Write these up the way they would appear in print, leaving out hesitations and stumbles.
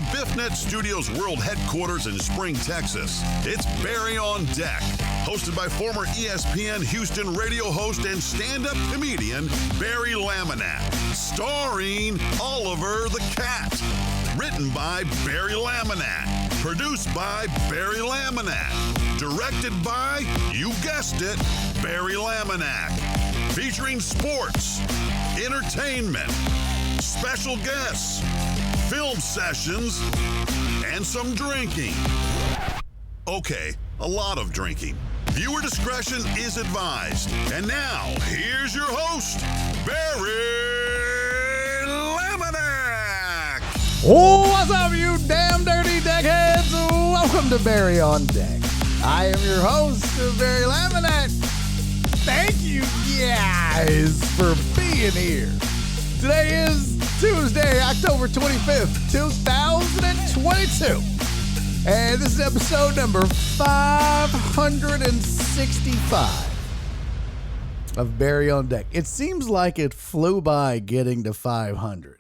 the BiffNet Studios World Headquarters in Spring, Texas, it's Barry on Deck, hosted by former ESPN Houston radio host and stand-up comedian Barry Laminack, starring Oliver the Cat. Written by Barry Laminack, produced by Barry Laminack, directed by, you guessed it, Barry Laminack, featuring sports, entertainment, special guests, film sessions, and some drinking. Okay, a lot of drinking. Viewer discretion is advised. And now, here's your host, Barry Laminack. Oh, what's up, you damn dirty deckheads? Welcome to Barry on Deck. I am your host, Barry Laminack. Thank you guys for being here. Today is Tuesday, October 25th, 2022. And this is episode number 565 of Barry on Deck. It seems like it flew by getting to 500.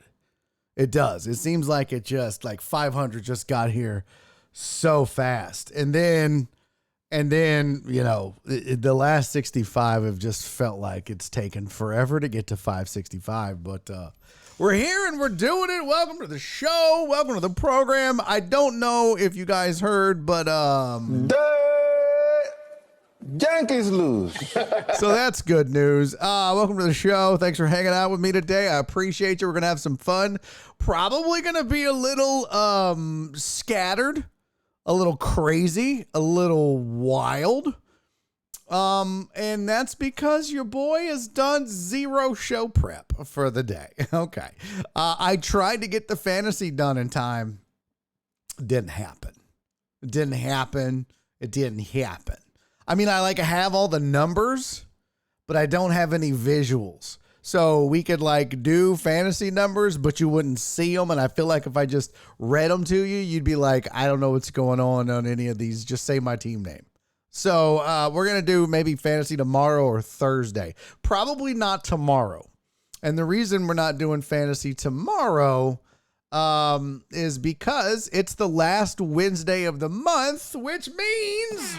It does. It seems like it just, like 500 just got here so fast. And then, you know, the last 65 have just felt like it's taken forever to get to 565. But we're here and we're doing it. Welcome to the show. Welcome to the program. I don't know if you guys heard, but Yankees lose. So that's good news. Welcome to the show. Thanks for hanging out with me today. I appreciate you. We're going to have some fun. Probably going to be a little scattered, a little crazy, a little wild. And that's because your boy has done zero show prep for the day. Okay. I tried to get the fantasy done in time. Didn't happen. It didn't happen. I mean, I have all the numbers, but I don't have any visuals. So we could do fantasy numbers, but you wouldn't see them. And I feel like if I just read them to you, you'd be like, I don't know what's going on any of these. Just say my team name. So we're going to do maybe fantasy tomorrow or Thursday. Probably not tomorrow. And the reason we're not doing fantasy tomorrow is because it's the last Wednesday of the month, which means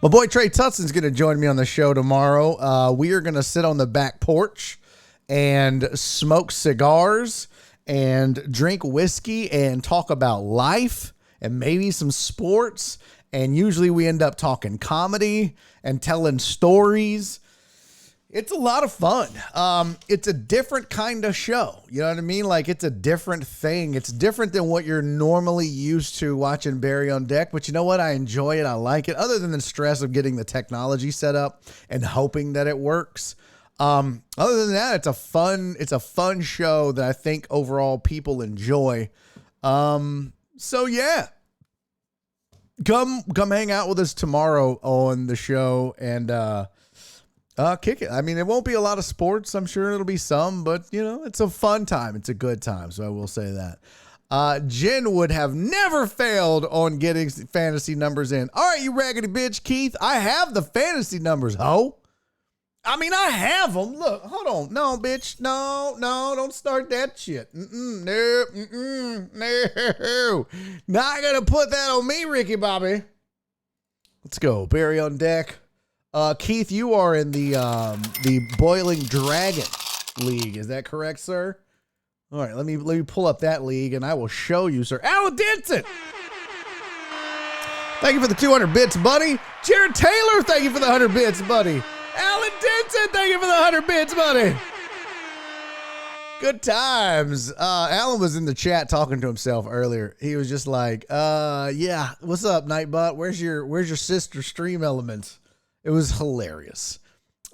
my boy Trey Tutson's going to join me on the show tomorrow. We are going to sit on the back porch and smoke cigars and drink whiskey and talk about life and maybe some sports. And usually we end up talking comedy and telling stories. It's a lot of fun. It's a different kind of show. You know what I mean? It's a different thing. It's different than what you're normally used to watching Barry on Deck. But you know what? I enjoy it. I like it. Other than the stress of getting the technology set up and hoping that it works. Other than that, it's a fun show that I think overall people enjoy. So yeah. Come hang out with us tomorrow on the show and kick it. I mean, it won't be a lot of sports. I'm sure it'll be some, but it's a fun time. It's a good time. So I will say that. Jen would have never failed on getting fantasy numbers in. All right, you raggedy bitch, Keith. I have the fantasy numbers, ho. I mean, I have them. Look, hold on. No, bitch. No, don't start that shit. No. Not gonna put that on me, Ricky Bobby. Let's go. Barry on Deck. Keith, you are in the Boiling Dragon League. Is that correct, sir? All right, let me pull up that league and I will show you, sir. Alan Denson. Thank you for the 200 bits, buddy. Jared Taylor, thank you for the 100 bits, buddy. Alan Denson, thank you for the 100 bits, buddy. Good times. Alan was in the chat talking to himself earlier. He was just like, yeah, what's up, Nightbot? Where's your sister Stream Elements? It was hilarious.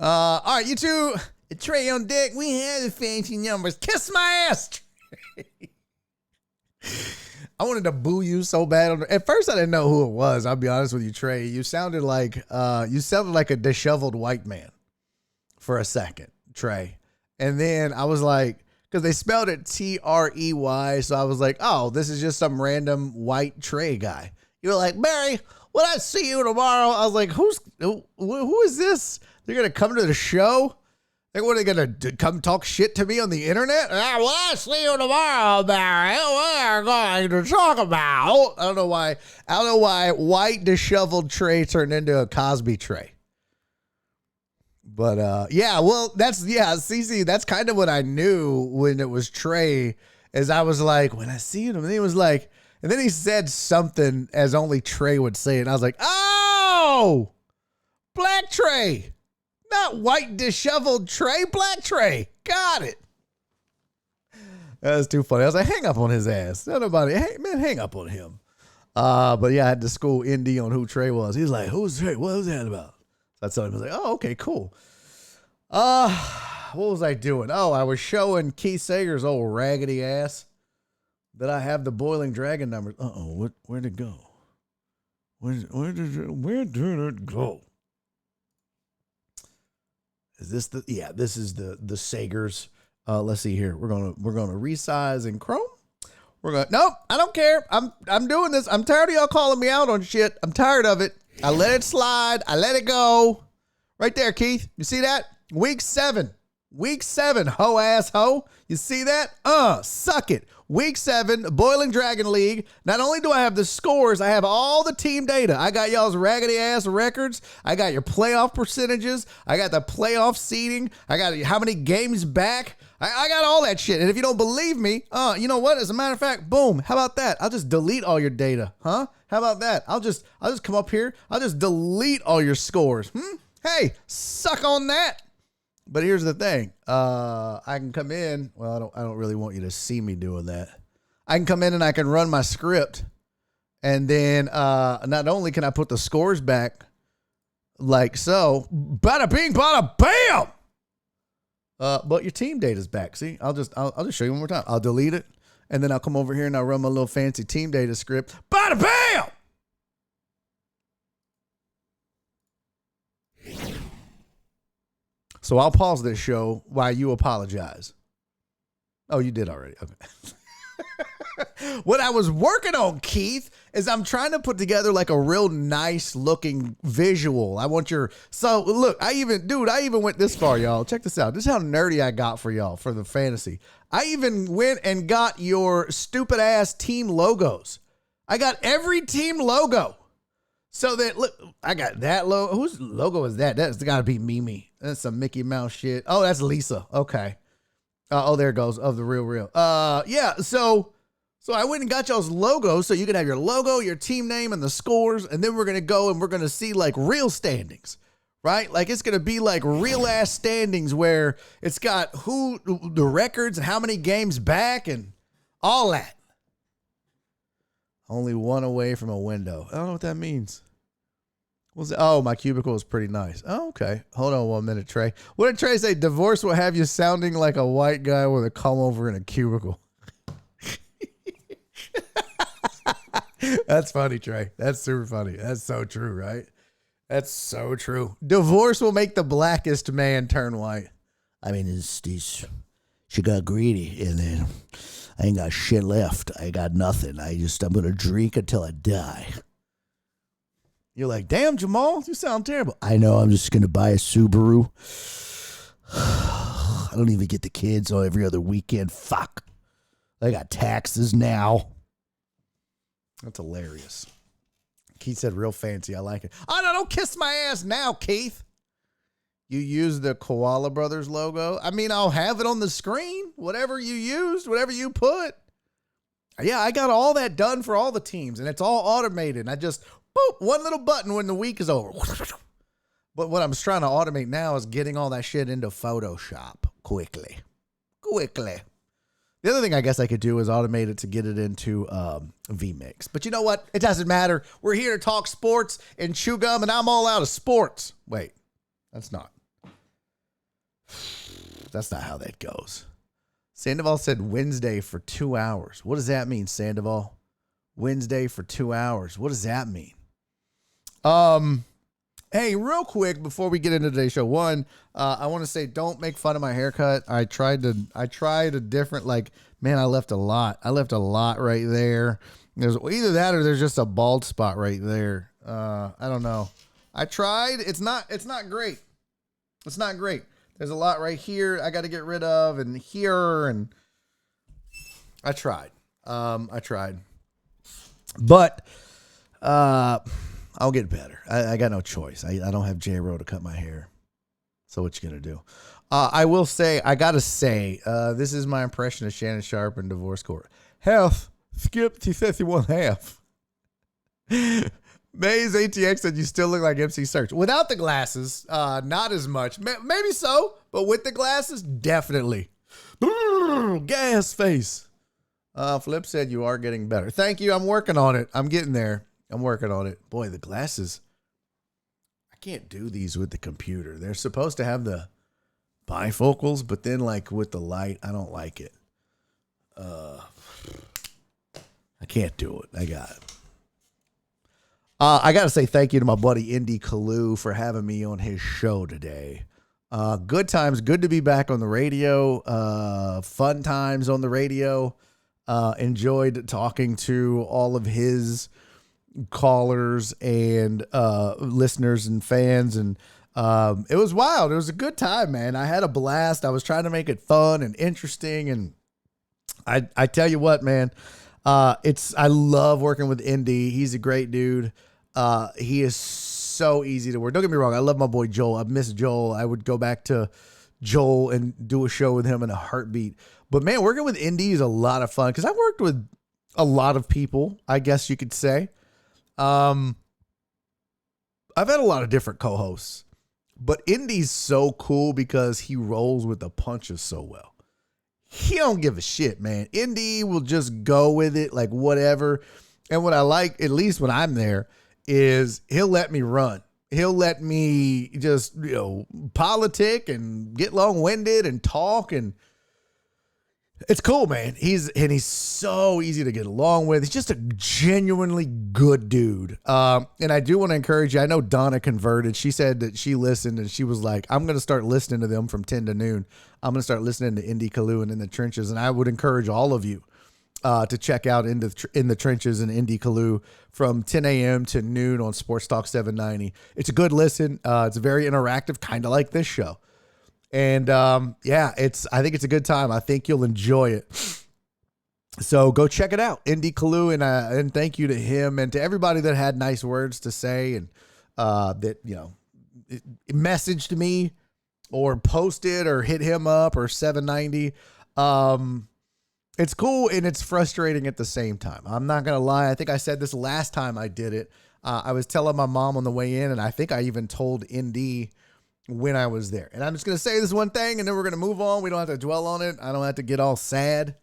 All right, you two, Trey on Deck. We have the fancy numbers. Kiss my ass, Trey. I wanted to boo you so bad. At first, I didn't know who it was. I'll be honest with you, Trey. You sounded like a disheveled white man for a second, Trey. And then I was like, because they spelled it Trey, so I was like, oh, this is just some random white Trey guy. You were like, Barry, will I see you tomorrow? I was like, who is this? They're gonna come to the show? Like, what are they going to come talk shit to me on the internet? Well, I'll see you tomorrow, Barry. What are going to talk about? I don't know why white disheveled Trey turned into a Cosby Trey. But, yeah, well, CC, that's kind of what I knew when it was Trey, is I was like, when I see him, and he was like, and then he said something as only Trey would say it. And I was like, oh, Black Trey. Not white disheveled Trey, Black Trey. Got it. That was too funny. I was like, hang up on his ass. Tell nobody, hey, man, hang up on him. But yeah, I had to school Indy on who Trey was. He's like, who's Trey? What was that about? So I told him, I was like, oh, okay, cool. What was I doing? Oh, I was showing Keith Sager's old raggedy ass that I have the Boiling Dragon numbers. Where'd it go? Where did it go? Is this this is the Sagers. Let's see here. We're gonna resize in Chrome. Nope, I don't care. I'm doing this. I'm tired of y'all calling me out on shit. I'm tired of it. I let it slide. I let it go. Right there, Keith. You see that? Week 7. Ho ass ho. You see that? Suck it. Week 7, Boiling Dragon League. Not only do I have the scores, I have all the team data. I got y'all's raggedy ass records. I got your playoff percentages. I got the playoff seeding. I got how many games back. I got all that shit. And if you don't believe me, you know what? As a matter of fact, boom. How about that? I'll just delete all your data. Huh? How about that? I'll just come up here. I'll just delete all your scores. Hey, suck on that. But here's the thing. I can come in. Well, I don't really want you to see me doing that. I can come in and I can run my script. And then not only can I put the scores back like so, bada bing, bada bam. But your team data's back. See, I'll just show you one more time. I'll delete it. And then I'll come over here and I'll run my little fancy team data script. Bada bam. So I'll pause this show while you apologize. Oh, you did already. Okay. What I was working on, Keith, is I'm trying to put together like a real nice looking visual. I want so look, I even went this far, y'all. Check this out. This is how nerdy I got for y'all for the fantasy. I even went and got your stupid ass team logos. I got every team logo. So that, look, I got that logo. Whose logo is that? That's got to be Mimi. That's some Mickey Mouse shit. Oh, that's Lisa. Okay. There it goes. Of the real. Yeah. So I went and got y'all's logos so you can have your logo, your team name, and the scores. And then we're going to go and we're going to see like real standings, right? Like it's going to be like real ass standings where it's got the records and how many games back and all that. Only one away from a window. I don't know what that means. My cubicle is pretty nice. Oh, okay. Hold on 1 minute, Trey. What did Trey say? Divorce will have you sounding like a white guy with a comb over in a cubicle. That's funny, Trey. That's super funny. That's so true, right? That's so true. Divorce will make the blackest man turn white. I mean, she got greedy, and then I ain't got shit left. I got nothing. I'm going to drink until I die. You're like, damn, Jamal, you sound terrible. I know, I'm just going to buy a Subaru. I don't even get the kids on every other weekend. Fuck. I got taxes now. That's hilarious. Keith said real fancy. I like it. Oh, no, don't kiss my ass now, Keith. You use the Koala Brothers logo. I mean, I'll have it on the screen. Whatever you used, whatever you put. Yeah, I got all that done for all the teams, and it's all automated. And I just, boop, one little button when the week is over. But what I'm trying to automate now is getting all that shit into Photoshop quickly. The other thing I guess I could do is automate it to get it into vMix. But you know what? It doesn't matter. We're here to talk sports and chew gum, and I'm all out of sports. Wait, that's not how that goes. Sandoval said Wednesday for 2 hours. What does that mean, Sandoval? Wednesday for 2 hours. What does that mean? Hey, real quick before we get into today's show, I want to say don't make fun of my haircut. I tried a different, I left a lot. I left a lot right there. There's either that or there's just a bald spot right there. I don't know. I tried. It's not great. It's not great. There's a lot right here I got to get rid of, and here, and I tried. But I'll get better. I got no choice. I don't have J-Ro to cut my hair. So what you gonna do? I will say, I gotta say, this is my impression of Shannon Sharp in Divorce Court. Half, skip to 51.5. Maze ATX said you still look like MC Search. Without the glasses, not as much. Maybe so, but with the glasses, definitely. Gas face. Flip said you are getting better. Thank you. I'm working on it. I'm getting there. I'm working on it. Boy, the glasses. I can't do these with the computer. They're supposed to have the bifocals, but then like with the light, I don't like it. I can't do it. I got it. I got to say thank you to my buddy Indy Kalu for having me on his show today. Good times. Good to be back on the radio. Fun times on the radio. Enjoyed talking to all of his callers and listeners and fans. And it was wild. It was a good time, man. I had a blast. I was trying to make it fun and interesting. And I tell you what, man, I love working with Indy. He's a great dude. He is so easy to work. Don't get me wrong. I love my boy Joel. I miss Joel. I would go back to Joel and do a show with him in a heartbeat. But man, working with Indy is a lot of fun because I worked with a lot of people, I guess you could say. I've had a lot of different co-hosts, but Indy's so cool because he rolls with the punches so well. He don't give a shit, man. Indy will just go with it, like whatever. And what I like, at least when I'm there, is he'll let me run. He'll let me just, politic and get long-winded and talk, and it's cool, man. He's so easy to get along with. He's just a genuinely good dude. And I do want to encourage you. I know Donna converted. She said that she listened and she was like, I'm going to start listening to them from 10 to noon. I'm going to start listening to Indy Kalu and In the Trenches. And I would encourage all of you to check out In the Trenches and Indy Kalu from 10 a.m. to noon on Sports Talk 790. It's a good listen. It's very interactive, kind of like this show. And I think it's a good time. I think you'll enjoy it. So go check it out, Indy Kalu, and thank you to him and to everybody that had nice words to say and that messaged me or posted or hit him up or 790. It's cool and it's frustrating at the same time. I'm not gonna lie. I think I said this last time I did it. I was telling my mom on the way in, and I think I even told Indy when I was there. And I'm just going to say this one thing, and then we're going to move on. We don't have to dwell on it. I don't have to get all sad.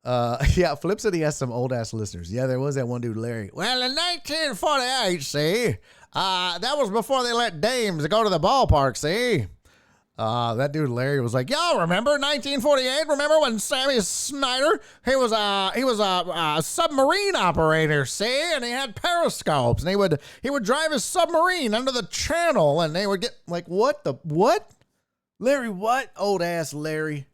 Flip said he has some old-ass listeners. Yeah, there was that one dude, Larry. Well, in 1948, see, that was before they let dames go to the ballpark, see? That dude, Larry, was like, y'all remember 1948? Remember when Sammy Snyder, he was a submarine operator, see? And he had periscopes, and he would drive his submarine under the channel, and they would get, like, what? Larry, what? Old ass Larry.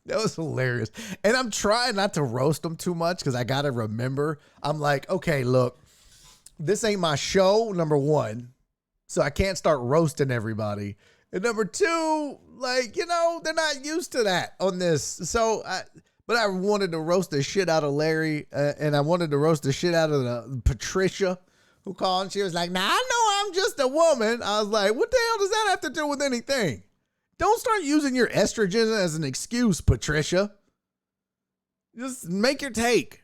That was hilarious. And I'm trying not to roast him too much because I got to remember. I'm like, okay, look, this ain't my show, number one. So I can't start roasting everybody. And number two, they're not used to that on this. So, but I wanted to roast the shit out of Larry, and I wanted to roast the shit out of Patricia, who called, and she was like, "Nah, I know I'm just a woman." I was like, "What the hell does that have to do with anything?" Don't start using your estrogen as an excuse, Patricia. Just make your take.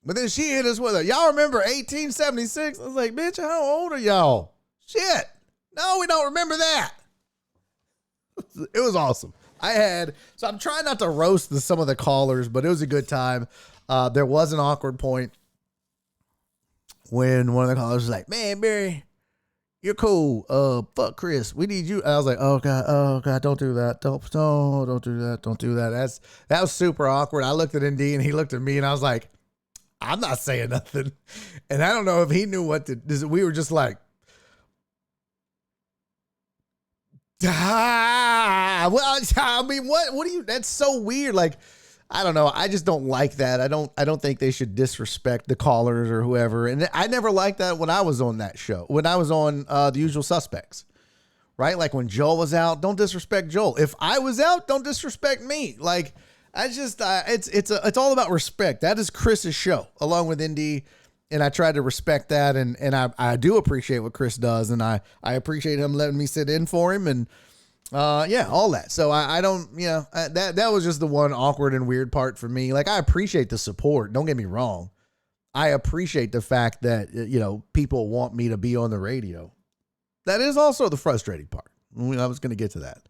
But then she hit us with y'all remember 1876? I was like, bitch, how old are y'all? Shit. No, we don't remember that. It was awesome. So I'm trying not to roast some of the callers, but it was a good time. There was an awkward point when one of the callers was like, man, Barry, you're cool. Fuck Chris. We need you. And I was like, oh God, don't do that. Don't do that. Don't do that. That was super awkward. I looked at Indy and he looked at me and I was like, I'm not saying nothing. And I don't know if he knew what to do. We were just like, well, I mean, what do you, that's so weird. Like, I don't know. I just don't like that. I don't think they should disrespect the callers or whoever. And I never liked that when I was on that show, when I was on The Usual Suspects, right? Like when Joel was out, don't disrespect Joel. If I was out, don't disrespect me. Like it's all about respect. That is Chris's show along with Indy. And I try to respect that. And I do appreciate what Chris does. And I appreciate him letting me sit in for him. And all that. So I don't, that was just the one awkward and weird part for me. Like, I appreciate the support. Don't get me wrong. I appreciate the fact that, people want me to be on the radio. That is also the frustrating part. I was going to get to that.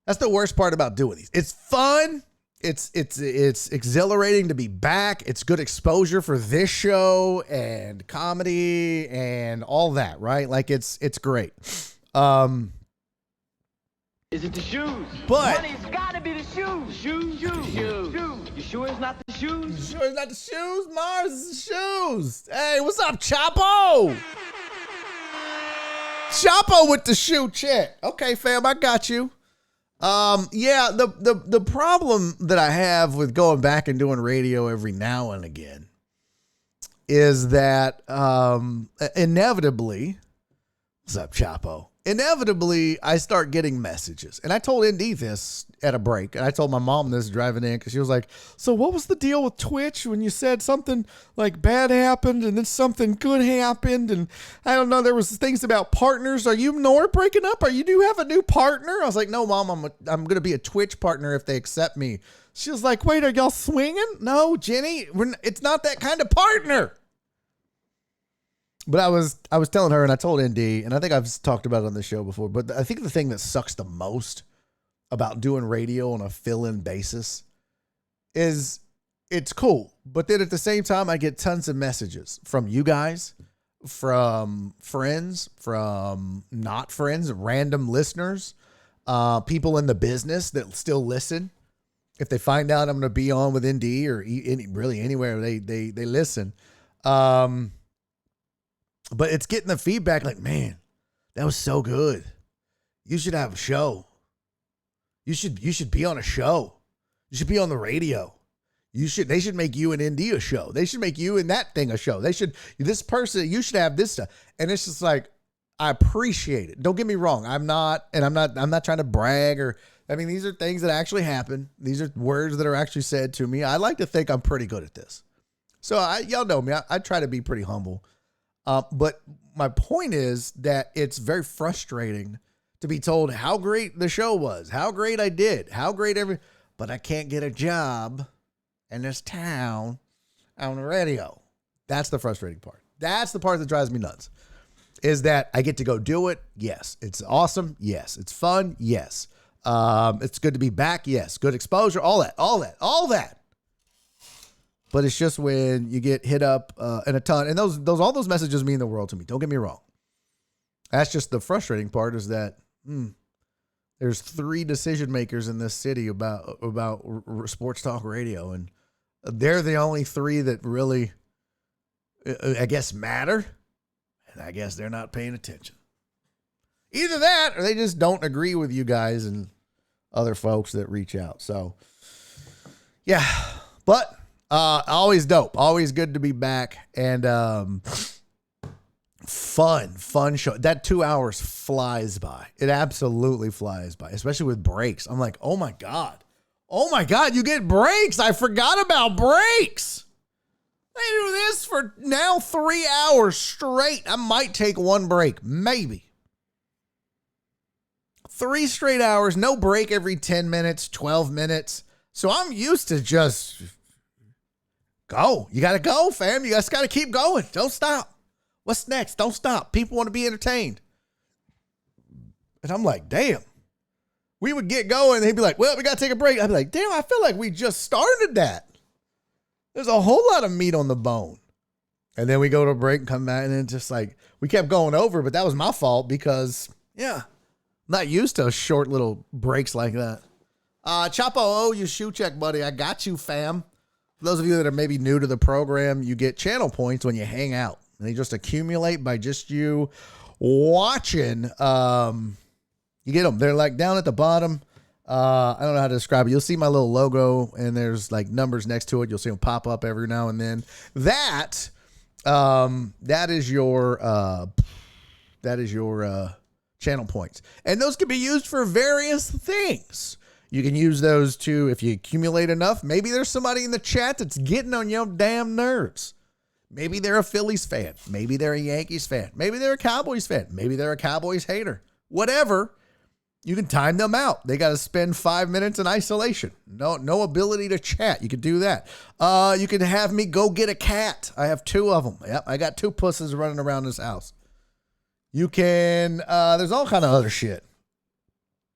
That's the worst part about doing these. It's fun. It's exhilarating to be back. It's good exposure for this show and comedy and all that, right? Like it's great. Is it the shoes? But Money's gotta be the shoes. Shoes. You sure it's not the shoes? Sure it's not the shoes, Mars. It's the shoes. Hey, what's up, Chapo? Chapo with the shoe check. Okay, fam, I got you. The problem that I have with going back and doing radio every now and again is that inevitably, what's up, Chapo? Inevitably, I start getting messages. And I told Indy this at a break. And I told my mom this driving in because she was like, so what was the deal with Twitch when you said something like bad happened and then something good happened? And I don't know, there was things about partners. Are you and Nora breaking up? You do have a new partner? I was like, no, Mom, I'm going to be a Twitch partner if they accept me. She was like, wait, are y'all swinging? No, Jenny, it's not that kind of partner. But I was telling her, and I told ND, and I think I've talked about it on the show before, but I think the thing that sucks the most about doing radio on a fill-in basis is it's cool. But then at the same time, I get tons of messages from you guys, from friends, from not friends, random listeners, people in the business that still listen. If they find out I'm going to be on with ND or really anywhere they listen. But it's getting the feedback like, man, that was so good. You should have a show. You should be on a show. You should be on the radio. They should make you and ND a show. They should make you and that thing a show. You should have this stuff. And it's just like, I appreciate it. Don't get me wrong. I'm not trying to brag these are things that actually happen. These are words that are actually said to me. I like to think I'm pretty good at this. So y'all know me. I try to be pretty humble. But my point is that it's very frustrating to be told how great the show was, how great I did, but I can't get a job in this town on the radio. That's the frustrating part. That's the part that drives me nuts, is that I get to go do it. Yes. It's awesome. Yes. It's fun. Yes. It's good to be back. Yes. Good exposure. All that. But it's just when you get hit up in a ton, and all those messages mean the world to me. Don't get me wrong. That's just the frustrating part, is that there's 3 decision makers in this city about sports talk radio, and they're the only 3 that really, I guess, matter. And I guess they're not paying attention. Either that, or they just don't agree with you guys and other folks that reach out. So, yeah, but. Always dope. Always good to be back. And fun show. That 2 hours flies by. It absolutely flies by, especially with breaks. I'm like, oh my God, you get breaks. I forgot about breaks. They do this for now 3 hours straight. I might take 1 break, maybe. 3 straight hours, no break every 10 minutes, 12 minutes. So I'm used to just... go. You got to go, fam. You just got to keep going. Don't stop. What's next? Don't stop. People want to be entertained. And I'm like, damn. We would get going. And they'd be like, well, we got to take a break. I'd be like, damn, I feel like we just started that. There's a whole lot of meat on the bone. And then we go to a break and come back. And then just like, we kept going over, but that was my fault because, I'm not used to short little breaks like that. Chapo, oh, you shoe check, buddy. I got you, fam. For those of you that are maybe new to the program, you get channel points when you hang out. And they just accumulate by just you watching. You get them. They're like down at the bottom. I don't know how to describe it. You'll see my little logo, and there's like numbers next to it. You'll see them pop up every now and then. That is your channel points. And those can be used for various things. You can use those to, if you accumulate enough, maybe there's somebody in the chat that's getting on your damn nerves. Maybe they're a Phillies fan. Maybe they're a Yankees fan. Maybe they're a Cowboys fan. Maybe they're a Cowboys hater. Whatever. You can time them out. They got to spend 5 minutes in isolation. No ability to chat. You can do that. You can have me go get a cat. I have 2 of them. Yep, I got 2 pussies running around this house. You can, there's all kind of other shit.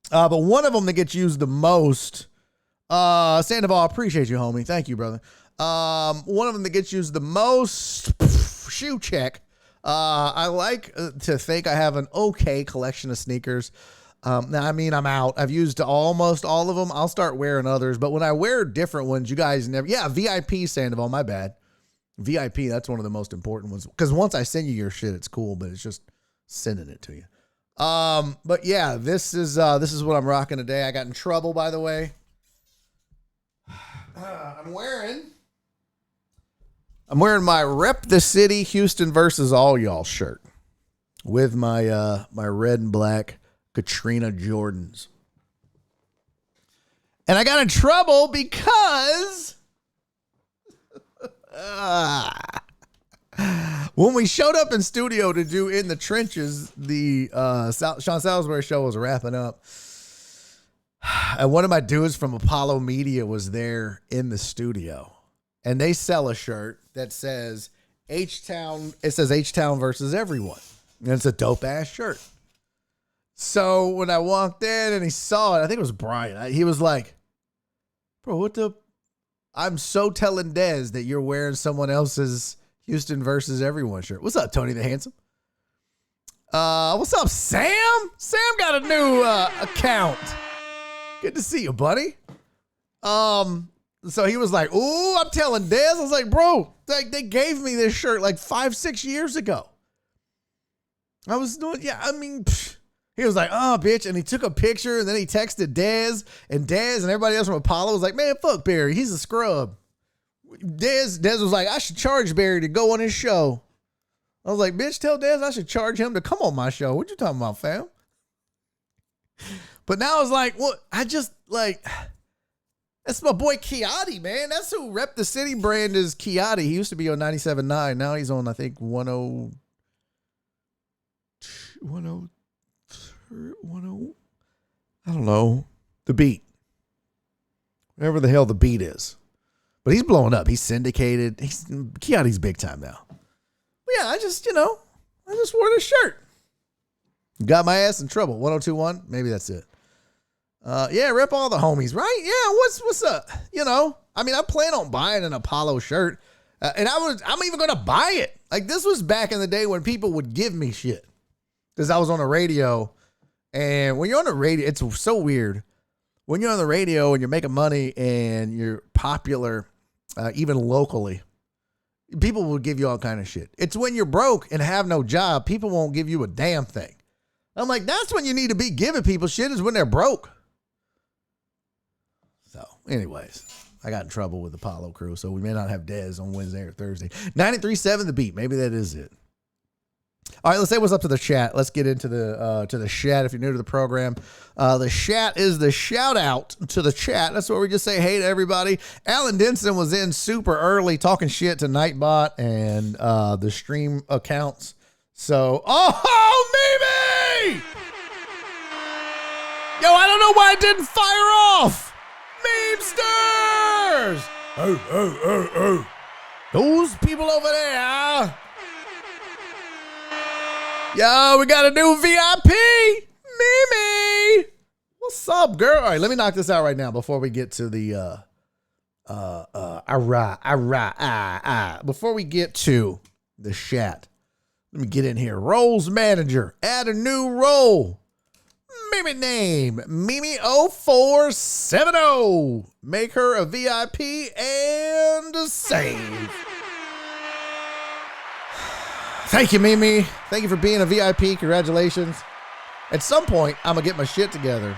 But one of them that gets used the most, Sandoval, I appreciate you, homie. Thank you, brother. One of them that gets used the most, shoe check. I like to think I have an okay collection of sneakers. Now, I mean, I'm out. I've used almost all of them. I'll start wearing others. But when I wear different ones, you guys never... Yeah, VIP, Sandoval, my bad. VIP, that's one of the most important ones. Because once I send you your shit, it's cool, but it's just sending it to you. But yeah, this is what I'm rocking today. I got in trouble, by the way. I'm wearing my Rep the City Houston versus all y'all shirt with my my red and black Katrina Jordans. And I got in trouble because when we showed up in studio to do In the Trenches, the Sean Salisbury show was wrapping up. And one of my dudes from Apollo Media was there in the studio. And they sell a shirt that says H-Town. It says H-Town versus everyone. And it's a dope ass shirt. So when I walked in and he saw it, I think it was Brian. He was like, bro, what the? I'm so telling Dez that you're wearing someone else's Houston versus everyone shirt. What's up, Tony the Handsome? What's up, Sam? Sam got a new account. Good to see you, buddy. So he was like, ooh, I'm telling Dez. I was like, bro, they gave me this shirt like 5-6 years ago. I was doing, yeah, I mean, he was like, oh, bitch. And he took a picture and then he texted Dez and everybody else from Apollo was like, man, fuck Barry. He's a scrub. Dez was like, I should charge Barry to go on his show. I was like, bitch, tell Dez I should charge him to come on my show. What you talking about, fam? But now I was like, what? I just like, that's my boy Kiati, man. That's who Rep the City brand is. Kiati. He used to be on 97.9. Now he's on, I think, 10, I don't know, the Beat. Whatever the hell the Beat is. But he's blowing up. He's syndicated. Kiati's big time now. But yeah, I just wore this shirt. Got my ass in trouble. 1021. Maybe that's it. Yeah, rep all the homies, right? Yeah, what's up? I mean, I plan on buying an Apollo shirt. And I'm even going to buy it. Like, this was back in the day when people would give me shit. Because I was on the radio. And when you're on the radio, it's so weird. When you're on the radio and you're making money and you're popular, even locally, people will give you all kind of shit. It's when you're broke and have no job, people won't give you a damn thing. I'm like, that's when you need to be giving people shit, is when they're broke. So, anyways, I got in trouble with the Apollo crew, so we may not have Dez on Wednesday or Thursday. 93.7 The Beat. Maybe that is it. All right, let's say what's up to the chat. Let's get into the chat. If you're new to the program, the chat is the shout out to the chat. That's where we just say hey to everybody. Alan Denson was in super early talking shit to Nightbot and the stream accounts. So, oh, Mimi! Yo, I don't know why it didn't fire off. Memesters! Oh. Those people over there. Yo, we got a new VIP. Mimi. What's up, girl? All right, let me knock this out right now before we get to the before we get to the chat. Let me get in here. Roles manager. Add a new role. Mimi name. Mimi0470. Make her a VIP and save. Thank you, Mimi. Thank you for being a VIP. Congratulations. At some point, I'm going to get my shit together.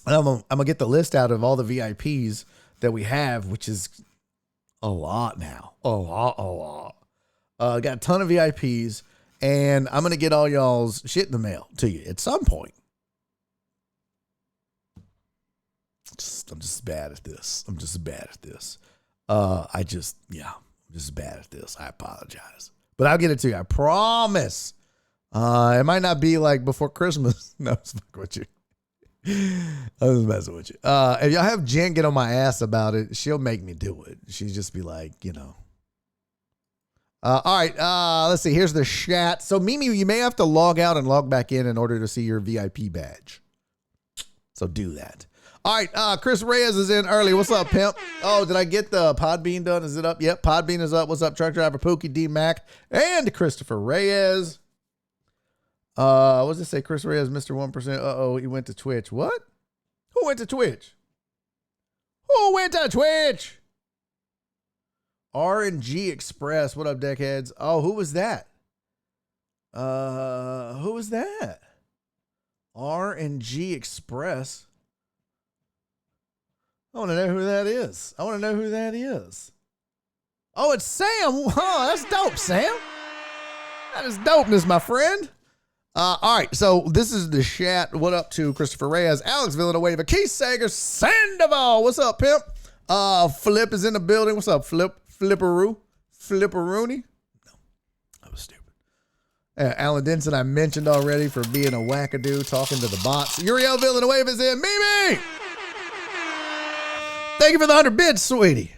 And I'm going to get the list out of all the VIPs that we have, which is a lot now. A lot. Got a ton of VIPs. And I'm going to get all y'all's shit in the mail to you at some point. I'm just bad at this. I'm just bad at this. I'm just bad at this. I apologize. But I'll get it to you. I promise. It might not be like before Christmas. No, it's fucking with you. I'm just messing with you. If y'all have Jen get on my ass about it, she'll make me do it. She'll just be like, all right. Let's see. Here's the chat. So Mimi, you may have to log out and log back in order to see your VIP badge. So do that. All right. Chris Reyes is in early. What's up, pimp? Oh, did I get the Podbean done? Is it up? Yep. Podbean is up. What's up, truck driver Pookie, D Mac, and Christopher Reyes. What does it say? Chris Reyes, Mr. 1%. Uh-oh, he went to Twitch. What? Who went to Twitch? Who went to Twitch? RNG Express. What up, deckheads? Oh, who was that? Who was that? RNG Express. I want to know who that is. Oh, it's Sam. Oh, that's dope, Sam. That is dopeness, my friend. All right, so this is the chat. What up to Christopher Reyes, Alex Villanueva, Keith Sager, Sandoval. What's up, pimp? Flip is in the building. What's up, Flipperoonie? No, I was stupid. Alan Denson, I mentioned already for being a wackadoo, talking to the bots. Uriel Villanueva is in. Mimi! Thank you for the 100 bits, sweetie.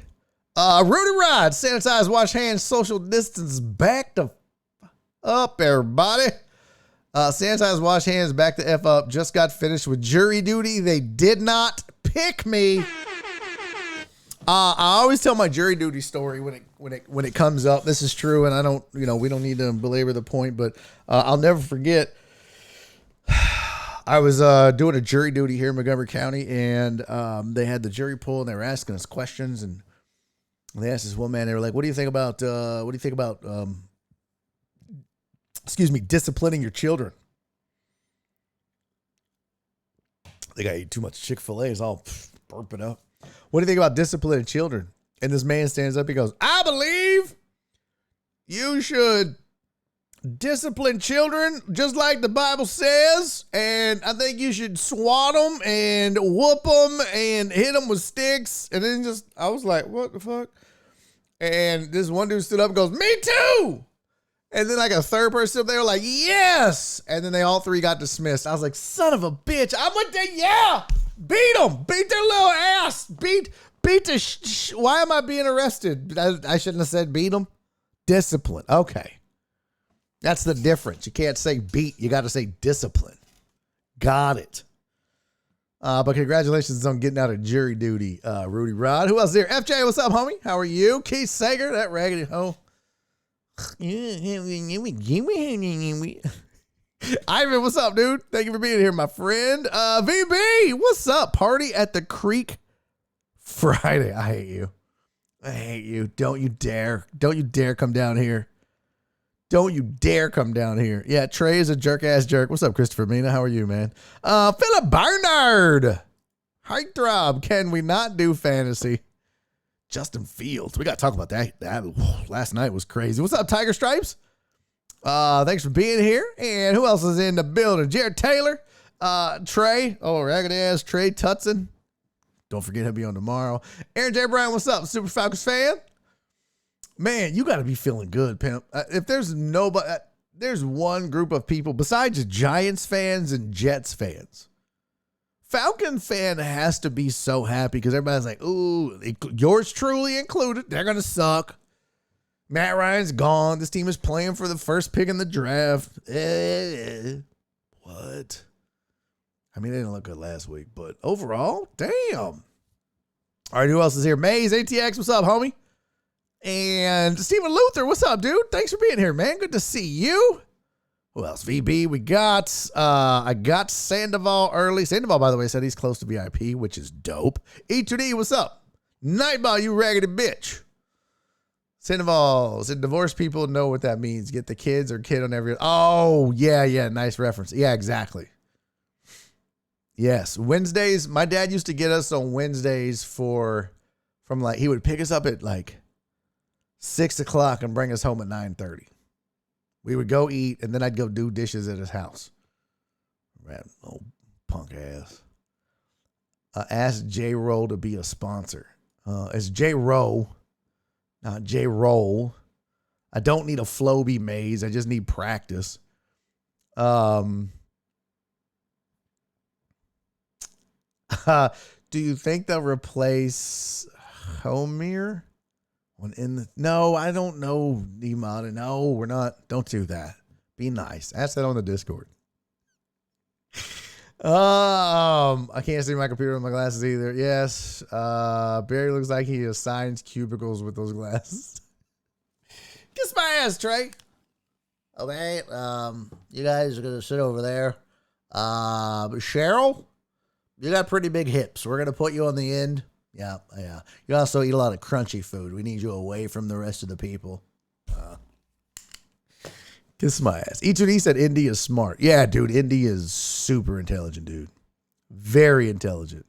Rudy Rod, sanitize, wash hands, social distance, back to up, everybody. Sanitize, wash hands, back the F up. Just got finished with jury duty. They did not pick me. I always tell my jury duty story when it comes up. This is true, and I don't, we don't need to belabor the point, but I'll never forget. I was doing a jury duty here in Montgomery County, and they had the jury pool, and they were asking us questions, and they asked this one man. They were like, "What do you think about disciplining your children?" I think I ate too much Chick-fil-A. It's all burping up. What do you think about disciplining children? And this man stands up. He goes, "I believe you should discipline children just like the Bible says. And I think you should swat them and whoop them and hit them with sticks." And then I was like, what the fuck? And this one dude stood up and goes, "Me too." And then like a third person up there like, "Yes." And then they all three got dismissed. I was like, son of a bitch. I'm with the, yeah. Beat them. Beat their little ass. Beat the, why am I being arrested? I shouldn't have said beat them. Discipline. Okay. That's the difference. You can't say beat. You got to say discipline. Got it. But congratulations on getting out of jury duty, Rudy Rod. Who else there? FJ, what's up, homie? How are you? Keith Sager, that raggedy hoe. Ivan, what's up, dude? Thank you for being here, my friend. VB, what's up? Party at the Creek Friday. I hate you. I hate you. Don't you dare. Don't you dare come down here. Don't you dare come down here. Yeah, Trey is a jerk-ass jerk. What's up, Christopher Mina? How are you, man? Philip Barnard. Height Throb. Can we not do fantasy? Justin Fields. We got to talk about that. That last night was crazy. What's up, Tiger Stripes? Thanks for being here. And who else is in the building? Jared Taylor. Trey. Oh, raggedy-ass Trey Tutson. Don't forget he'll be on tomorrow. Aaron J. Brown, what's up? Super Falcons fan? Man, you got to be feeling good, pimp. If there's nobody, there's one group of people besides Giants fans and Jets fans. Falcon fan has to be so happy because everybody's like, ooh, yours truly included. They're going to suck. Matt Ryan's gone. This team is playing for the first pick in the draft. What? I mean, they didn't look good last week, but overall, damn. All right, who else is here? Maze, ATX, what's up, homie? And Stephen Luther, what's up, dude? Thanks for being here, man. Good to see you. Who else? VB, we got, I got Sandoval early. Sandoval, by the way, said he's close to VIP, which is dope. E2D, what's up? Nightball, you raggedy bitch. Sandoval said divorced people know what that means. Get the kids or kid on every, oh, yeah, nice reference. Yeah, exactly. Yes, Wednesdays, my dad used to get us on Wednesdays from like, he would pick us up at like 6 o'clock and bring us home at 9:30. We would go eat, and then I'd go do dishes at his house. Rat old punk ass. Ask J Roll to be a sponsor. It's J Roll, not J Roll. I don't need a Floby maze. I just need practice. Do you think they'll replace Homer? No, I don't know, Nemata. No, we're not. Don't do that. Be nice. Ask that on the Discord. I can't see my computer with my glasses either. Yes. Barry looks like he assigns cubicles with those glasses. Kiss my ass, Trey. Okay. You guys are gonna sit over there. Cheryl, you got pretty big hips. We're gonna put you on the end. Yeah. You also eat a lot of crunchy food. We need you away from the rest of the people. Kiss my ass. E2D said Indy is smart. Yeah, dude. Indy is super intelligent, dude. Very intelligent.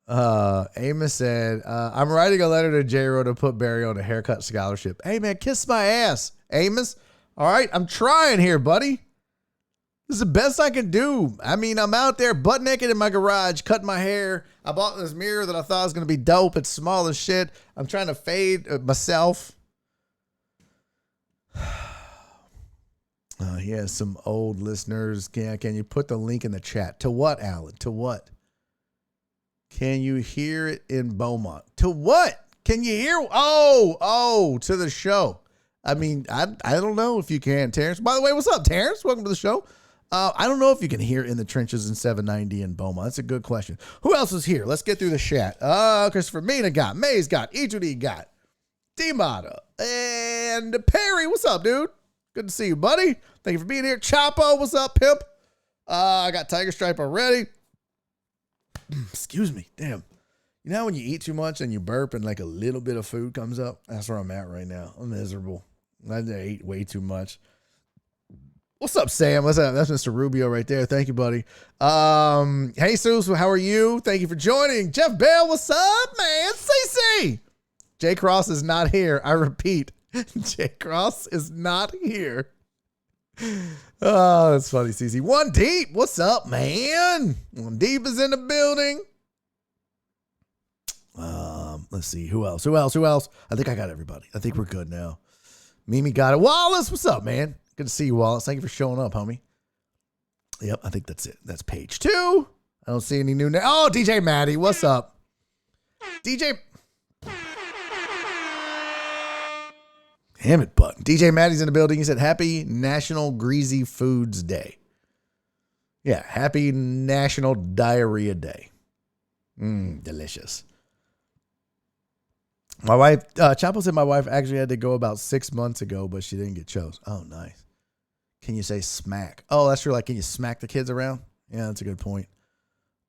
Amos said, I'm writing a letter to J-Ro to put Barry on a haircut scholarship. Hey, man, kiss my ass. Amos. All right. I'm trying here, buddy. This is the best I can do. I mean, I'm out there butt naked in my garage, cutting my hair. I bought this mirror that I thought was going to be dope. It's small as shit. I'm trying to fade myself. He has some old listeners. Can you put the link in the chat? To what, Alan? To what? Can you hear it in Beaumont? To what? Can you hear? Oh, to the show. I mean, I don't know if you can, Terrence. By the way, what's up, Terrence? Welcome to the show. I don't know if you can hear in the trenches in 790 in Beaumont. That's a good question. Who else is here? Let's get through the chat. Christopher Mina got, Maze got, E2D got, D-Mata, and Perry. What's up, dude? Good to see you, buddy. Thank you for being here. Chapo, what's up, pimp? I got Tiger Stripe already. Excuse me. Damn. You know when you eat too much and you burp and like a little bit of food comes up? That's where I'm at right now. I'm miserable. I ate way too much. What's up, Sam? What's up? That's Mr. Rubio right there. Thank you, buddy. Hey, Sue, how are you? Thank you for joining. Jeff Bell, what's up, man? CC. J Cross is not here. I repeat, J Cross is not here. Oh, that's funny, CC. One Deep, what's up, man? One Deep is in the building. Let's see. Who else? I think I got everybody. I think we're good now. Mimi got it. Wallace, what's up, man? Good to see you, Wallace. Thank you for showing up, homie. Yep, I think that's it. That's page 2. I don't see any new names. Oh, DJ Maddie, what's up? DJ. Damn it, button. DJ Maddie's in the building. He said, Happy National Greasy Foods Day. Yeah, Happy National Diarrhea Day. Delicious. My wife, Chapo said my wife actually had to go about 6 months ago, but she didn't get chose. Oh, nice. Can you say smack? Oh, that's true. Like, can you smack the kids around? Yeah, that's a good point.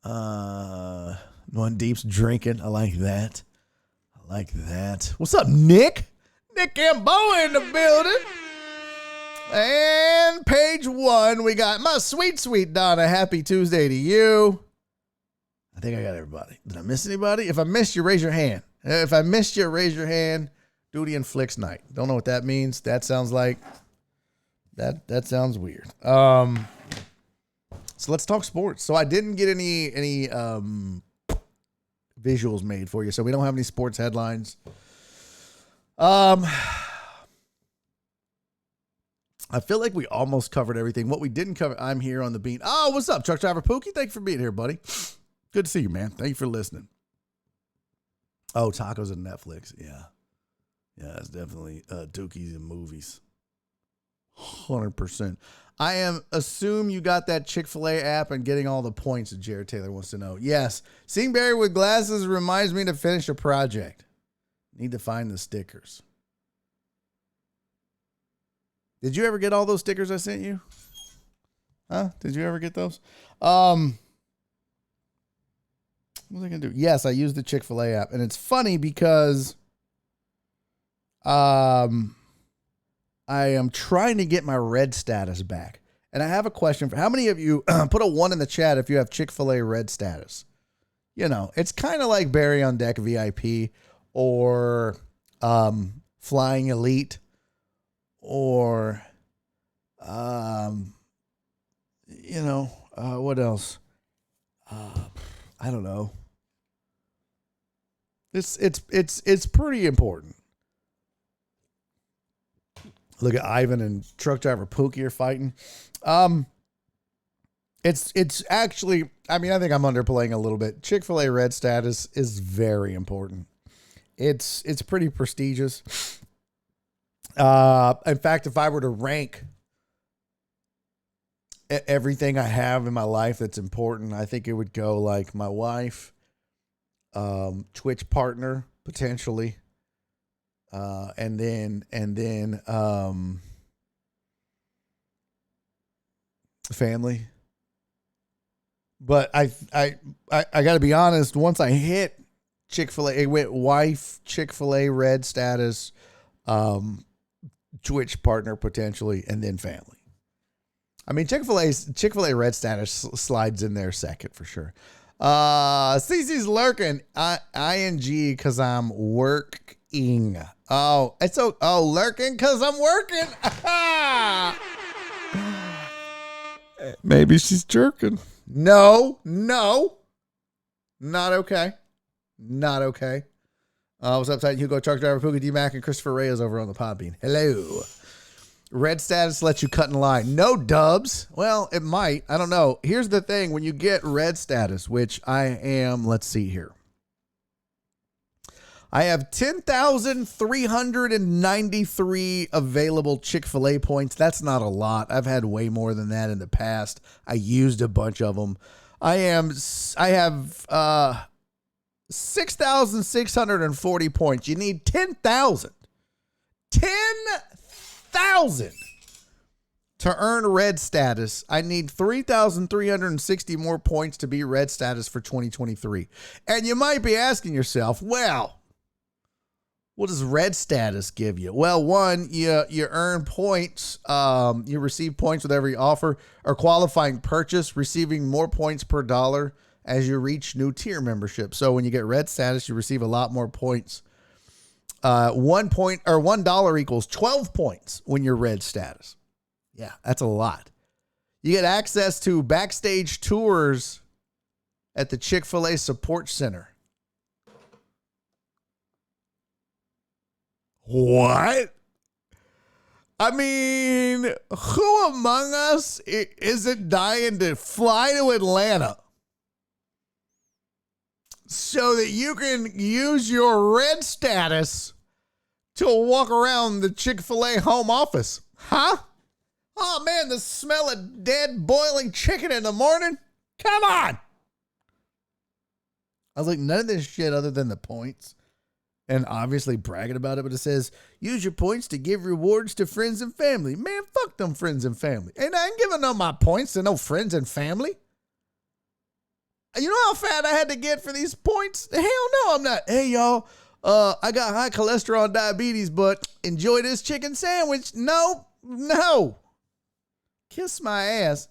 One Deep's drinking. I like that. What's up, Nick? Nick Gamboa in the building. And page 1, we got my sweet, sweet Donna. Happy Tuesday to you. I think I got everybody. Did I miss anybody? If I missed you, raise your hand. If I missed you, raise your hand. Duty and Flicks night. Don't know what that means. That sounds like that sounds weird. So let's talk sports. So I didn't get any visuals made for you. So we don't have any sports headlines. I feel like we almost covered everything. What we didn't cover, I'm here on the beat. Oh, what's up, Truck Driver Pookie? Thank you for being here, buddy. Good to see you, man. Thank you for listening. Oh, tacos and Netflix. Yeah, it's definitely Dookies and movies. 100%. I assume you got that Chick-fil-A app and getting all the points that Jared Taylor wants to know. Yes. Seeing Barry with glasses reminds me to finish a project. Need to find the stickers. Did you ever get all those stickers I sent you? Huh? Did you ever get those? What was I going to do? Yes, I used the Chick-fil-A app. And it's funny because I am trying to get my red status back. And I have a question for how many of you put a 1 in the chat if you have Chick-fil-A red status? You know, it's kind of like Barry on Deck VIP or Flying Elite or What else? I don't know. It's pretty important. Look at Ivan and truck driver Pookie are fighting. It's actually, I think I'm underplaying a little bit. Chick-fil-A red status is very important. It's pretty prestigious. In fact, if I were to rank everything I have in my life that's important, I think it would go like my wife, Twitch partner, potentially, and then family. But I got to be honest, once I hit Chick-fil-A, it went wife, Chick-fil-A red status, Twitch partner potentially, and then family. Chick-fil-A red status slides in there second for sure. Cece's lurking. ING because I'm working. Lurking because I'm working. Maybe she's jerking. No, not okay. Not okay. What's up, Titan Hugo, truck driver, Pookie D-Mac, and Christopher Reyes over on the Podbean. Hello. Red status lets you cut in line. No dubs. Well, it might. I don't know. Here's the thing. When you get red status, which I am, let's see here. I have 10,393 available Chick-fil-A points. That's not a lot. I've had way more than that in the past. I used a bunch of them. I have 6,640 points. You need 10,000. 10,000 to earn red status. I need 3,360 more points to be red status for 2023. And you might be asking yourself, well, what does red status give you? Well, one, you earn points. You receive points with every offer or qualifying purchase, receiving more points per dollar as you reach new tier membership. So when you get red status, you receive a lot more points. $1 equals 12 points when you're red status. Yeah, that's a lot. You get access to backstage tours at the Chick-fil-A Support Center. What? Who among us isn't dying to fly to Atlanta so that you can use your red status to walk around the Chick-fil-A home office? Huh? Oh, man, the smell of dead boiling chicken in the morning? Come on. I was like, none of this shit other than the points. And obviously bragging about it, but it says, use your points to give rewards to friends and family. Man, fuck them friends and family. And I ain't giving no my points to no friends and family. You know how fat I had to get for these points? Hell no, I'm not. Hey, y'all, I got high cholesterol and diabetes, but enjoy this chicken sandwich. No. Kiss my ass.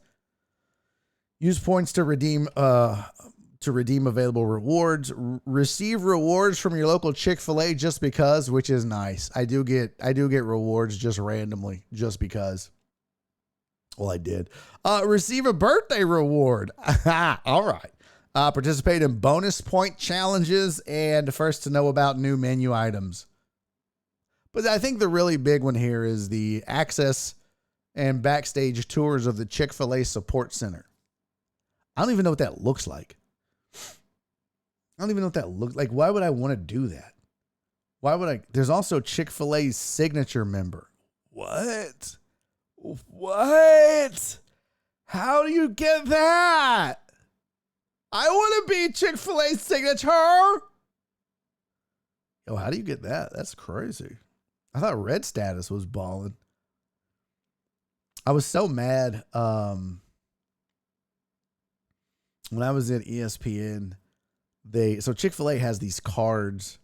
Use points to redeem available rewards. Receive rewards from your local Chick-fil-A just because, which is nice. I do get rewards just randomly, just because. Well, I did. Receive a birthday reward. All right. Participate in bonus point challenges and first to know about new menu items. But I think the really big one here is the access and backstage tours of the Chick-fil-A Support Center. I don't even know what that looks like. Why would I want to do that? Why would I? There's also Chick-fil-A's signature member. What? How do you get that? I want to be Chick-fil-A's signature. Yo, how do you get that? That's crazy. I thought red status was balling. I was so mad when I was at ESPN. So Chick-fil-A has these cards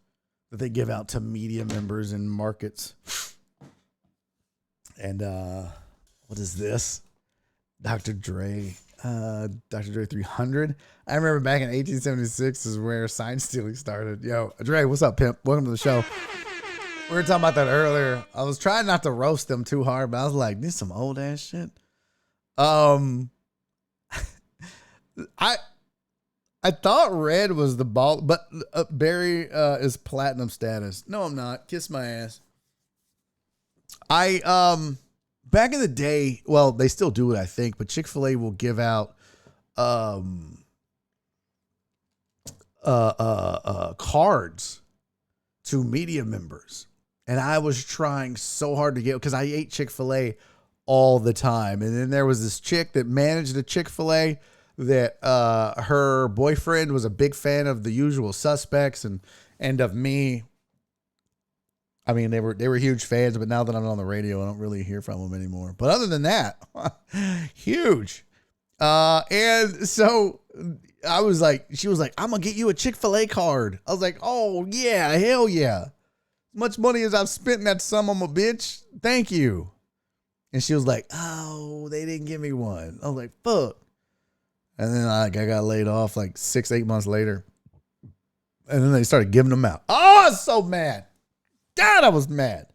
that they give out to media members in markets. And what is this? Dr. Dre 300. I remember back in 1876 is where sign stealing started. Yo, Dre, what's up, pimp? Welcome to the show. We were talking about that earlier. I was trying not to roast them too hard, but I was like, this is some old ass shit. I thought red was the ball, but Barry is platinum status. No, I'm not. Kiss my ass. Back in the day, well, they still do it, I think, but Chick-fil-A will give out cards to media members. And I was trying so hard to get, because I ate Chick-fil-A all the time. And then there was this chick that managed the Chick-fil-A that her boyfriend was a big fan of The Usual Suspects and of me. I mean, they were huge fans, but now that I'm on the radio, I don't really hear from them anymore. But other than that, huge. And so I was like, she was like, I'm going to get you a Chick-fil-A card. I was like, oh yeah, hell yeah. As much money as I've spent in that son of a bitch, thank you. And she was like, oh, they didn't give me one. I was like, fuck. And then I got laid off like 6-8 months later. And then they started giving them out. Oh, I was so mad. God, I was mad.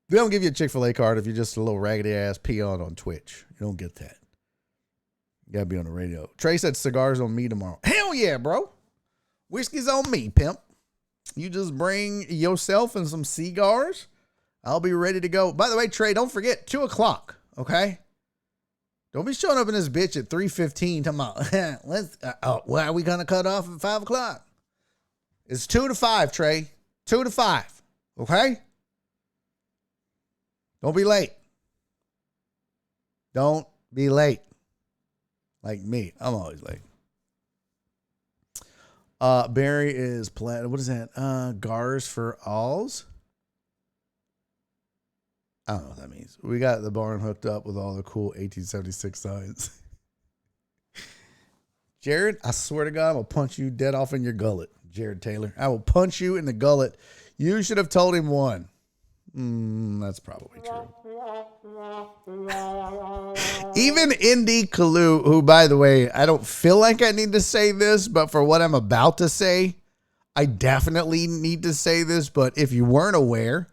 They don't give you a Chick-fil-A card if you're just a little raggedy ass peon on Twitch. You don't get that. You gotta be on the radio. Trey said cigars on me tomorrow. Hell yeah, bro. Whiskey's on me, pimp. You just bring yourself and some cigars. I'll be ready to go. By the way, Trey, don't forget 2:00. Okay. Don't be showing up in this bitch at 3:15 talking about, why are we going to cut off at 5:00? It's 2 to 5, Trey. 2 to 5. Okay? Don't be late. Don't be late. Like me. I'm always late. Barry is platinum. What is that? Gars for alls? I don't know what that means. We got the barn hooked up with all the cool 1876 signs. Jared, I swear to God, I will punch you dead off in your gullet. Jared Taylor. I will punch you in the gullet. You should have told him one. That's probably true. Even Indy Kalu, who, by the way, I don't feel like I need to say this, but for what I'm about to say, I definitely need to say this. But if you weren't aware,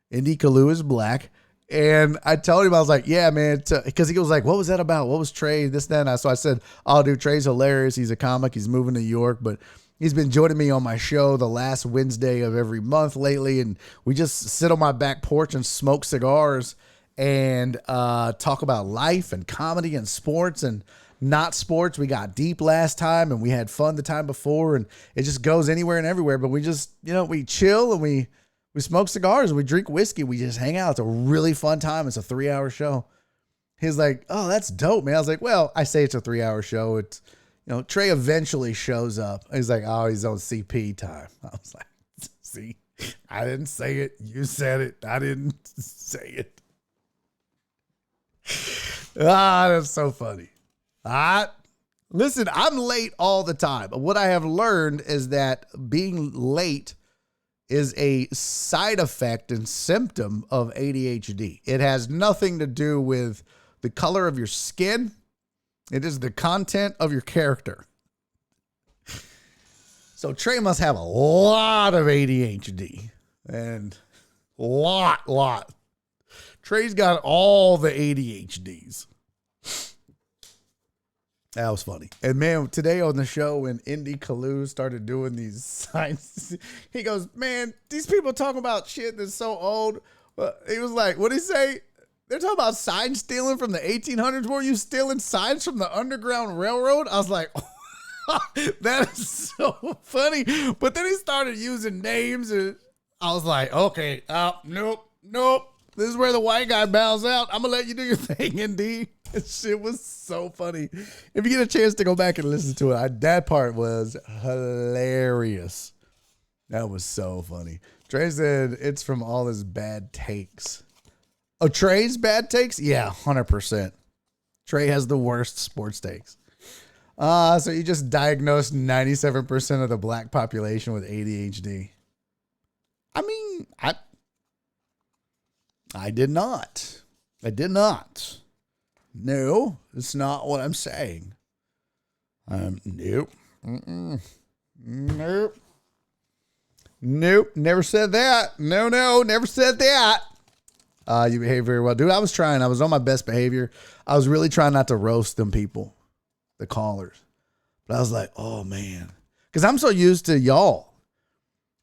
Indy Kalu is black. And I told him, I was like, yeah, man, because he was like, what was that about? What was Trey? This, that, and that. So I said, oh, dude, Trey's hilarious. He's a comic. He's moving to New York, but he's been joining me on my show the last Wednesday of every month lately. And we just sit on my back porch and smoke cigars and talk about life and comedy and sports and not sports. We got deep last time and we had fun the time before, and it just goes anywhere and everywhere. But we just, we chill and we smoke cigars and we drink whiskey. We just hang out. It's a really fun time. It's a 3-hour show. He's like, oh, that's dope, man. I was like, well, I say it's a 3-hour show. It's, Trey eventually shows up. He's like, oh, he's on CP time. I was like, see, I didn't say it. You said it. I didn't say it. That's so funny. Listen, I'm late all the time. What I have learned is that being late is a side effect and symptom of ADHD. It has nothing to do with the color of your skin. It is the content of your character. So Trey must have a lot of ADHD. And lot. Trey's got all the ADHDs. That was funny. And man, today on the show when Indy Kalu started doing these signs, he goes, man, these people talking about shit that's so old. He was like, what'd he say? They're talking about sign stealing from the 1800s. Were you stealing signs from the Underground Railroad? I was like, that is so funny. But then he started using names and I was like, okay, nope. This is where the white guy bows out. I'm going to let you do your thing, Indy. Shit was so funny. If you get a chance to go back and listen to it, that part was hilarious. That was so funny. Trey said it's from all his bad takes. Oh, Trey's bad takes? Yeah, 100%. Trey has the worst sports takes. So you just diagnosed 97% of the black population with ADHD. I mean, I did not. No, it's not what I'm saying. Nope. Nope. Nope, never said that. No, never said that. You behave very well. Dude, I was trying. I was on my best behavior. I was really trying not to roast them people, the callers. But I was like, oh, man. Because I'm so used to y'all.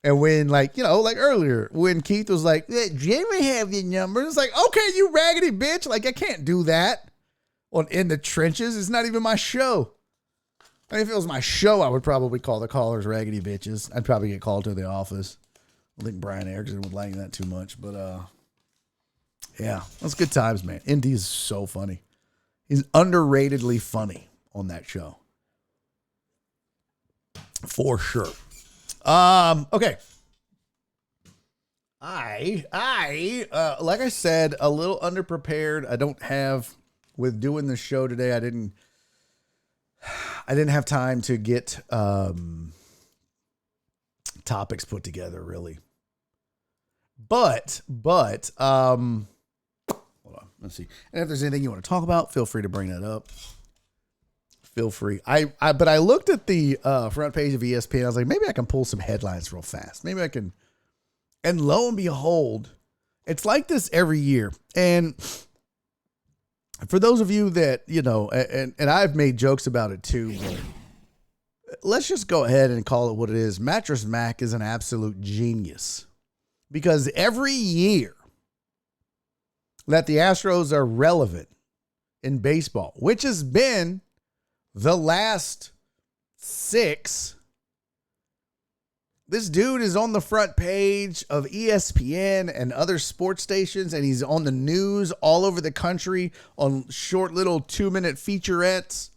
And when, like earlier, when Keith was like, hey, Jamie have your number. It's like, okay, you raggedy bitch. Like, I can't do that in the trenches. It's not even my show. I mean, if it was my show, I would probably call the callers raggedy bitches. I'd probably get called to the office. I think Brian Erickson would like that too much. But, yeah, that's good times, man. Indy is so funny. He's underratedly funny on that show. For sure. Okay. Like I said, a little underprepared. I don't have, with doing the show today, I didn't have time to get, topics put together really. But, hold on, let's see. And if there's anything you want to talk about, feel free to bring that up. Feel free. But I looked at the front page of ESPN. I was like, maybe I can pull some headlines real fast. Maybe I can. And lo and behold, it's like this every year. And for those of you that, and I've made jokes about it too, but let's just go ahead and call it what it is. Mattress Mac is an absolute genius because every year that the Astros are relevant in baseball, which has been the last 6, this dude is on the front page of ESPN and other sports stations, and he's on the news all over the country on short little 2-minute featurettes.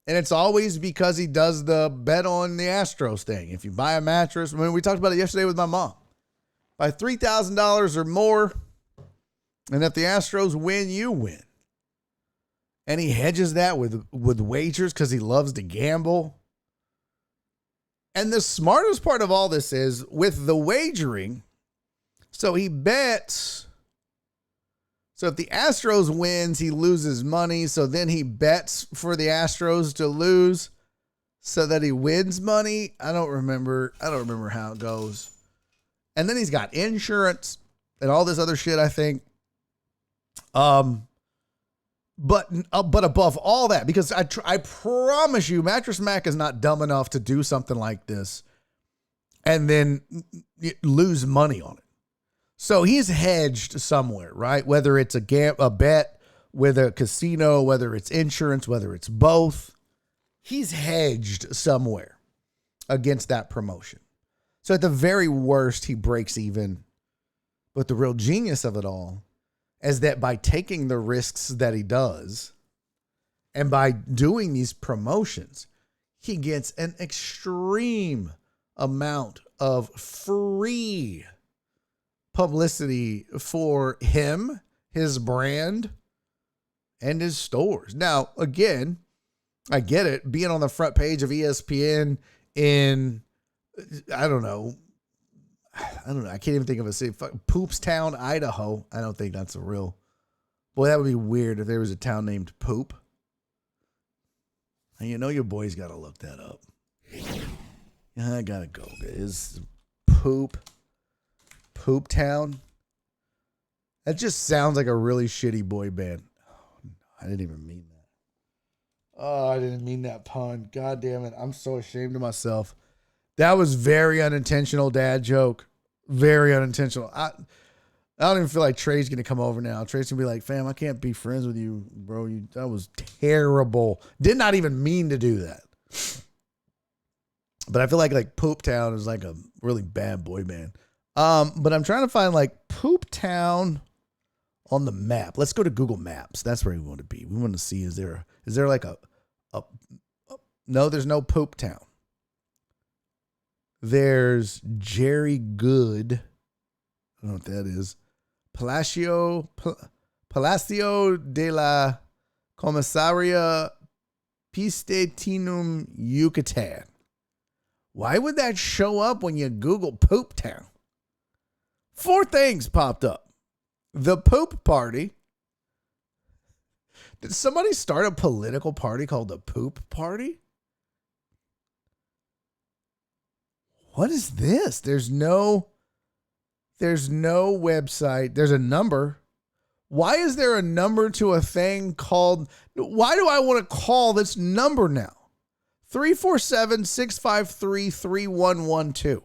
And it's always because he does the bet on the Astros thing. If you buy a mattress, I mean, we talked about it yesterday with my mom. Buy $3,000 or more, and if the Astros win, you win. And he hedges that with wagers because he loves to gamble. And the smartest part of all this is with the wagering. So he bets. So if the Astros wins, he loses money. So then he bets for the Astros to lose so that he wins money. I don't remember how it goes. And then he's got insurance and all this other shit, I think. But above all that, because I promise you, Mattress Mac is not dumb enough to do something like this and then lose money on it. So he's hedged somewhere, right? Whether it's a bet with a casino, whether it's insurance, whether it's both, he's hedged somewhere against that promotion. So at the very worst, he breaks even. But the real genius of it all is that by taking the risks that he does and by doing these promotions, he gets an extreme amount of free publicity for him, his brand, and his stores. Now, again, I get it. Being on the front page of ESPN in, I don't know. I can't even think of a city. Poopstown, Idaho. I don't think that's a real. Boy, that would be weird if there was a town named Poop. And your boy's got to look that up. Yeah, I got to go. Is Pooptown? That just sounds like a really shitty boy band. Oh, I didn't even mean that. Oh, I didn't mean that pun. God damn it. I'm so ashamed of myself. That was very unintentional dad joke. Very unintentional. I don't even feel like Trey's going to come over now. Trey's going to be like, fam, I can't be friends with you, bro. That was terrible. Did not even mean to do that. But I feel like Poop Town is like a really bad boy band. But I'm trying to find like Poop Town on the map. Let's go to Google Maps. That's where we want to be. We want to see, is there like no, there's no Poop Town. There's Jerry Good. I don't know what that is. Palacio de la Comisaria Pistetinum, Yucatan. Why would that show up when you Google Poop Town? 4 things popped up. The Poop Party. Did somebody start a political party called the Poop Party? What is this? There's no website. There's a number. Why is there a number to a thing called, why do I want to call this number now? 347-653-3112.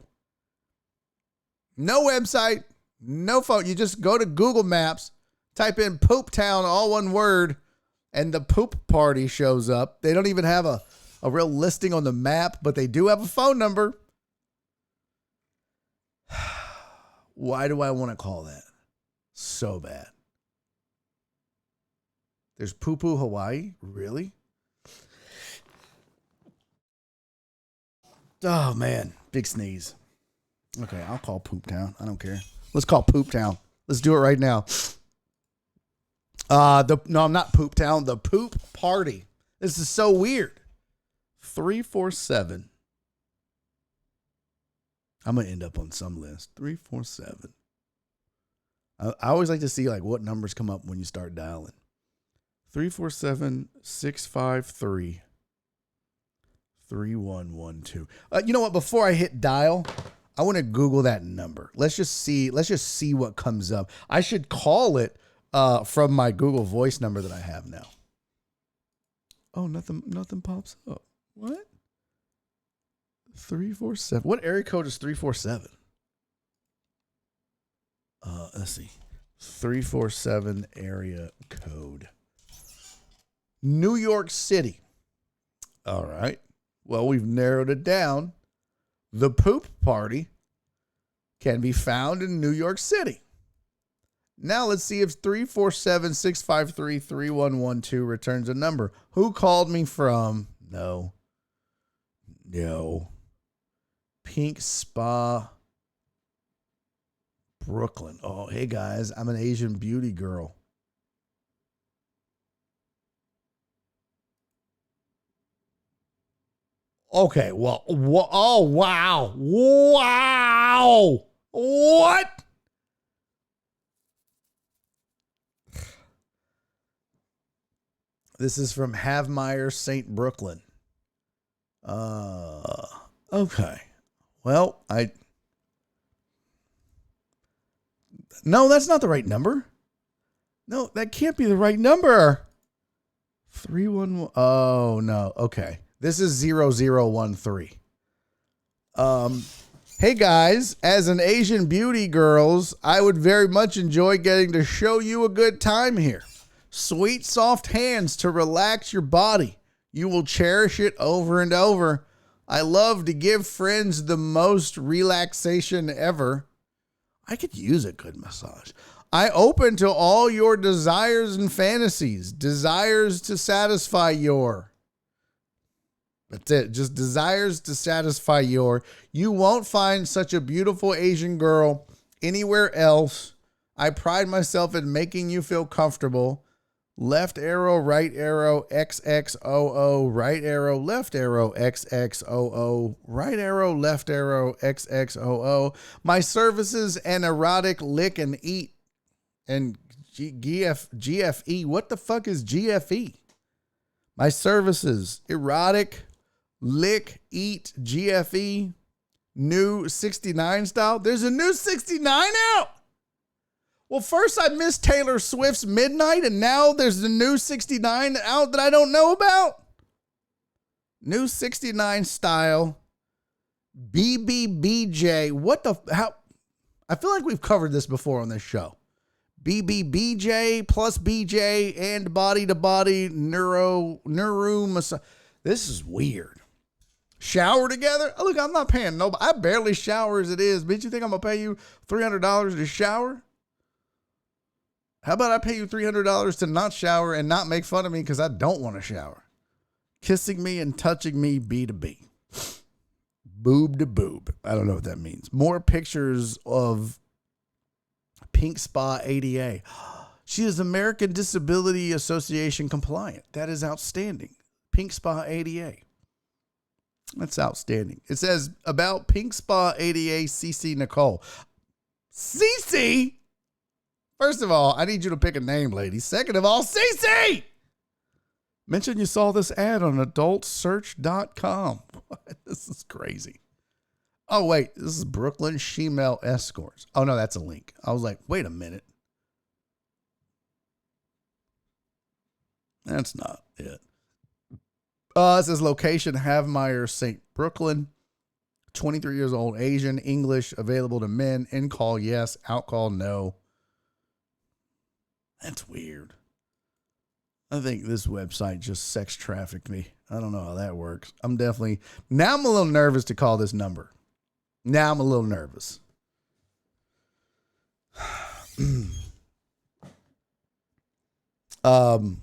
No website, no phone. You just go to Google Maps, type in Poop Town, all one word, and the poop party shows up. They don't even have a real listing on the map, but they do have a phone number. Why do I want to call that so bad? There's Poo-Poo Hawaii? Really? Oh, man. Big sneeze. Okay, I'll call Poop Town. I don't care. Let's call Poop Town. Let's do it right now. No, I'm not Poop Town. The Poop Party. This is so weird. 347. I'm going to end up on some list. 347. I always like to see like what numbers come up when you start dialing. 347-653-3112. You know what? Before I hit dial, I want to Google that number. Let's just see what comes up. I should call it from my Google Voice number that I have now. Oh, nothing pops up. What? 347. What area code is 347? Let's see. 347 area code. New York City. All right. Well, we've narrowed it down. The Poop Party can be found in New York City. Now let's see if 347-653-3112 returns a number. Who called me from? No. Pink Spa, Brooklyn. Oh, hey guys, I'm an Asian beauty girl. Okay, well, oh, wow. Wow. What? This is from Havemeyer, St. Brooklyn. Okay. Well, no, that's not the right number. No, that can't be the right number. 311. Oh, no. Okay. This is 0013. Hey guys, as an Asian beauty girls, I would very much enjoy getting to show you a good time here. Sweet, soft hands to relax your body. You will cherish it over and over. I love to give friends the most relaxation ever. I could use a good massage. I open to all your desires and fantasies. Desires to satisfy your. That's it. Just desires to satisfy your. You won't find such a beautiful Asian girl anywhere else. I pride myself in making you feel comfortable. Left arrow, right arrow, XXOO, right arrow, left arrow, XXOO, right arrow, left arrow, XXOO. My services and erotic lick and eat and GFE. What the fuck is GFE? My services, erotic, lick, eat, GFE, new 69 style. There's a new 69 out. Well, first I missed Taylor Swift's Midnight, and now there's the new 69 out that I don't know about. New 69 style. BBBJ. What the, how? I feel like we've covered this before on this show. BBBJ plus BJ and body to body neuro massage. This is weird. Shower together? Oh, look, I'm not paying nobody. I barely shower as it is. Bitch, you think I'm going to pay you $300 to shower? How about I pay you $300 to not shower and not make fun of me because I don't want to shower? Kissing me and touching me B2B. Boob to boob. I don't know what that means. More pictures of Pink Spa ADA. She is American Disability Association compliant. That is outstanding. Pink Spa ADA. That's outstanding. It says about Pink Spa ADA CC Nicole. CC? First of all, I need you to pick a name, lady. Second of all, CC! Mention you saw this ad on adultsearch.com. What? This is crazy. Oh, wait. This is Brooklyn Shemale Escorts. Oh, no, that's a link. I was like, wait a minute. That's not it. It says location, Havemeyer, St. Brooklyn. 23 years old, Asian, English, available to men. In call, yes. Out call, no. That's weird. I think this website just sex trafficked me. I don't know how that works. Now I'm a little nervous to call this number. Now I'm a little nervous. I'm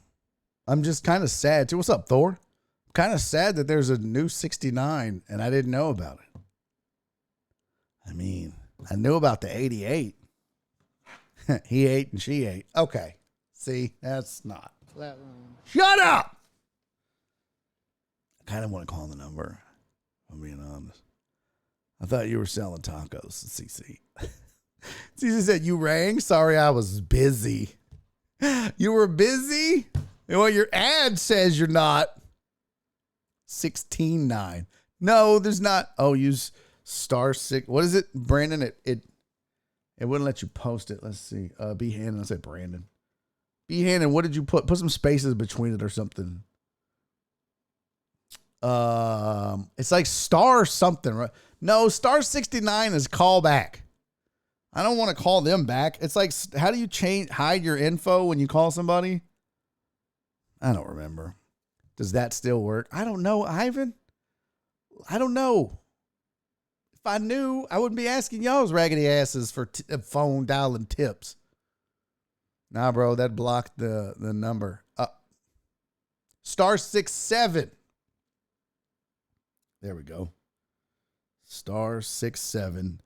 just kind of sad too. What's up, Thor? Kind of sad that there's a new 69 and I didn't know about it. I mean, I knew about the 88. He ate and she ate. Okay. See, that's not. Shut up! I kind of want to call the number. I'm being honest. I thought you were selling tacos, CC. CC said, you rang? Sorry, I was busy. You were busy? Well, your ad says you're not. 16.9. No, there's not. Oh, use *6. What is it, Brandon? It wouldn't let you post it. Let's see. B. Hannon. I said Brandon. B. Hannon, what did you put? Put some spaces between it or something. It's like star something, right? No, *69 is call back. I don't want to call them back. It's like, how do you hide your info when you call somebody? I don't remember. Does that still work? I don't know, Ivan. I don't know. If I knew, I wouldn't be asking y'all's raggedy asses for phone dialing tips. Nah, bro, that blocked the number. *67. There we go. *67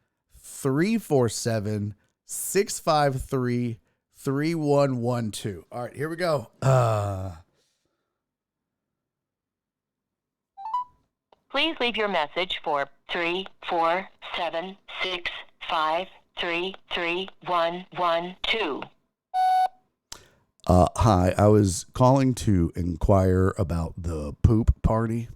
347 653 3112. All right, here we go. Please leave your message for 34765333112. Hi, I was calling to inquire about the poop party.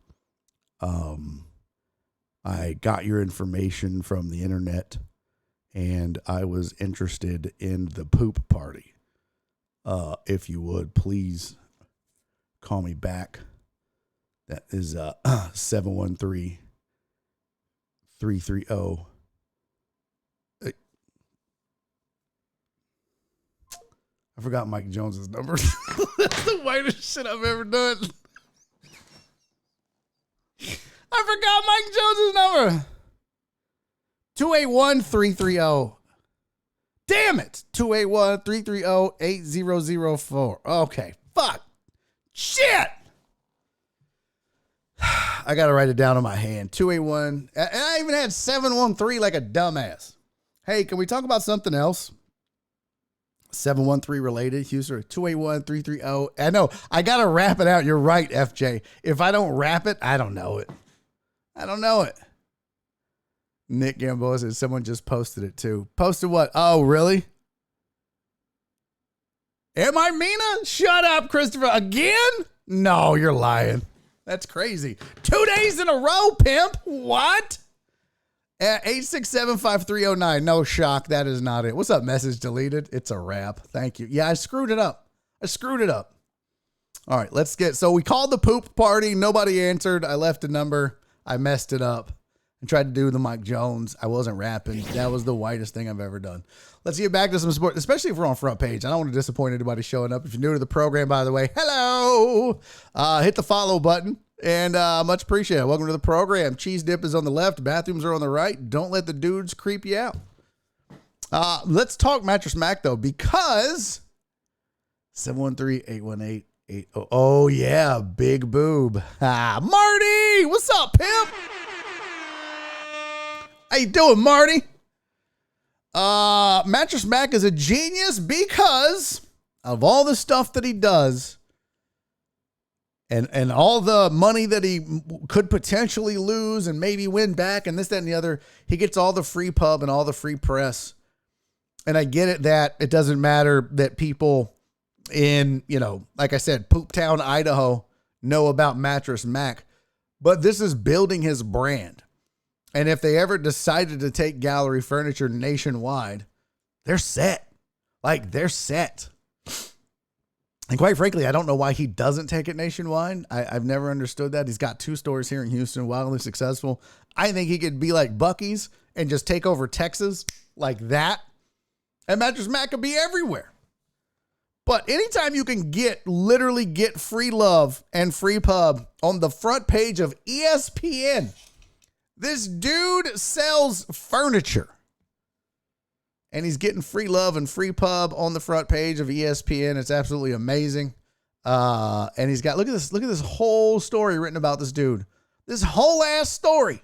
I got your information from the internet, and I was interested in the poop party. If you would, please call me back. That is 713-330. I forgot Mike Jones's number. That's the whitest shit I've ever done. I forgot Mike Jones's number. 281-330. Damn it. 281-330-8004. Okay. Fuck. Shit. I got to write it down on my hand. 281. And I even had 713 like a dumbass. Hey, can we talk about something else? 713 related. Houston. 281-330. I know. I got to wrap it out. You're right, FJ. If I don't wrap it, I don't know it. I don't know it. Nick Gamboa said someone just posted it too. Posted what? Oh, really? Am I Mina? Shut up, Christopher. Again? No, you're lying. That's crazy. 2 days in a row, pimp. What? At 867-5309. No shock. That is not it. What's up? Message deleted. It's a wrap. Thank you. Yeah, I screwed it up. All right, let's get. So we called the poop party. Nobody answered. I left a number. I messed it up and tried to do the Mike Jones. I wasn't rapping. That was the whitest thing I've ever done. Let's get back to some sports, especially if we're on front page. I don't want to disappoint anybody showing up. If you're new to the program, by the way, hello. Hit the follow button and much appreciated. Welcome to the program. Cheese dip is on the left. Bathrooms are on the right. Don't let the dudes creep you out. Let's talk Mattress Mac, though, because 713-818-80. Oh, yeah, big boob. Marty, what's up, pimp? How you doing, Marty? Mattress Mac is a genius because of all the stuff that he does and all the money that he could potentially lose and maybe win back and this, that, and the other. He gets all the free pub and all the free press. And I get it that it doesn't matter that people in, like I said, Poop Town, Idaho, know about Mattress Mac, but this is building his brand. And if they ever decided to take gallery furniture nationwide, they're set. Like, they're set. And quite frankly, I don't know why he doesn't take it nationwide. I've never understood that. He's got 2 stores here in Houston, wildly successful. I think he could be like Buc-ee's and just take over Texas like that. And Mattress Mac could be everywhere. But anytime you can literally get free love and free pub on the front page of ESPN, this dude sells furniture. And he's getting free love and free pub on the front page of ESPN. It's absolutely amazing. And he's got, look at this whole story written about this dude. This whole ass story.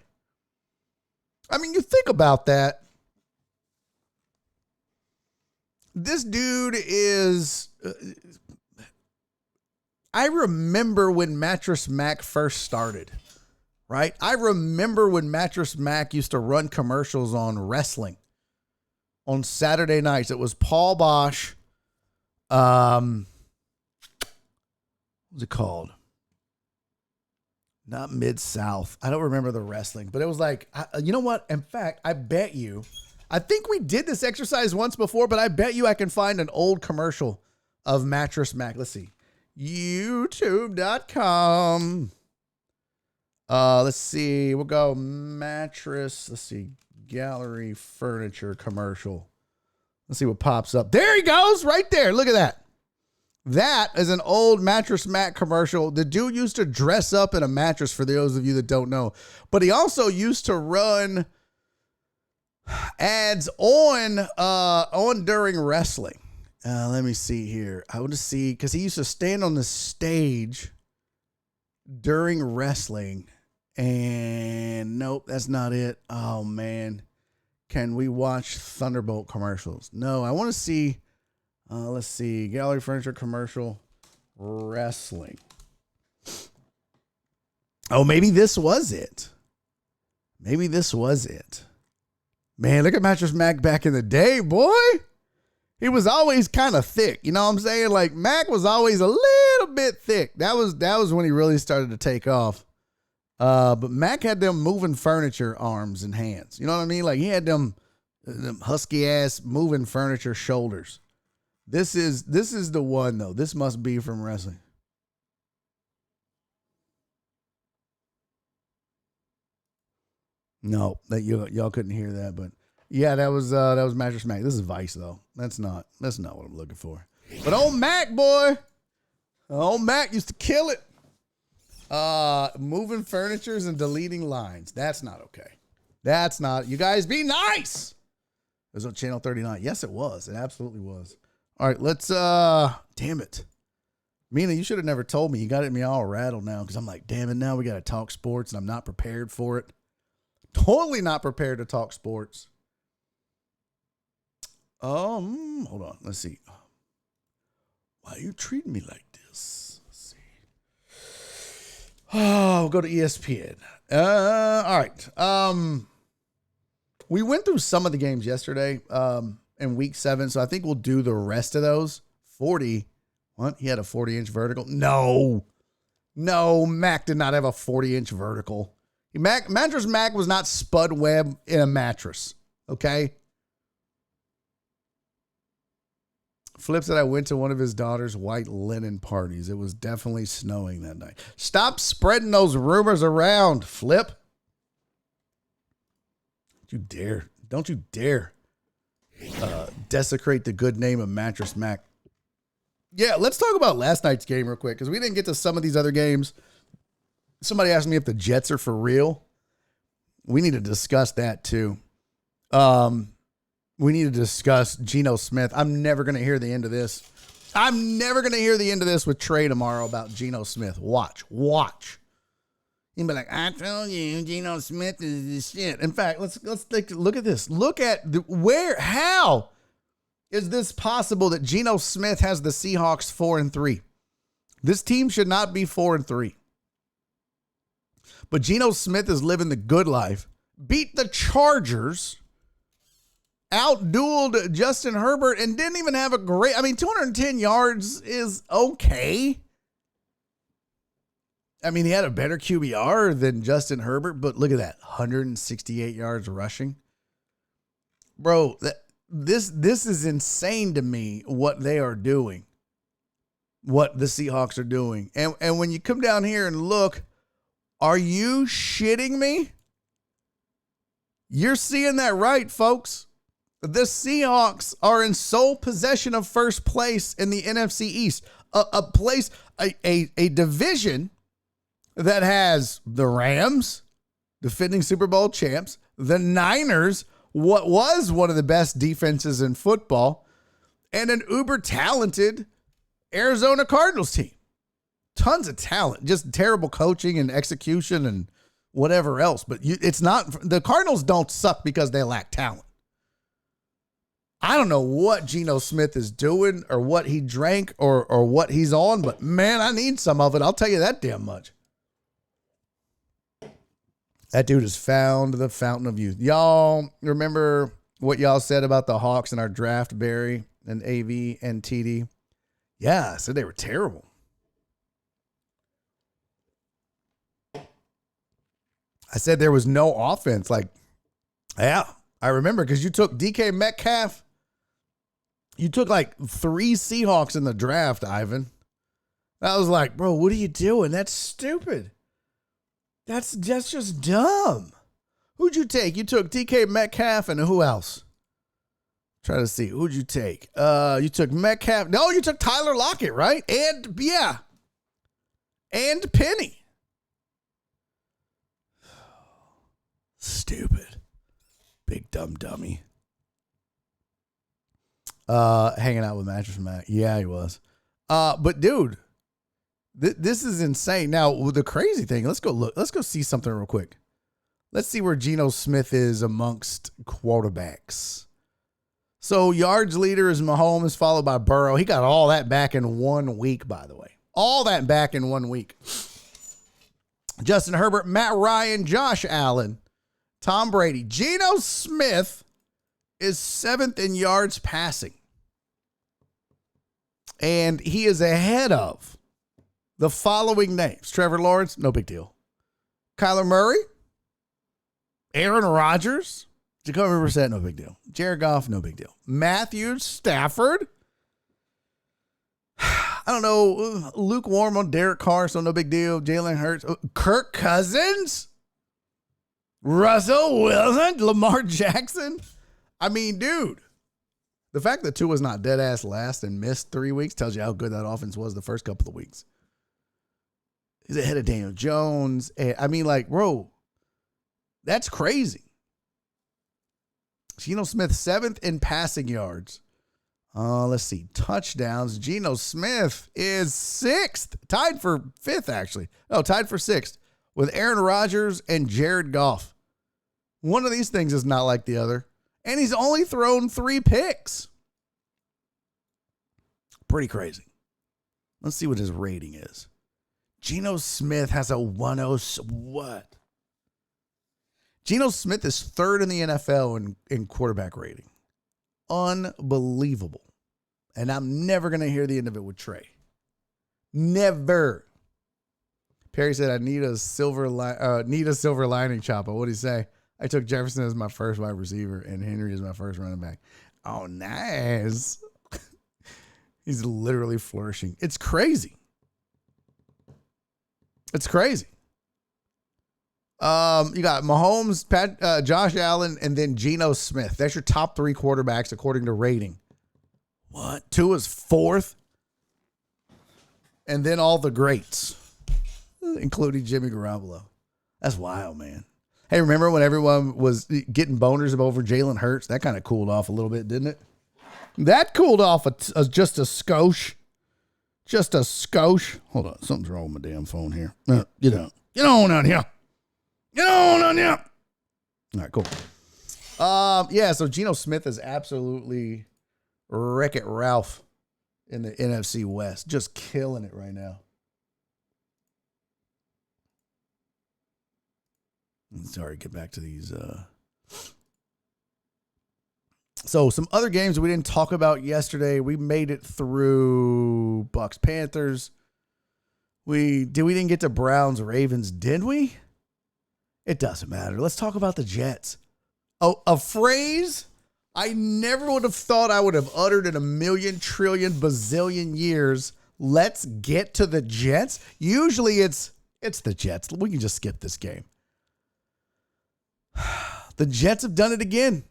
I mean, you think about that. This dude is, I remember when Mattress Mac first started, right? I remember when Mattress Mac used to run commercials on wrestling on Saturday nights. It was Paul Bosch. What's it called? Not Mid-South. I don't remember the wrestling, but it was like, you know what? In fact, I bet you, I think we did this exercise once before, but I bet you I can find an old commercial of Mattress Mac. Let's see. YouTube.com. Let's see. We'll go mattress. Let's see. Gallery furniture commercial. Let's see what pops up. There he goes. Right there. Look at that. That is an old Mattress Mac commercial. The dude used to dress up in a mattress, for those of you that don't know. But he also used to run ads on during wrestling. Let me see here. I want to see, because he used to stand on the stage during wrestling. And nope, that's not it. Oh, man. Can we watch Thunderbolt commercials? No, I want to see. Let's see. Gallery furniture commercial. Wrestling. Oh, maybe this was it. Maybe this was it. Man, look at Mattress Mac back in the day, boy. He was always kind of thick. You know what I'm saying? Like, Mac was always a little bit thick. That was when he really started to take off. But Mac had them moving furniture arms and hands. You know what I mean? Like, he had them husky ass moving furniture shoulders. This is the one though. This must be from wrestling. No, that y'all couldn't hear that, but yeah, that was Mattress Mac. This is Vice though. That's not what I'm looking for. But old Mac, boy, old Mac used to kill it. Moving furnitures and deleting lines. That's not okay. That's not. You guys be nice. It was on Channel 39. Yes, it was. It absolutely was. All right, let's. Damn it, Mina, you should have never told me. You got me all rattled now because I'm like, damn it. Now we got to talk sports, and I'm not prepared for it. Totally not prepared to talk sports. Hold on. Let's see. Why are you treating me like this? Let's see. Oh, we'll go to ESPN. All right. We went through some of the games yesterday in week 7, so I think we'll do the rest of those. 40. What? He had a 40-inch vertical? No, Mac did not have a 40-inch vertical. Mattress Mac was not Spud Webb in a mattress. Okay. Flip said I went to one of his daughter's white linen parties. It was definitely snowing that night. Stop spreading those rumors around, Flip. Don't you dare desecrate the good name of Mattress Mac. Yeah, let's talk about last night's game real quick because we didn't get to some of these other games. Somebody asked me if the Jets are for real. We need to discuss that too. We need to discuss Geno Smith. I'm never going to hear the end of this. I'm never going to hear the end of this with Trey tomorrow about Geno Smith. Watch. He'd be like, I told you, Geno Smith is the shit. In fact, let's take a look at this. Look at how is this possible that Geno Smith has the Seahawks 4-3? This team should not be 4-3. But Geno Smith is living the good life. Beat the Chargers. Outdueled Justin Herbert and didn't even have a great, 210 yards is okay. I mean, he had a better QBR than Justin Herbert, but look at that, 168 yards rushing. Bro, this is insane to me what they are doing, what the Seahawks are doing. And when you come down here and look, are you shitting me? You're seeing that right, folks. The Seahawks are in sole possession of first place in the NFC East, a division that has the Rams, defending Super Bowl champs, the Niners, what was one of the best defenses in football, and an uber talented Arizona Cardinals team. Tons of talent, just terrible coaching and execution and whatever else. But it's not, the Cardinals don't suck because they lack talent. I don't know what Geno Smith is doing or what he drank or what he's on, but man, I need some of it. I'll tell you that damn much. That dude has found the fountain of youth. Y'all remember what y'all said about the Hawks in our draft, Barry and AV and TD? Yeah, I said they were terrible. I said there was no offense. Like, yeah, I remember because you took DK Metcalf. You took like 3 Seahawks in the draft, Ivan. I was like, bro, what are you doing? That's stupid. That's just dumb. Who'd you take? You took DK Metcalf and who else? Try to see. Who'd you take? You took Metcalf. No, you took Tyler Lockett, right? And yeah. And Penny. Stupid. Big dumb dummy. Hanging out with Mattress Mac. Yeah, he was. But dude, this is insane. Now, the crazy thing, let's go see something real quick. Let's see where Geno Smith is amongst quarterbacks. So yards leader is Mahomes, followed by Burrow. He got all that back in 1 week, by the way. All that back in 1 week. Justin Herbert, Matt Ryan, Josh Allen, Tom Brady. Geno Smith is 7th in yards passing. And he is ahead of the following names. Trevor Lawrence, no big deal. Kyler Murray, Aaron Rodgers, Jacoby Brissett, no big deal. Jared Goff, no big deal. Matthew Stafford, I don't know, lukewarm on Derek Carr, so no big deal. Jalen Hurts, Kirk Cousins, Russell Wilson, Lamar Jackson. I mean, dude, the fact that Tua's not dead ass last and missed 3 weeks tells you how good that offense was the first couple of weeks. He's ahead of Daniel Jones. And I mean, like, bro, that's crazy. Geno Smith, 7th in passing yards. Let's see. Touchdowns. Geno Smith is 6th. Tied for 5th, actually. No, tied for 6th with Aaron Rodgers and Jared Goff. One of these things is not like the other. And he's only thrown 3 picks. Pretty crazy. Let's see what his rating is. Geno Smith has a 106. What? Geno Smith is 3rd in the NFL in quarterback rating. Unbelievable. And I'm never going to hear the end of it with Trey. Never. Perry said, I need a silver lining, Chopper. What'd he say? I took Jefferson as my first wide receiver and Henry as my first running back. Oh, nice. He's literally flourishing. It's crazy. It's crazy. You got Mahomes, Josh Allen, and then Geno Smith. That's your top 3 quarterbacks according to rating. What? Tua's 4th. And then all the greats, including Jimmy Garoppolo. That's wild, man. Hey, remember when everyone was getting boners over Jalen Hurts? That kind of cooled off a little bit, didn't it? That cooled off just a skosh. Just a skosh. Hold on. Something's wrong with my damn phone here. Get on. Get on here. Get on here. All right, cool. Yeah, so Geno Smith is absolutely Wreck-It Ralph in the NFC West. Just killing it right now. Sorry, get back to these. So some other games we didn't talk about yesterday. We made it through Bucks Panthers. We didn't get to Browns, Ravens, did we? It doesn't matter. Let's talk about the Jets. Oh, a phrase I never would have thought I would have uttered in a million, trillion, bazillion years. Let's get to the Jets. Usually it's the Jets. We can just skip this game. The Jets have done it again.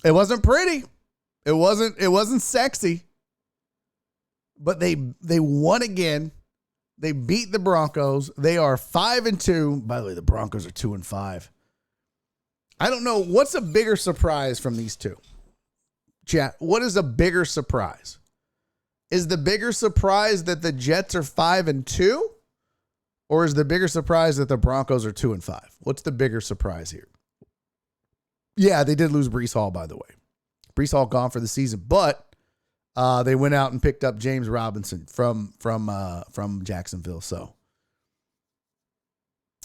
It wasn't pretty. It wasn't sexy. But they won again. They beat the Broncos. They are 5-2. By the way, the Broncos are 2-5. I don't know. What's a bigger surprise from these two? Chat, what is a bigger surprise? Is the bigger surprise that the Jets are 5-2? Or is the bigger surprise that the Broncos are 2-5? What's the bigger surprise here? Yeah, they did lose Breece Hall, by the way. Breece Hall gone for the season, but they went out and picked up James Robinson from Jacksonville. So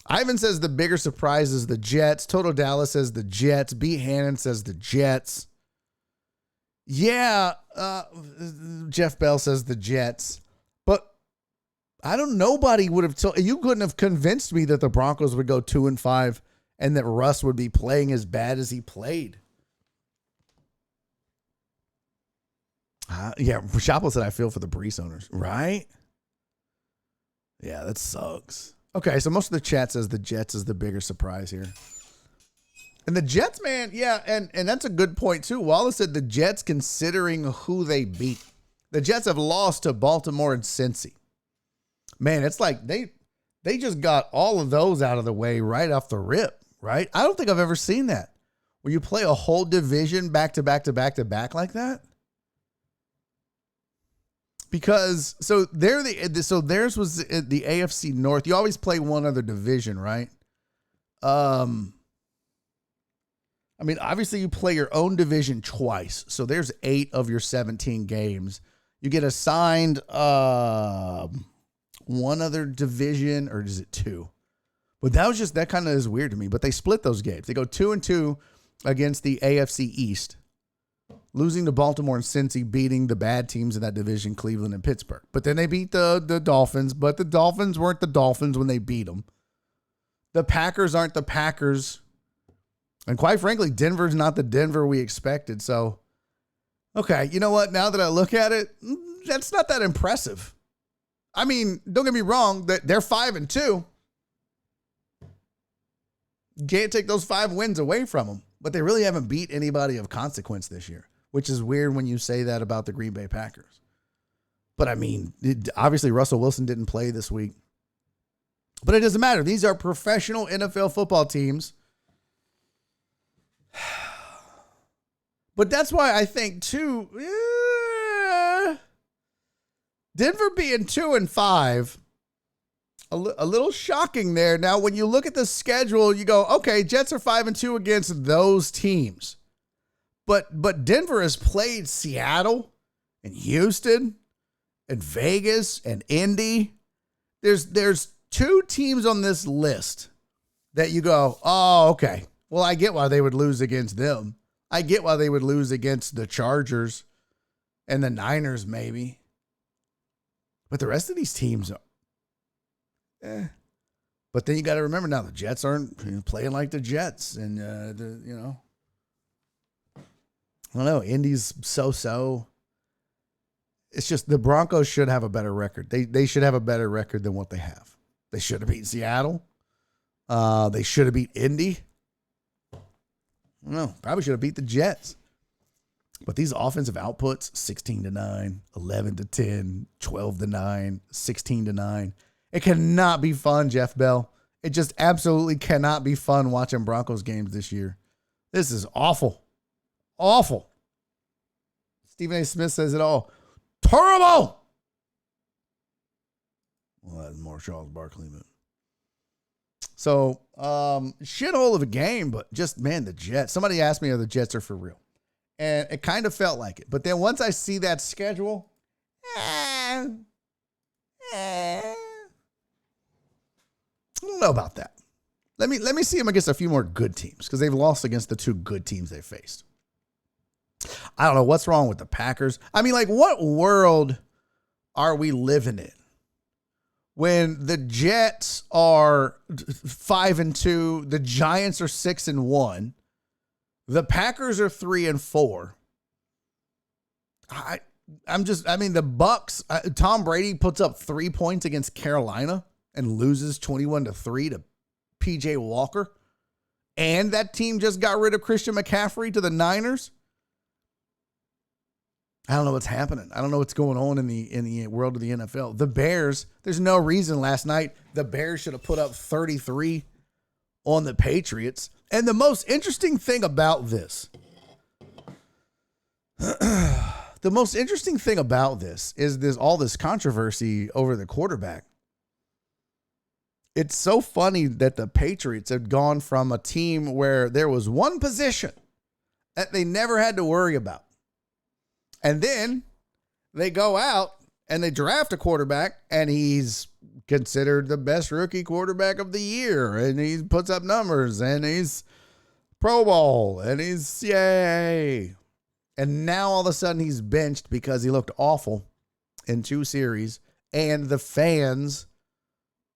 Ivan says the bigger surprise is the Jets. Total Dallas says the Jets. B. Hannon says the Jets. Yeah, Jeff Bell says the Jets. But I don't. Nobody would have told you. Couldn't have convinced me that the Broncos would go 2-5 and that Russ would be playing as bad as he played. Yeah, Chapo said I feel for the Breece owners, right? Yeah, that sucks. Okay, so most of the chat says the Jets is the bigger surprise here. And the Jets, man, yeah, and that's a good point too. Wallace said the Jets, considering who they beat. The Jets have lost to Baltimore and Cincy. Man, it's like they just got all of those out of the way right off the rip, right? I don't think I've ever seen that. Where you play a whole division back to back to back to back like that. Because theirs was the AFC North. You always play one other division, right? I mean, obviously you play your own division twice. So there's 8 of your 17 games. You get assigned one other division, or is it 2? But that kind of is weird to me. But they split those games. They go 2-2 against the AFC East. Losing to Baltimore and Cincy, beating the bad teams in that division, Cleveland and Pittsburgh. But then they beat the Dolphins, but the Dolphins weren't the Dolphins when they beat them. The Packers aren't the Packers. And quite frankly, Denver's not the Denver we expected. So, okay, you know what? Now that I look at it, that's not that impressive. I mean, don't get me wrong, they're 5-2. Can't take those 5 wins away from them. But they really haven't beat anybody of consequence this year, which is weird when you say that about the Green Bay Packers. But I mean, obviously Russell Wilson didn't play this week. But it doesn't matter. These are professional NFL football teams. But that's why I think, too, Denver being 2-5, a little shocking there. Now, when you look at the schedule, you go, okay, Jets are 5-2 against those teams. But Denver has played Seattle and Houston and Vegas and Indy. There's 2 teams on this list that you go, oh, okay. Well, I get why they would lose against them. I get why they would lose against the Chargers and the Niners, maybe. But the rest of these teams are, But then you got to remember now the Jets aren't playing like the Jets, and I don't know. Indy's so. It's just the Broncos should have a better record. They should have a better record than what they have. They should have beaten Seattle. They should have beat Indy. I don't know. Probably should have beat the Jets. But these offensive outputs, 16-9, 11-10, 12-9, 16-9. It cannot be fun, Jeff Bell. It just absolutely cannot be fun watching Broncos games this year. This is awful. Awful. Stephen A. Smith says it all. Terrible. Well, that's more Charles Barkley. But. So, shithole of a game, but just, man, the Jets. Somebody asked me if the Jets are for real. And it kind of felt like it. But then once I see that schedule, I don't know about that. Let me see them against a few more good teams because they've lost against the 2 good teams they faced. I don't know what's wrong with the Packers. I mean, like, what world are we living in when the Jets are 5-2, the Giants are 6-1, the Packers are 3-4. The Bucks, Tom Brady puts up 3 points against Carolina and loses 21-3 to PJ Walker. And that team just got rid of Christian McCaffrey to the Niners. I don't know what's happening. I don't know what's going on in the world of the NFL. The Bears, there's no reason last night the Bears should have put up 33 on the Patriots. And the most interesting thing about this, is all this controversy over the quarterback. It's so funny that the Patriots have gone from a team where there was one position that they never had to worry about. And then they go out and they draft a quarterback, and he's considered the best rookie quarterback of the year. And he puts up numbers, and he's Pro Bowl, and he's yay. And now all of a sudden he's benched because he looked awful in 2 series, and the fans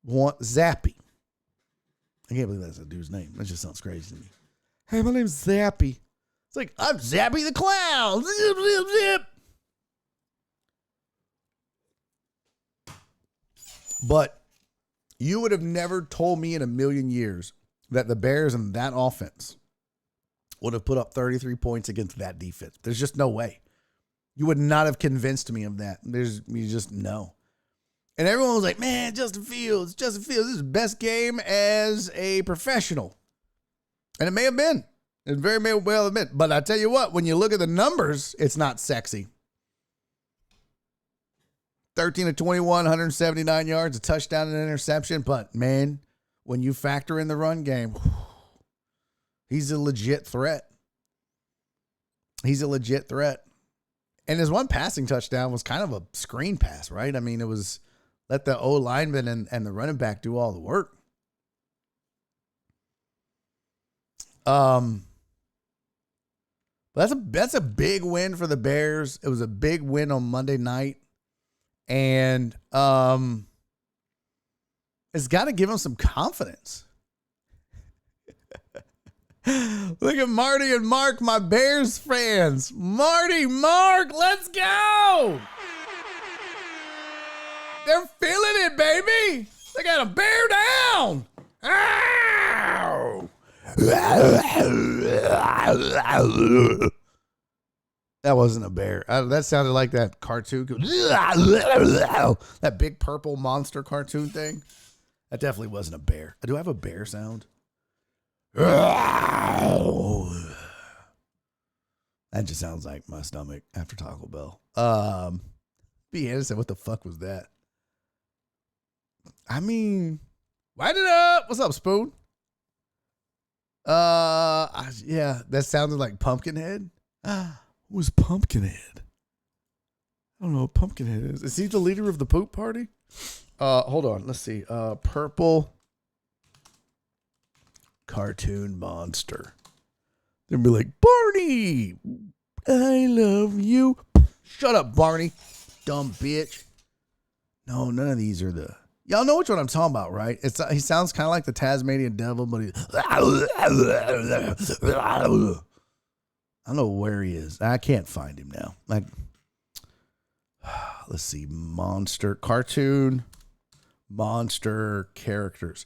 want Zappy. I can't believe that's a dude's name. That just sounds crazy to me. Hey, my name's Zappy. It's like, I'm Zappy the Clown. Zip, zip, zip. But you would have never told me in a million years that the Bears and that offense would have put up 33 points against that defense. There's just no way. You would not have convinced me of that. You just know. And everyone was like, man, Justin Fields, this is his best game as a professional. And it may have been. It very may well have been. But I tell you what, when you look at the numbers, it's not sexy. 13-21, 179 yards, a touchdown and an interception. But, man, when you factor in the run game, he's a legit threat. And his one passing touchdown was kind of a screen pass, right? I mean, it was let the O lineman and the running back do all the work. But that's a big win for the Bears. It was a big win on Monday night. And it's got to give them some confidence. Look at Marty and Mark, my Bears fans. Marty, Mark, let's go. They're feeling it, baby. They got a bear down. Ow. That wasn't a bear. That sounded like that cartoon. That big purple monster cartoon thing. That definitely wasn't a bear. Do I have a bear sound? That just sounds like my stomach after Taco Bell. B. Anderson, what the fuck was that? I mean, light it up. What's up, Spoon? Yeah, that sounded like Pumpkinhead. Who's Pumpkinhead? I don't know what Pumpkinhead is. Is he the leader of the poop party? Hold on. Let's see. Purple cartoon monster. They'll be like, Barney, I love you. Shut up, Barney. Dumb bitch. No, none of these are the... Y'all know which one I'm talking about, right? He sounds kind of like the Tasmanian devil, but I don't know where he is. I can't find him now. Like, let's see. Cartoon monster characters.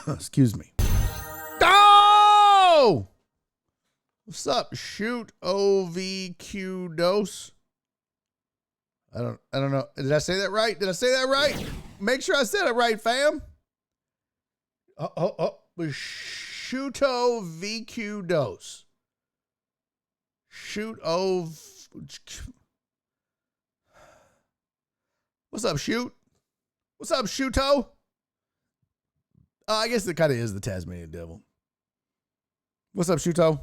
Excuse me. Oh! What's up? Shoot OVQ dose. I don't know. Did I say that right? Make sure I said it right, fam. Shooto VQ dose. What's up, Shoot? What's up, Shooto? I guess it kind of is the Tasmanian devil. What's up, Shooto?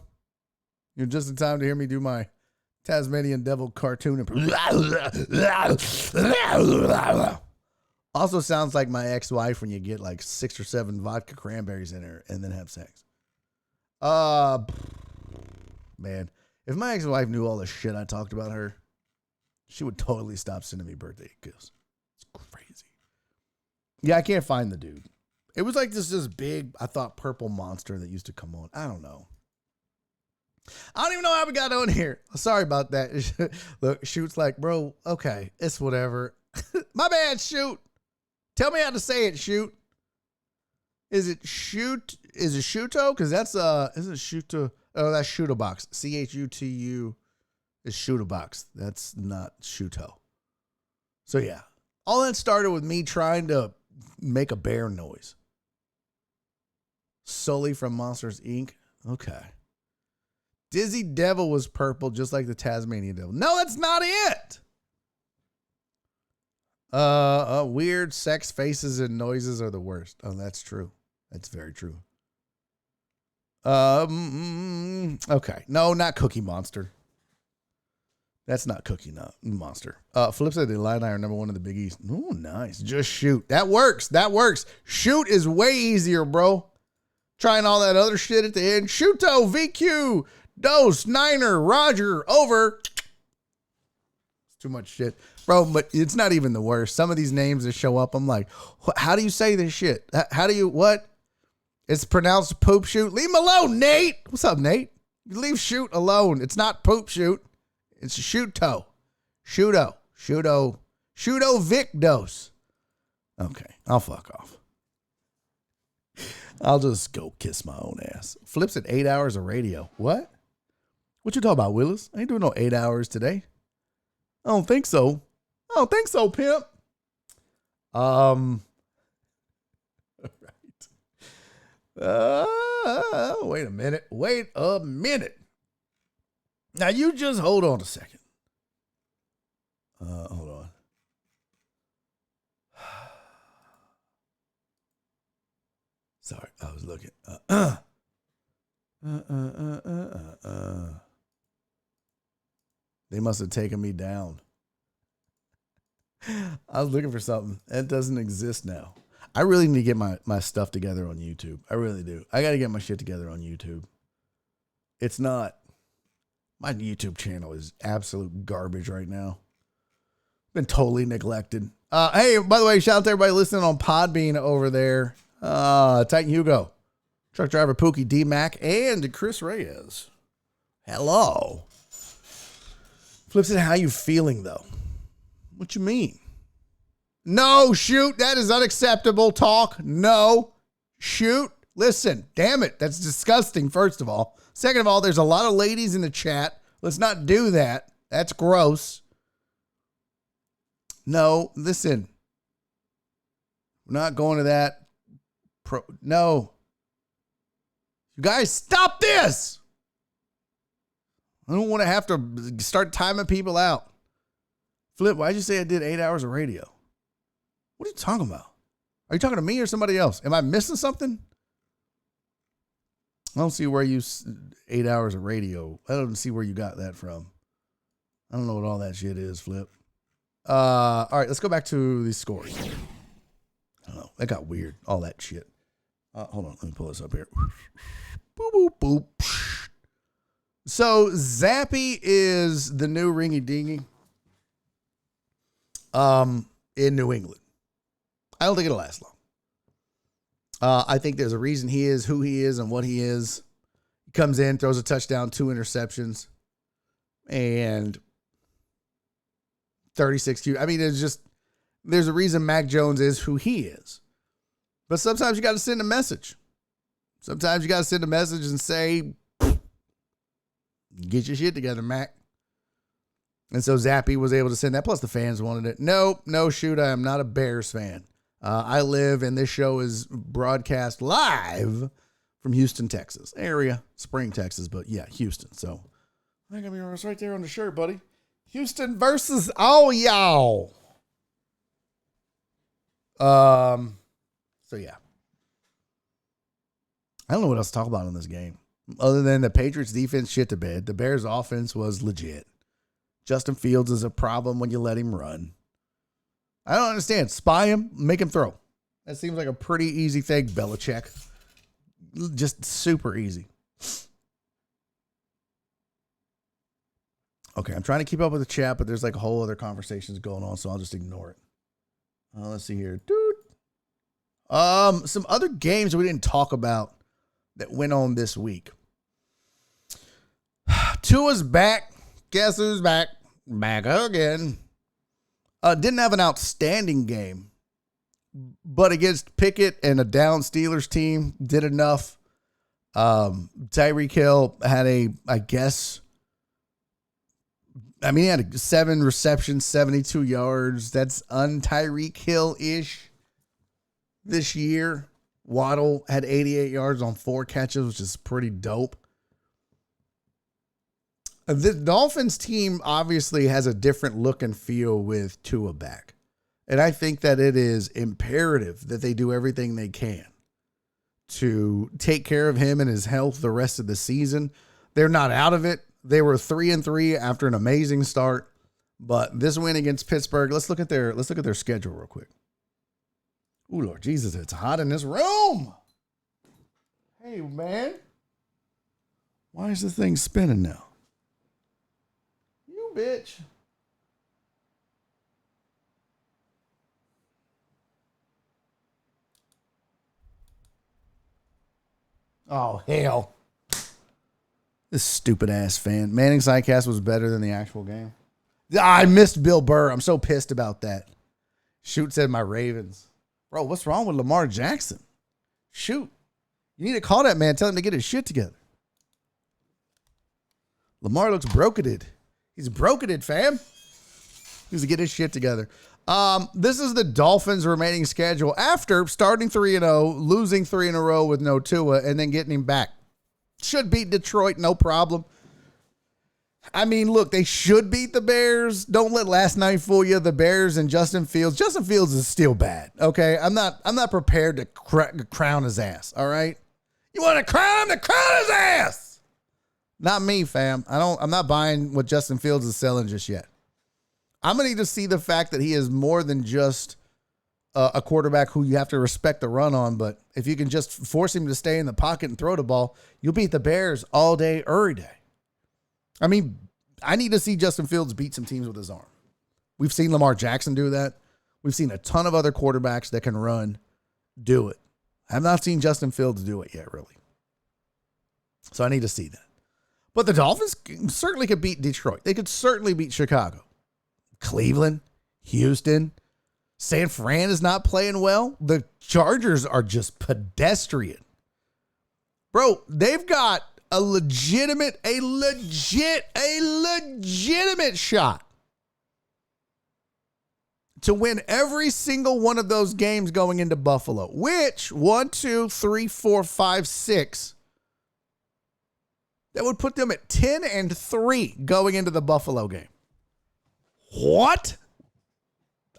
You're just in time to hear me do my Tasmanian devil cartoon. Also sounds like my ex-wife when you get like 6 or 7 vodka cranberries in her and then have sex. Man, if my ex-wife knew all the shit I talked about her, she would totally stop sending me birthday gifts. It's crazy. Yeah, I can't find the dude. It was like this big, I thought, purple monster that used to come on. I don't know. I don't even know how we got on here. Sorry about that. Look, Shoot's like, bro, okay, it's whatever. My bad, Shoot. Tell me how to say it, Shoot. Is it Shoot? Is it Shooto? Because that's, isn't it Shooto? Oh, that's Shootabox. CHUTU is Shootabox. That's not Shooto. So, yeah. All that started with me trying to make a bear noise. Sully from Monsters, Inc. Okay. Dizzy Devil was purple, just like the Tasmanian Devil. No, that's not it. Weird sex faces and noises are the worst. Oh, that's true. That's very true. Okay. No, not Cookie Monster. That's not Cookie Monster. Flip side, the Lion Eye are number one in the Big East. Oh, nice. Just Shoot. That works. That works. Shoot is way easier, bro. Trying all that other shit at the end. Shooto, VQ, Dose, Niner, Roger, over. It's too much shit. Bro, but it's not even the worst. Some of these names that show up, I'm like, how do you say this shit? How do you, what? It's pronounced Poop Shoot. Leave him alone, Nate. What's up, Nate? You leave Shoot alone. It's not Poop Shoot. It's Shooto. Shooto. Vic Dose. Okay, I'll fuck off. I'll just go kiss my own ass. Flips at 8 hours of radio. What? What you talking about, Willis? I ain't doing no 8 hours today. I don't think so. I don't think so, pimp. All right. Wait a minute. Now you just hold on a second. Hold on. Sorry, I was looking. They must have taken me down. I was looking for something. It doesn't exist now. I really need to get my stuff together on YouTube. I really do. I got to get my shit together on YouTube. It's not. My YouTube channel is absolute garbage right now. Been totally neglected. Hey, by the way, shout out to everybody listening on Podbean over there. Titan Hugo, Truck Driver Pookie, D-Mac, and Chris Reyes. Hello. Flips it, how you feeling, though? What you mean? No, Shoot. That is unacceptable talk. No. Shoot. Listen, damn it. That's disgusting, first of all. Second of all, there's a lot of ladies in the chat. Let's not do that. That's gross. No, listen. We're not going to that. No. You guys, stop this. I don't want to have to start timing people out. Flip, why'd you say I did 8 hours of radio? What are you talking about? Are you talking to me or somebody else? Am I missing something? I don't see where 8 hours of radio. I don't see where you got that from. I don't know what all that shit is, Flip. All right, let's go back to these scores. I don't know. That got weird. All that shit. Hold on. Let me pull this up here. Boop, boop, boop. So Zappy is the new ringy dingy in New England. I don't think it'll last long. I think there's a reason he is who he is and what he is. He comes in, throws a touchdown, 2 interceptions, and 36 Q. I mean, there's a reason Mac Jones is who he is. But sometimes you got to send a message. Sometimes you got to send a message and say, get your shit together, Mac. And so Zappy was able to send that. Plus the fans wanted it. No, Shoot, I am not a Bears fan. I live, and this show is broadcast live from Houston, Texas. Area, Spring, Texas, but yeah, Houston. So I think it's right there on the shirt, buddy. Houston versus all y'all. So yeah. I don't know what else to talk about in this game. Other than the Patriots defense shit to bed. The Bears offense was legit. Justin Fields is a problem when you let him run. I don't understand. Spy him, make him throw. That seems like a pretty easy thing, Belichick. Just super easy. Okay, I'm trying to keep up with the chat, but there's like a whole other conversations going on, so I'll just ignore it. Let's see here. Dude. Some other games we didn't talk about that went on this week. Tua's back. Guess who's back? Back again. Didn't have an outstanding game, but against Pickett and a down Steelers team, did enough. Tyreek Hill had he had 7 receptions, 72 yards. That's un-Tyreek Hill-ish this year. Waddle had 88 yards on 4 catches, which is pretty dope. The Dolphins team obviously has a different look and feel with Tua back. And I think that it is imperative that they do everything they can to take care of him and his health the rest of the season. They're not out of it. They were 3-3 after an amazing start. But this win against Pittsburgh, let's look at their schedule real quick. Ooh, Lord Jesus, it's hot in this room. Hey, man. Why is the thing spinning now? You bitch. Oh, hell. This stupid ass fan. Manning's Sidecast was better than the actual game. I missed Bill Burr. I'm so pissed about that. Shoot said my Ravens. Bro, what's wrong with Lamar Jackson? Shoot. You need to call that man. Tell him to get his shit together. Lamar looks broketed. He's broketed, fam. He needs to get his shit together. This is the Dolphins' remaining schedule after starting 3-0, losing 3 in a row with no Tua, and then getting him back. Should beat Detroit, no problem. I mean, look, they should beat the Bears. Don't let last night fool you. The Bears and Justin Fields. Justin Fields is still bad. Okay, I'm not prepared to crown his ass. All right, you want to crown him? To crown his ass. Not me, fam. I'm not buying what Justin Fields is selling just yet. I'm going to need to see the fact that he is more than just a quarterback who you have to respect the run on. But if you can just force him to stay in the pocket and throw the ball, you'll beat the Bears all day, every day. I mean, I need to see Justin Fields beat some teams with his arm. We've seen Lamar Jackson do that. We've seen a ton of other quarterbacks that can run do it. I have not seen Justin Fields do it yet, really. So I need to see that. But the Dolphins certainly could beat Detroit. They could certainly beat Chicago. Cleveland, Houston, San Fran is not playing well. The Chargers are just pedestrian. Bro, they've got a legitimate shot to win every single one of those games going into Buffalo, which 1, 2, 3, 4, 5, 6. That would put them at 10-3 going into the Buffalo game. What?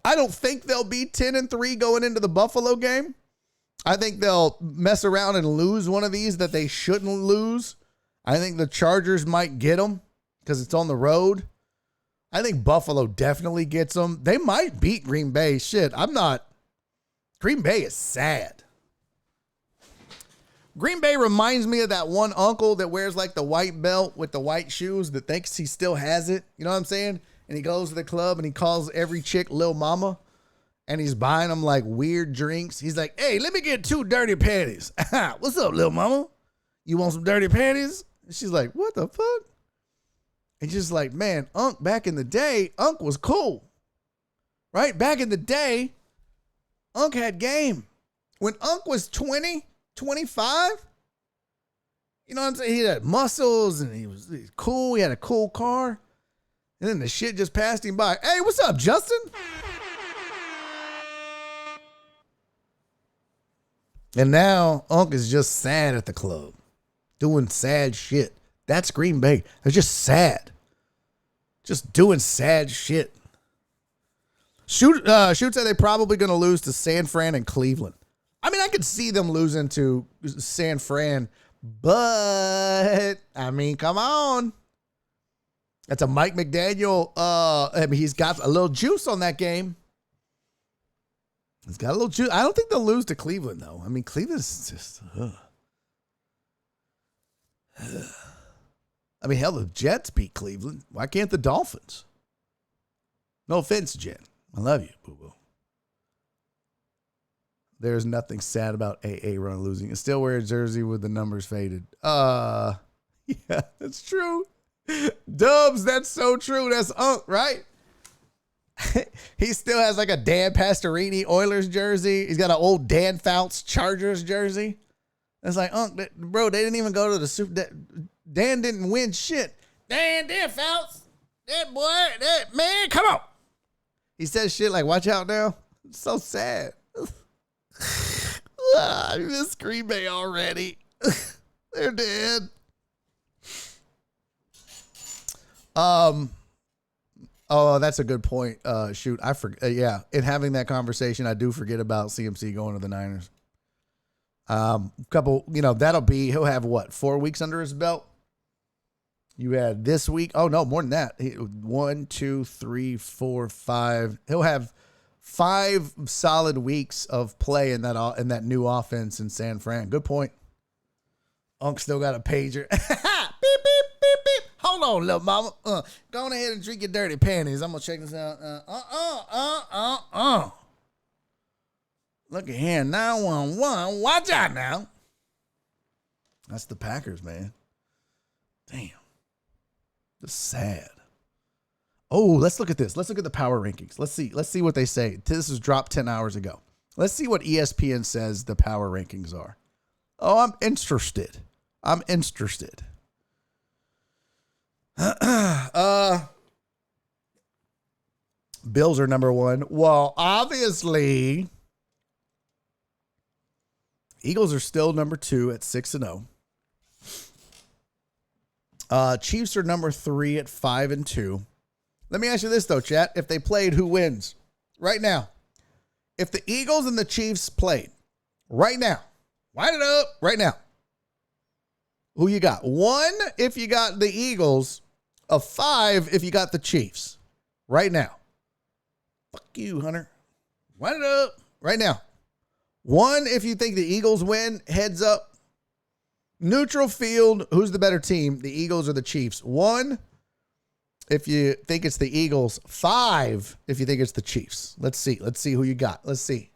I don't think they'll be 10-3 going into the Buffalo game. I think they'll mess around and lose one of these that they shouldn't lose. I think the Chargers might get them because it's on the road. I think Buffalo definitely gets them. They might beat Green Bay. Shit, Green Bay is sad. Green Bay reminds me of that one uncle that wears like the white belt with the white shoes that thinks he still has it. You know what I'm saying? And he goes to the club and he calls every chick Lil Mama. And he's buying them like weird drinks. He's like, hey, let me get 2 dirty patties. What's up, Lil Mama? You want some dirty patties? And she's like, what the fuck? And she's like, man, Unc, back in the day, Unc was cool. Right? Back in the day, Unc had game. When Unc was 20, 25, you know what I'm saying? He had muscles and he's cool. He had a cool car. And then the shit just passed him by. Hey, what's up, Justin? And now Unc is just sad at the club, doing sad shit. That's Green Bay. They're just sad. Just doing sad shit. Shoot said they're probably going to lose to San Fran and Cleveland. I mean, I could see them losing to San Fran, but, I mean, come on. That's a Mike McDaniel. I mean, he's got a little juice on that game. He's got a little juice. I don't think they'll lose to Cleveland, though. I mean, Cleveland's just... I mean, hell, the Jets beat Cleveland. Why can't the Dolphins? No offense, Jet. I love you, boo-boo. There's nothing sad about AA Run losing. And still wear a jersey with the numbers faded. Yeah, that's true. Dubs, that's so true. That's Unc, right? He still has like a Dan Pastorini Oilers jersey. He's got an old Dan Fouts Chargers jersey. It's like, Unc, bro, they didn't even go to the Super. Dan didn't win shit. Dan Fouts, that boy, that man, come on. He says shit like, watch out now. It's so sad. I miss Green Bay already. They're dead. Oh, that's a good point. Shoot, I forget. Yeah, in having that conversation, I do forget about CMC going to the Niners. Couple, he'll have what, 4 weeks under his belt. You had this week. Oh no, more than that. 1, 2, 3, 4, 5. He'll have 5 solid weeks of play in that new offense in San Fran. Good point. Unc still got a pager. Beep, beep, beep, beep. Hold on, little mama. Go on ahead and drink your dirty panties. I'm gonna check this out. Look at here, 911. Watch out now. That's the Packers, man. Damn. That's sad. Oh, let's look at this. Let's look at the power rankings. Let's see what they say. This was dropped 10 hours ago. Let's see what ESPN says the power rankings are. Oh, I'm interested. Bills are number 1. Well, obviously, Eagles are still number 2 at 6-0. Chiefs are number 3 at 5-2. Let me ask you this, though, chat. If they played, who wins? Right now. If the Eagles and the Chiefs played, right now, wind it up, right now. Who you got? 1 if you got the Eagles, a 5 if you got the Chiefs. Right now. Fuck you, Hunter. Wind it up, right now. 1 if you think the Eagles win, heads up. Neutral field, who's the better team, the Eagles or the Chiefs? 1 if you think it's the Eagles, 5 if you think it's the Chiefs. Let's see who you got. Let's see.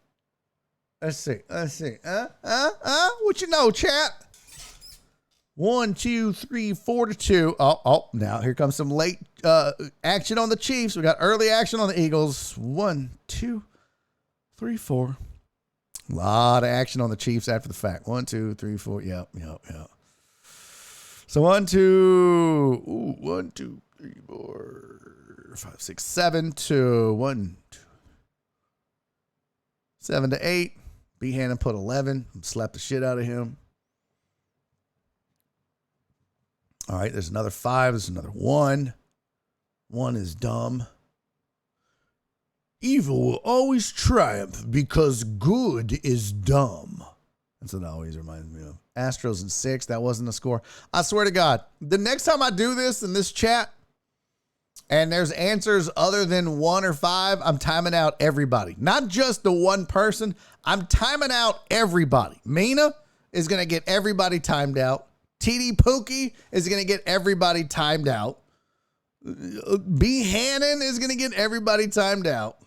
What you know, chat? 1, 2, 3, 4 to 2. Oh, now here comes some late action on the Chiefs. We got early action on the Eagles. 1, 2, 3, 4. A lot of action on the Chiefs after the fact. 1, 2, 3, 4. Yep. So 1, 2, 3, 4, 5, 6, 7 to 1, 2, 7 to 8. B Hannon put 11. Slapped the shit out of him. All right, there's another 5. There's another 1. 1 is dumb. Evil will always triumph because good is dumb. That's what it always reminds me of. Astros in 6. That wasn't a score. I swear to God, the next time I do this in this chat and there's answers other than 1 or 5, I'm timing out everybody. Not just the one person. I'm timing out everybody. Mina is going to get everybody timed out. TD Pookie is going to get everybody timed out. B Hannon is going to get everybody timed out.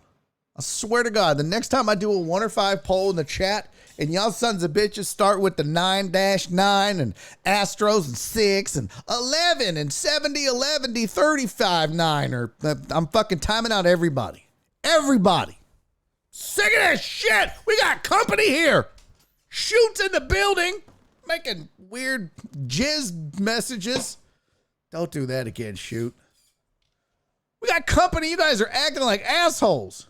I swear to God, the next time I do a 1 or 5 poll in the chat and y'all sons of bitches start with the 9-9 and Astros and 6 and 11 and 70-11, 35-9, or I'm fucking timing out everybody. Everybody. Sick of that shit. We got company here. Shoots in the building. Making weird jizz messages. Don't do that again, Shoot. We got company. You guys are acting like assholes.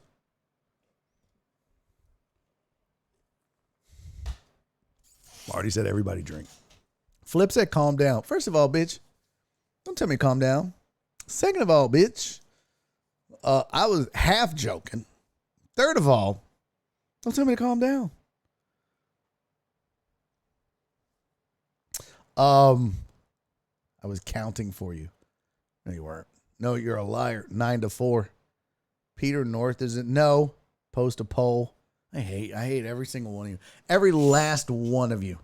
Marty said everybody drink. Flip said calm down. First of all, bitch, don't tell me to calm down. Second of all, bitch, I was half joking. Third of all, don't tell me to calm down. I was counting for you. No, you weren't. No, you're a liar. 9-4. Peter North isn't. No. Post a poll. I hate every single one of you. Every last one of you.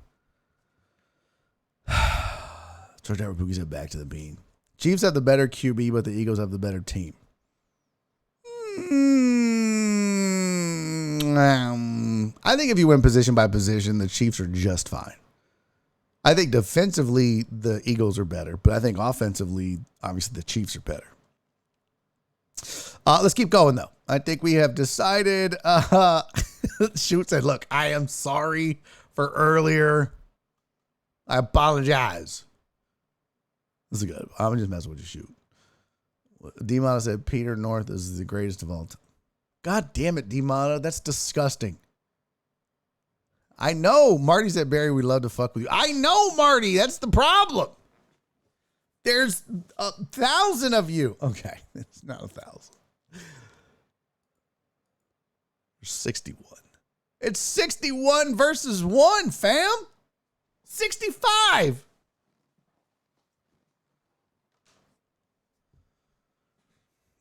George Edward Pookie said back to the bean. Chiefs have the better QB, but the Eagles have the better team. I think if you win position by position, the Chiefs are just fine. I think defensively, the Eagles are better, but I think offensively, obviously, the Chiefs are better. Let's keep going, though. I think we have decided. Shoot said, look, I am sorry for earlier. I apologize. This is good. I'm just messing with you, Shoot. D-Mata said Peter North is the greatest of all time. God damn it, D-Mata. That's disgusting. I know. Marty said, Barry, we'd love to fuck with you. I know, Marty. That's the problem. There's 1,000 of you. Okay. It's not 1,000. There's 61. It's 61 versus 1, fam. 65.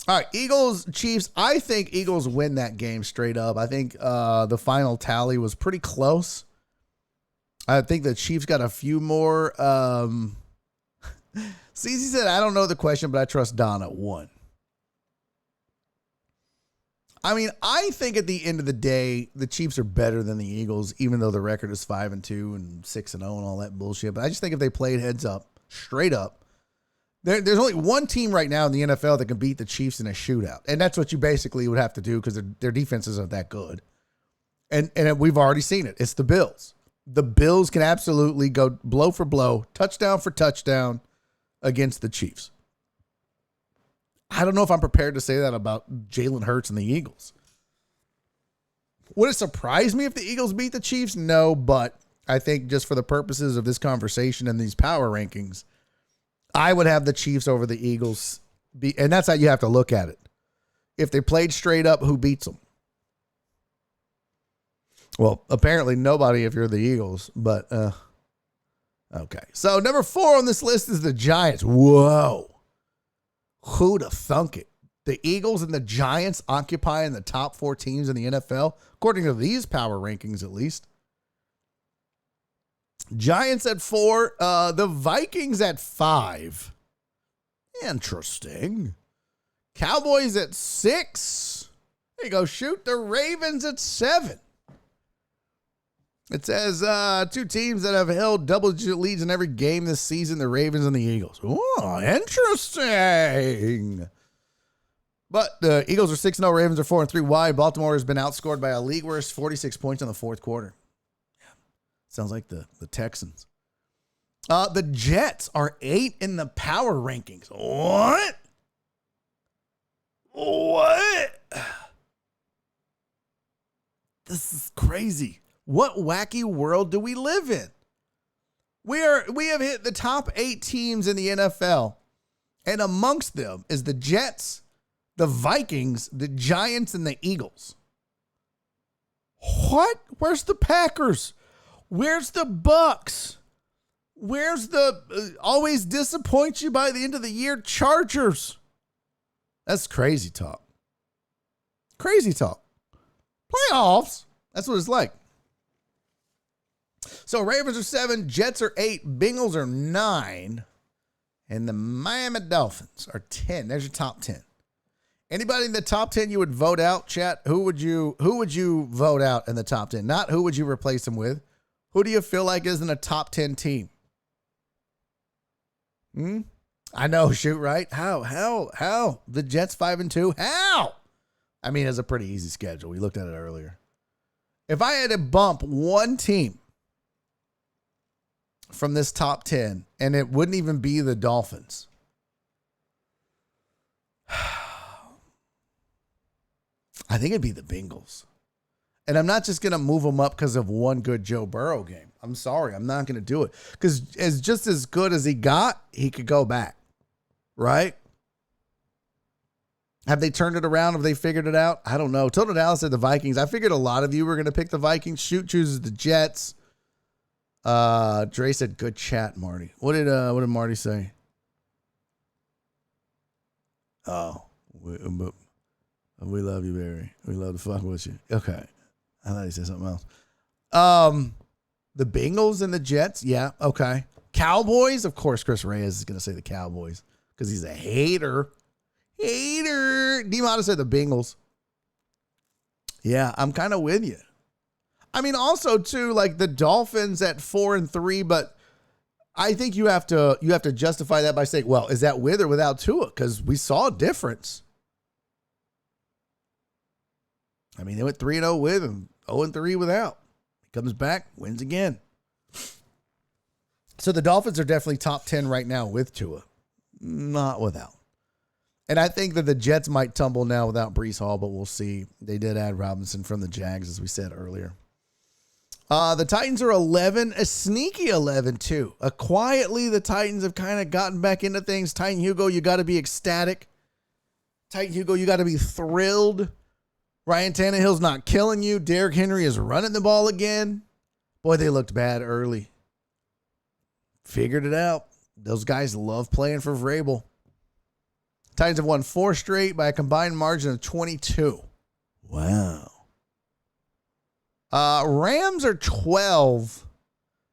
All right, Eagles, Chiefs. I think Eagles win that game straight up. I think the final tally was pretty close. I think the Chiefs got a few more. CZ said, I don't know the question, but I trust Don at 1. I mean, I think at the end of the day, the Chiefs are better than the Eagles, even though the record is 5-2 and 6-0 and all that bullshit. But I just think if they played heads up, straight up, there's only one team right now in the NFL that can beat the Chiefs in a shootout. And that's what you basically would have to do because their defenses aren't that good. And we've already seen it. It's the Bills. The Bills can absolutely go blow for blow, touchdown for touchdown against the Chiefs. I don't know if I'm prepared to say that about Jalen Hurts and the Eagles. Would it surprise me if the Eagles beat the Chiefs? No, but I think just for the purposes of this conversation and these power rankings, I would have the Chiefs over the Eagles. And that's how you have to look at it. If they played straight up, who beats them? Well, apparently nobody if you're the Eagles, but okay. So number 4 on this list is the Giants. Whoa. Who'd have thunk it? The Eagles and the Giants occupying the top 4 teams in the NFL, according to these power rankings at least. Giants at 4, the Vikings at 5. Interesting. Cowboys at 6. There you go, Shoot. The Ravens at 7. It says 2 teams that have held double-digit leads in every game this season, the Ravens and the Eagles. Oh, interesting. But the Eagles are 6-0, Ravens are 4-3 wide. Baltimore has been outscored by a league worst 46 points in the fourth quarter. Sounds like the Texans. The Jets are 8 in the power rankings. What? This is crazy. What wacky world do we live in? We have hit the top 8 teams in the NFL, and amongst them is the Jets, the Vikings, the Giants, and the Eagles. What? Where's the Packers? Where's the Bucks? Where's the always disappoint you by the end of the year Chargers? That's crazy talk. Crazy talk. Playoffs. That's what it's like. So Ravens are 7, Jets are 8, Bengals are 9, and the Miami Dolphins are 10. There's your top 10. Anybody in the top 10 you would vote out, chat? Who would you vote out in the top 10? Not who would you replace them with. Who do you feel like isn't a top 10 team? I know, Shoot, right? How? The Jets 5-2? How? I mean, it's a pretty easy schedule. We looked at it earlier. If I had to bump one team from this top 10, and it wouldn't even be the Dolphins. I think it'd be the Bengals. And I'm not just going to move them up because of one good Joe Burrow game. I'm sorry. I'm not going to do it. Because just as good as he got, he could go back. Right? Have they turned it around? Have they figured it out? I don't know. Total Dallas said the Vikings. I figured a lot of you were going to pick the Vikings. Shoot chooses the Jets. Dre said, good chat, Marty. What did Marty say? Oh, we love you, Barry. We love to fuck with you. Okay. I thought he said something else. The Bengals and the Jets. Yeah. Okay. Cowboys. Of course, Chris Reyes is going to say the Cowboys because he's a hater. D-Mata said the Bengals. Yeah, I'm kind of with you. I mean, also too, like the Dolphins at 4-3, but I think you have to justify that by saying, well, is that with or without Tua? Because we saw a difference. I mean, they went 3-0 with and 0-3 without. He comes back, wins again. So the Dolphins are definitely top 10 right now with Tua, not without. And I think that the Jets might tumble now without Breece Hall, but we'll see. They did add Robinson from the Jags, as we said earlier. The Titans are 11, a sneaky 11 too. Quietly, the Titans have kind of gotten back into things. Titan Hugo, you got to be ecstatic. Titan Hugo, you got to be thrilled. Ryan Tannehill's not killing you. Derrick Henry is running the ball again. Boy, they looked bad early. Figured it out. Those guys love playing for Vrabel. Titans have won 4 straight by a combined margin of 22. Wow. Rams are 12,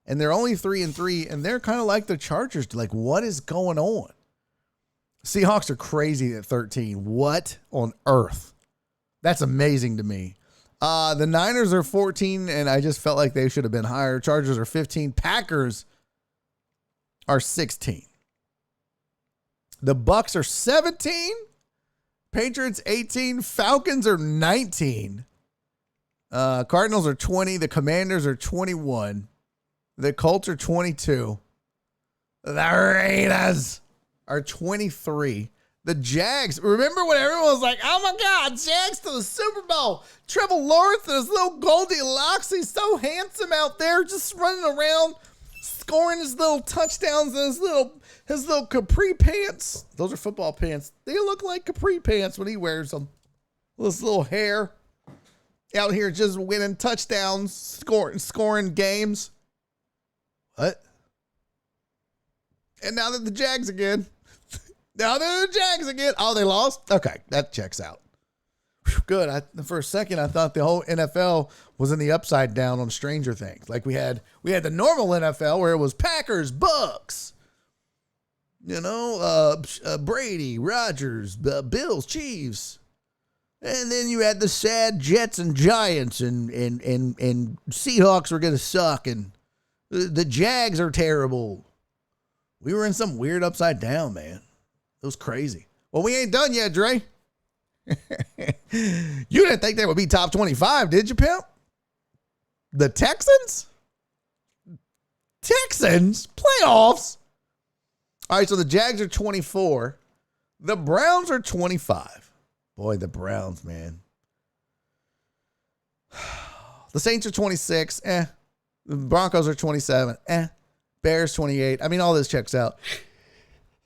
and they're only 3-3, and they're kind of like the Chargers. Like, what is going on? Seahawks are crazy at 13. What on earth? That's amazing to me. The Niners are 14, and I just felt like they should have been higher. Chargers are 15. Packers are 16. The Bucks are 17. Patriots 18. Falcons are 19. Cardinals are 20. The Commanders are 21. The Colts are 22. The Raiders are 23. The Jags, remember when everyone was like, oh my God, Jags to the Super Bowl. Trevor Lawrence and his little Goldilocks, he's so handsome out there just running around, scoring his little touchdowns and his little capri pants. Those are football pants. They look like capri pants when he wears them. This little hair. Out here just winning touchdowns, scoring games. What? And now they're the Jags again. Oh, they lost? Okay, that checks out. Whew, good. For a second, I thought the whole NFL was in the upside down on Stranger Things. Like we had the normal NFL where it was Packers, Bucks, Brady, Rodgers, Bills, Chiefs. And then you had the sad Jets and Giants and Seahawks were going to suck and the Jags are terrible. We were in some weird upside down, man. It was crazy. Well, we ain't done yet, Dre. You didn't think they would be top 25, did you, pimp? The Texans? Playoffs? All right, so the Jags are 24. The Browns are 25. Boy, the Browns, man. The Saints are 26. The Broncos are 27. Bears 28. I mean, all this checks out.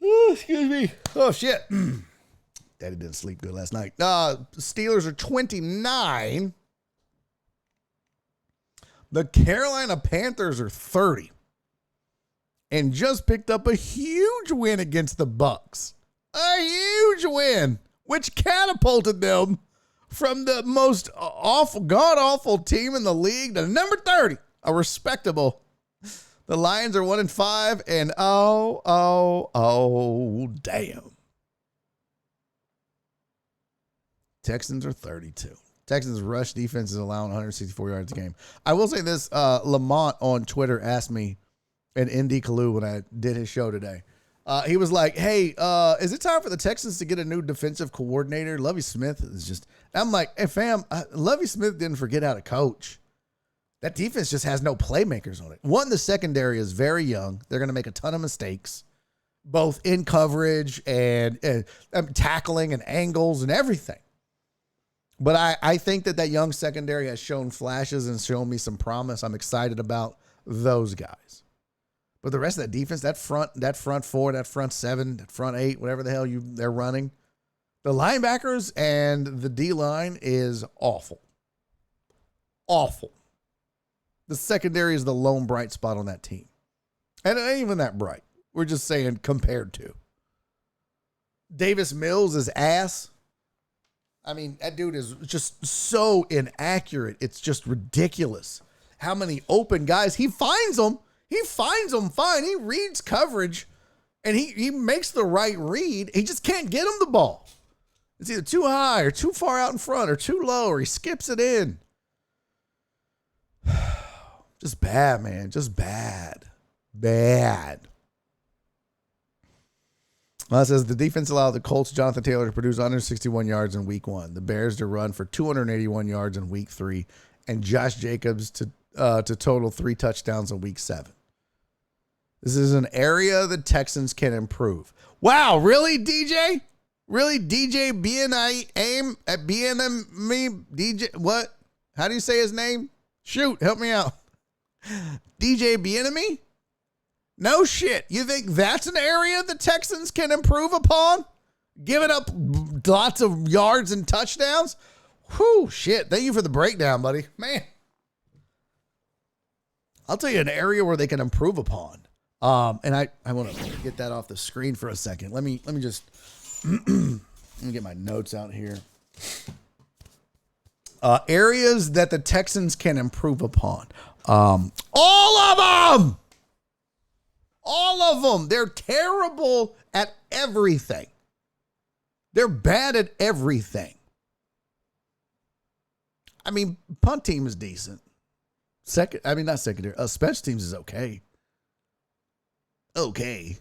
Ooh, excuse me. Oh, shit. Daddy didn't sleep good last night. Steelers are 29. The Carolina Panthers are 30. And just picked up a huge win against the Bucks. A huge win, which catapulted them from the most awful, god-awful team in the league to number 30, a respectable. The Lions are 1-5, and damn. Texans are 32. Texans rush defense is allowing 164 yards a game. I will say this, Lamont on Twitter asked me, and Indy Kalu when I did his show today, he was like, hey, is it time for the Texans to get a new defensive coordinator? Lovie Smith is just, I'm like, hey, fam, Lovie Smith didn't forget how to coach. That defense just has no playmakers on it. One, the secondary is very young. They're going to make a ton of mistakes, both in coverage and tackling and angles and everything. But I think that young secondary has shown flashes and shown me some promise. I'm excited about those guys. But the rest of that defense, that front four, that front seven, that front eight, whatever the hell they're running, the linebackers and the D-line is awful. Awful. The secondary is the lone bright spot on that team. And it ain't even that bright. We're just saying compared to. Davis Mills is ass. I mean, that dude is just so inaccurate. It's just ridiculous. How many open guys. He finds them. He finds them fine. He reads coverage, and he makes the right read. He just can't get him the ball. It's either too high or too far out in front or too low, or he skips it in. Just bad, man. Just bad. Bad. Well, it says the defense allowed the Colts' Jonathan Taylor to produce 161 yards in week 1, the Bears to run for 281 yards in week 3, and Josh Jacobs to total 3 touchdowns in week 7. This is an area the Texans can improve. Wow, really, DJ? Really, DJ aim at me? DJ, what? How do you say his name? Shoot, help me out. DJ Bieniemy? No shit. You think that's an area the Texans can improve upon? Giving up lots of yards and touchdowns? Whew, shit. Thank you for the breakdown, buddy. Man. I'll tell you an area where they can improve upon. And I want to get that off the screen for a second. Let me just let me get my notes out here. Areas that the Texans can improve upon. All of them. All of them. They're terrible at everything. They're bad at everything. I mean, punt team is decent. Not secondary. Special teams is okay. Okay.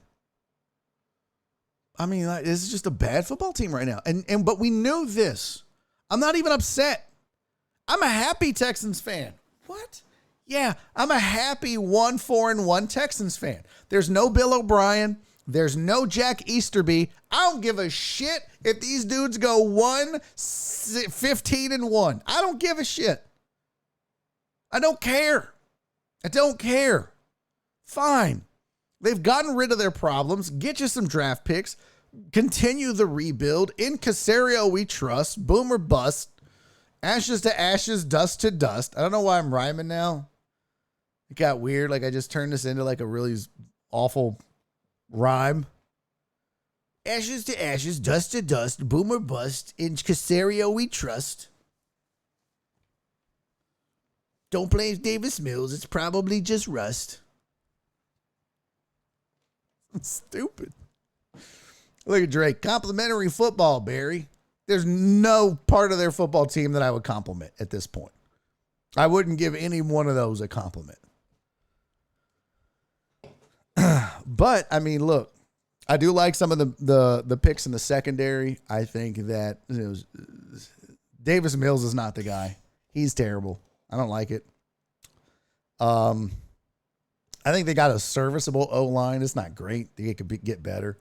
I mean, this is just a bad football team right now. But we knew this. I'm not even upset. I'm a happy Texans fan. What? Yeah, I'm a happy 1-4-1 Texans fan. There's no Bill O'Brien. There's no Jack Easterby. I don't give a shit if these dudes go 1-15-1. I don't give a shit. I don't care. I don't care. Fine. They've gotten rid of their problems. Get you some draft picks. Continue the rebuild. In Caserio we trust. Boom or bust. Ashes to ashes, dust to dust. I don't know why I'm rhyming now. It got weird. Like I just turned this into like a really awful rhyme. Ashes to ashes, dust to dust, boom or bust. In Caserio we trust. Don't blame Davis Mills. It's probably just rust. Stupid. Look at Drake. Complimentary football, Barry. There's no part of their football team that I would compliment at this point. I wouldn't give any one of those a compliment. But, I mean, look, I do like some of the picks in the secondary. I think that Davis Mills is not the guy. He's terrible. I don't like it. I think they got a serviceable O-line. It's not great. They could get better.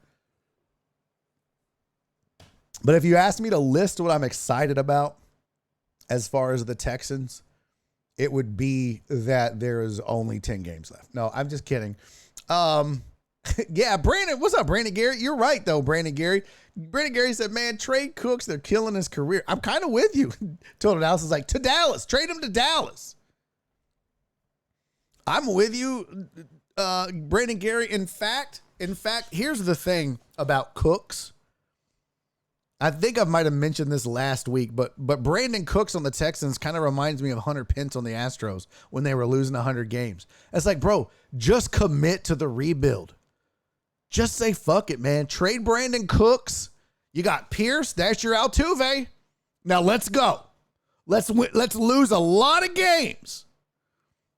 But if you ask me to list what I'm excited about as far as the Texans, it would be that there is only 10 games left. No, I'm just kidding. Yeah, Brandon, what's up, Brandon Gary? You're right, though, Brandon Gary. Brandon Gary said, man, trade Cooks. They're killing his career. I'm kind of with you. Total Dallas is like, to Dallas. Trade him to Dallas. I'm with you, Brandon Gary. In fact, here's the thing about Cooks. I think I might have mentioned this last week, but Brandon Cooks on the Texans kind of reminds me of Hunter Pence on the Astros when they were losing 100 games. It's like, bro, just commit to the rebuild. Just say, fuck it, man. Trade Brandon Cooks. You got Pierce. That's your Altuve. Now let's go. Let's lose a lot of games.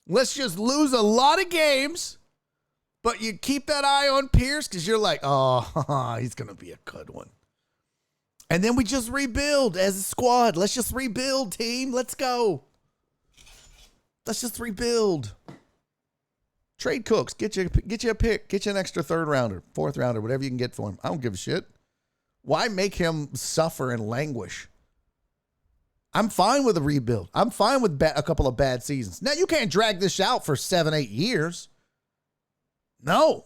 Let's just lose a lot of games. But you keep that eye on Pierce because you're like, oh, he's going to be a good one. And then we just rebuild as a squad. Let's just rebuild, team. Let's go. Let's just rebuild. Trade Cooks. Get you a pick. Get you an extra third rounder, fourth rounder, whatever you can get for him. I don't give a shit. Why make him suffer and languish? I'm fine with a rebuild. I'm fine with a couple of bad seasons. Now, you can't drag this out for 7-8 years. No.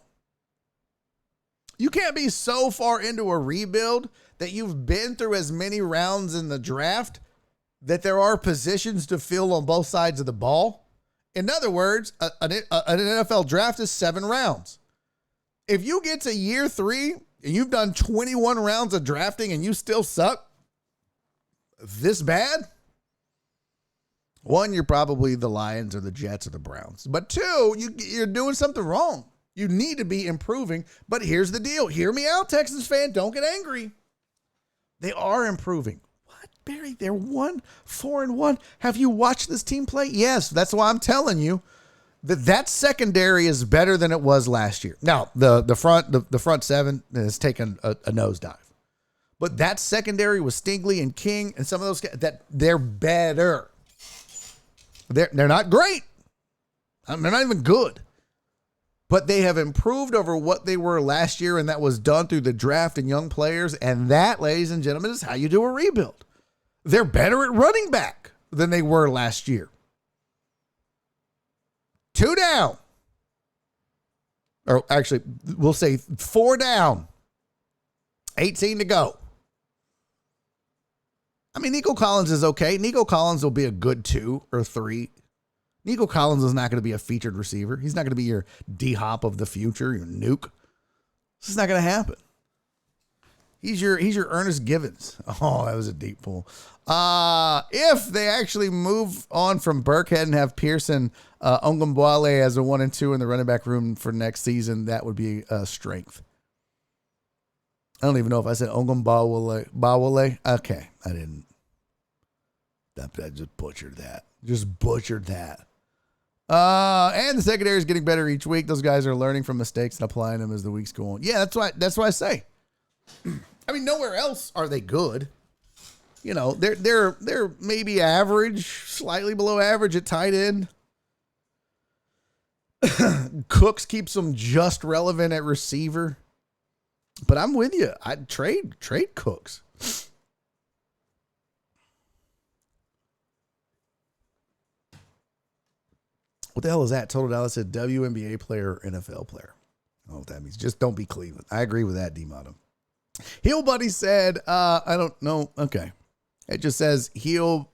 You can't be so far into a rebuild that you've been through as many rounds in the draft that there are positions to fill on both sides of the ball. In other words, an NFL draft is 7 rounds. If you get to year 3 and you've done 21 rounds of drafting and you still suck this bad, 1, you're probably the Lions or the Jets or the Browns. But 2, you're doing something wrong. You need to be improving. But here's the deal. Hear me out, Texans fan. Don't get angry. They are improving. What, Barry? They're 1-4-1. Have you watched this team play? Yes, that's why I'm telling you. That secondary is better than it was last year. Now, the front seven has taken a nosedive. But that secondary with Stingley and King and some of those guys, that they're better. They're not great. They're not even good. But they have improved over what they were last year, and that was done through the draft and young players. And that, ladies and gentlemen, is how you do a rebuild. They're better at running back than they were last year. 2 down. Or actually, we'll say 4 down. 18 to go. I mean, Nico Collins is okay. Nico Collins will be a good 2 or 3. Nico Collins is not going to be a featured receiver. He's not going to be your D-Hop of the future, your nuke. This is not going to happen. He's your Ernest Givens. Oh, that was a deep pull. If they actually move on from Burkhead and have Pearson, Ongumbuale as a 1 and 2 in the running back room for next season, that would be a strength. I don't even know if I said Ongumbuale. Okay, I didn't. I just butchered that. And the secondary is getting better each week. Those guys are learning from mistakes and applying them as the weeks go on. Yeah, that's why I say. I mean, nowhere else are they good. You know, they're maybe average, slightly below average at tight end. Cooks keeps them just relevant at receiver. But I'm with you. I'd trade Cooks. What the hell is that? Total Dallas said WNBA player or NFL player. I don't know what that means. Just don't be Cleveland. I agree with that, D-Motto. Heel Buddy said, I don't know. Okay. It just says heel.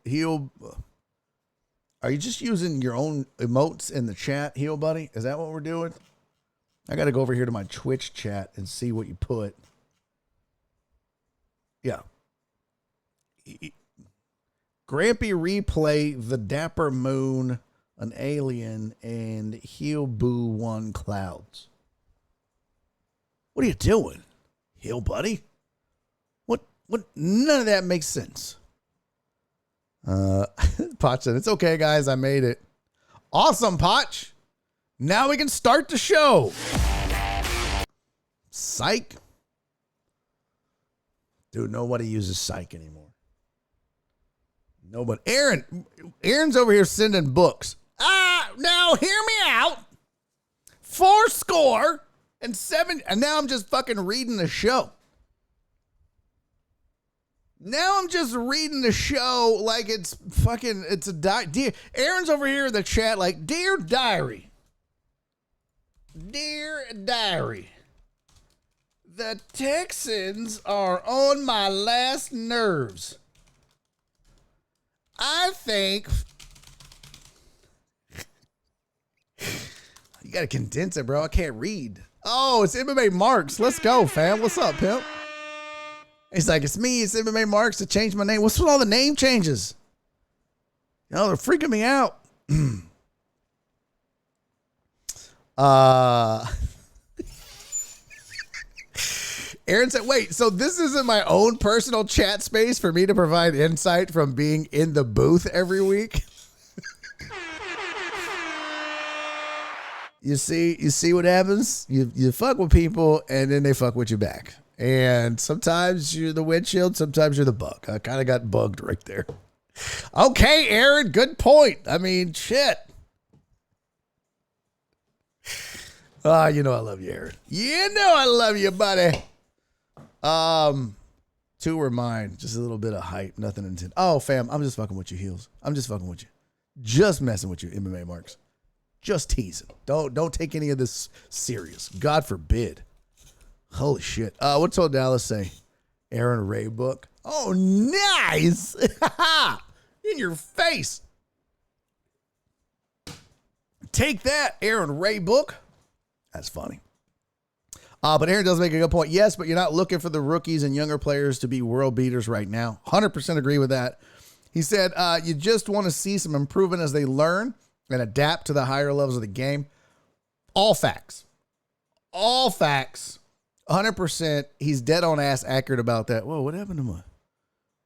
Are you just using your own emotes in the chat, Heel Buddy? Is that what we're doing? I got to go over here to my Twitch chat and see what you put. Yeah. Grampy replay the Dapper Moon, an alien, and Heel Boo 1 clouds. What are you doing, Heel Buddy? What? None of that makes sense. Potch said, it's okay, guys. I made it. Awesome, Potch. Now we can start the show. Psych. Dude, nobody uses psych anymore. Nobody. Aaron's over here sending books. Now hear me out. 4-7, and now I'm just fucking reading the show. Now I'm just reading the show like it's a diary. Aaron's over here in the chat like, Dear Diary. Dear Diary. The Texans are on my last nerves. I think... You got to condense it, bro. I can't read. Oh, it's MMA Marks. Let's go, fam. What's up, pimp? He's like, it's me. It's MMA Marks to change my name. What's with all the name changes? You know, they're freaking me out. Aaron said, wait, so this isn't my own personal chat space for me to provide insight from being in the booth every week? You see what happens? You fuck with people and then they fuck with you back. And sometimes you're the windshield, sometimes you're the bug. I kind of got bugged right there. Okay, Aaron, good point. I mean, shit. You know I love you, Aaron. You know I love you, buddy. 2 were mine. Just a little bit of hype. Nothing intended. Oh, fam, I'm just fucking with you, Heels. I'm just fucking with you. Just messing with you, MMA Marks. Just teasing. Don't take any of this serious. God forbid. Holy shit. What told Dallas say? Aaron Ray book. Oh, nice. In your face. Take that, Aaron Ray book. That's funny. But Aaron does make a good point. Yes, but you're not looking for the rookies and younger players to be world beaters right now. 100% agree with that. He said, you just want to see some improvement as they learn and adapt to the higher levels of the game. All facts. All facts. 100%. He's dead on ass accurate about that. Whoa, what happened to my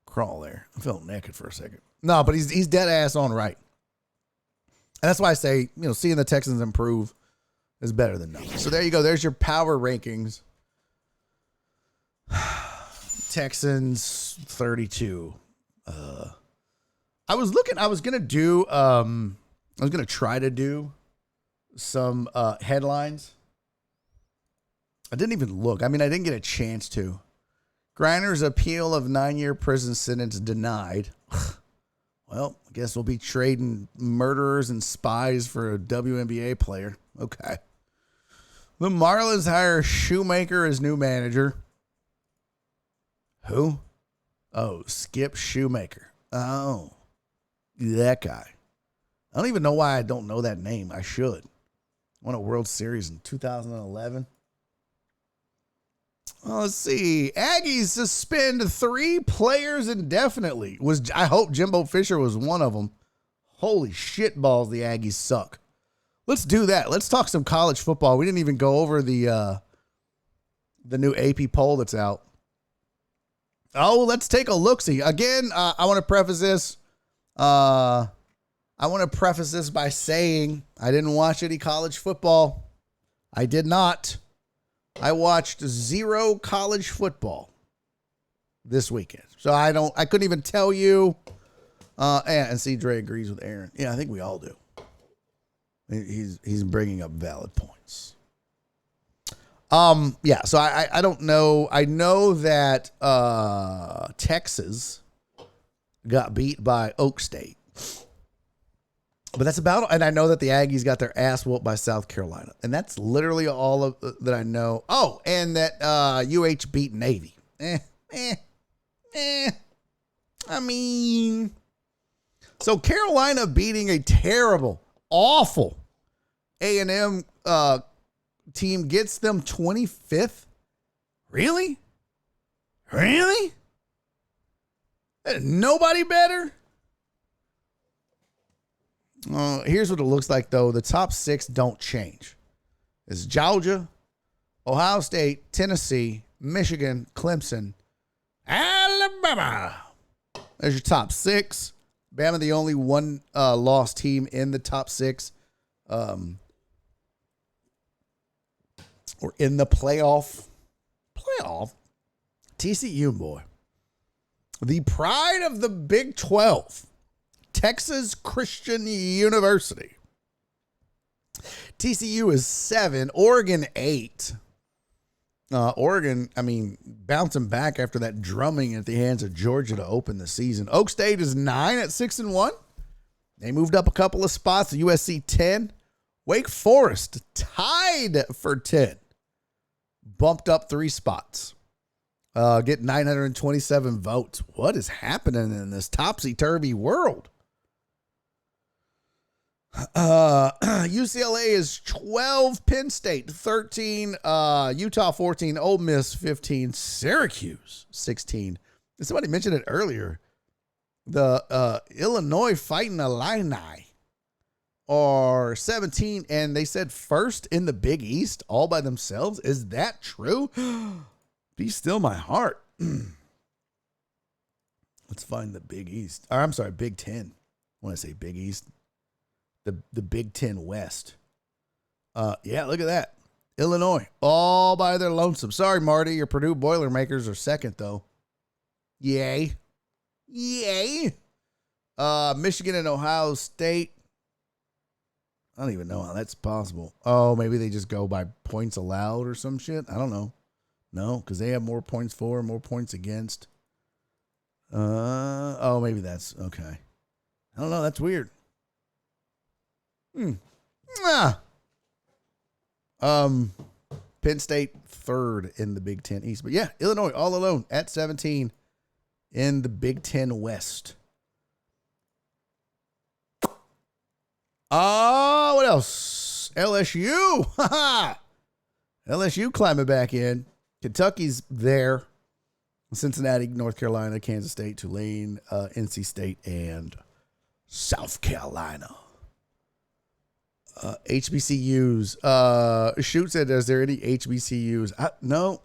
crawl there? I felt naked for a second. No, but he's dead ass on right. And that's why I say, seeing the Texans improve is better than nothing. So there you go. There's your power rankings. Texans 32. I was going to try to do some headlines. I didn't even look. I didn't get a chance to. Griner's appeal of 9-year prison sentence denied. Well, I guess we'll be trading murderers and spies for a WNBA player. Okay. The Marlins hire Shoemaker as new manager. Who? Oh, Skip Shoemaker. Oh, that guy. I don't even know why I don't know that name. I should. Won a World Series in 2011. Well, let's see. Aggies suspend 3 players indefinitely. I hope Jimbo Fisher was one of them. Holy shit balls, the Aggies suck. Let's do that. Let's talk some college football. We didn't even go over the new AP poll that's out. Oh, let's take a look-see. Again, I want to preface this. I want to preface this by saying I didn't watch any college football. I did not. I watched 0 college football this weekend. So I couldn't even tell you. And see, Dre agrees with Aaron. Yeah, I think we all do. He's bringing up valid points. Yeah, so I don't know. I know that Texas got beat by Oak State. But that's about, and I know that the Aggies got their ass whooped by South Carolina. And that's literally all of that I know. Oh, and that UH beat Navy. So Carolina beating a terrible, awful A&M team gets them 25th? Really? Really? Nobody better? Here's what it looks like, though. The top 6 don't change. It's Georgia, Ohio State, Tennessee, Michigan, Clemson, Alabama. There's your top 6. Bama, the only one lost team in the top 6. Or in the playoff. TCU, boy. The pride of the Big 12. Texas Christian University. TCU is 7. Oregon 8. Oregon, bouncing back after that drumming at the hands of Georgia to open the season. Oak State is 9 at 6-1. They moved up a couple of spots. USC 10. Wake Forest tied for 10. Bumped up 3 spots. Get 927 votes. What is happening in this topsy-turvy world? UCLA is 12, Penn State 13, Utah 14, Ole Miss 15, Syracuse 16. Somebody mentioned it earlier. The Illinois Fighting Illini are 17, and they said first in the Big East all by themselves. Is that true? Be still my heart. Let's find the Big East. Or, I'm sorry, Big Ten. When I say Big East, the Big Ten West. Yeah, look at that. Illinois, all by their lonesome. Sorry, Marty, your Purdue Boilermakers are second, though. Yay. Yay. Michigan and Ohio State. I don't even know how that's possible. Oh, maybe they just go by points allowed or some shit. I don't know. No, because they have more points for, more points against. Oh, maybe that's okay. I don't know. That's weird. Penn State third in the Big Ten East. But yeah, Illinois all alone at 17 in the Big Ten West. What else? LSU. LSU climbing back in. Kentucky's there. Cincinnati, North Carolina, Kansas State, Tulane, NC State, and South Carolina. HBCUs. Shoot said, is there any HBCUs? No.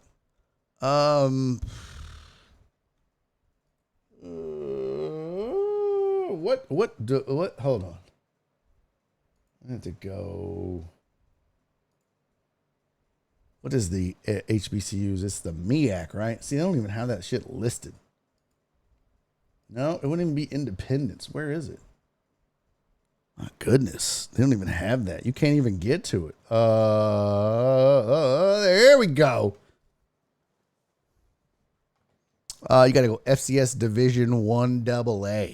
What? Hold on. I have to go. What is the HBCUs? It's the MEAC, right? See, they don't even have that shit listed. No, it wouldn't even be Independence. Where is it? My goodness. They don't even have that. You can't even get to it. There we go. You got to go FCS Division 1 AA.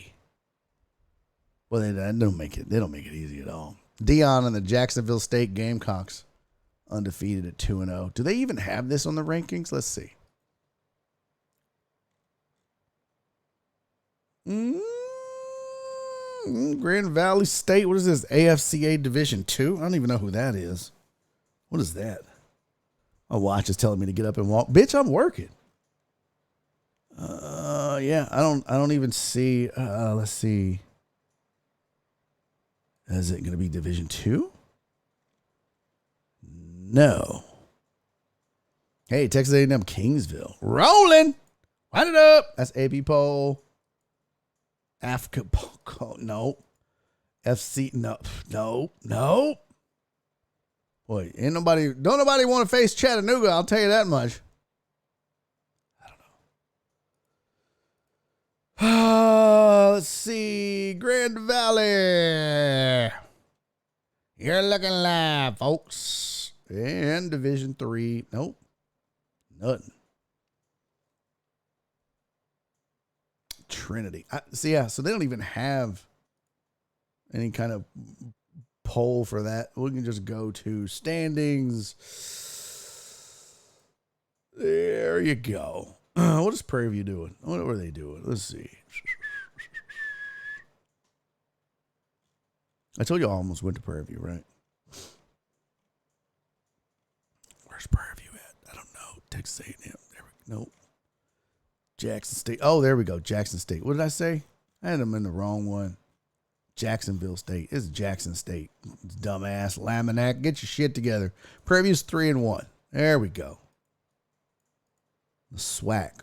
Well, they don't make it. They don't make it easy at all. Dion and the Jacksonville State Gamecocks undefeated at 2-0. Do they even have this on the rankings? Let's see. Grand Valley State. What is this? AFCA Division 2? I don't even know who that is. What is that? My watch is telling me to get up and walk. Bitch, I'm working. Yeah, I don't even see. Let's see. Is it going to be Division 2? No. Hey, Texas A&M Kingsville. Rolling. Wind it up. That's AP poll. Africa. No. FC. No. Boy, don't nobody want to face Chattanooga. I'll tell you that much. I don't know. Let's see. Grand Valley. You're looking live, folks. And Division 3. Nope. Nothing. Trinity. So they don't even have any kind of poll for that. We can just go to standings. There you go. What is Prairie View doing? What are they doing? Let's see. I told you I almost went to Prairie View, right? Where's Prairie View at? I don't know. Texas A&M. There we go. Nope. Jackson State. Oh, there we go. Jackson State. What did I say? I had them in the wrong one. Jacksonville State. It's Jackson State. Dumbass. Laminac. Get your shit together. Prairie View's 3-1. There we go. The SWAC.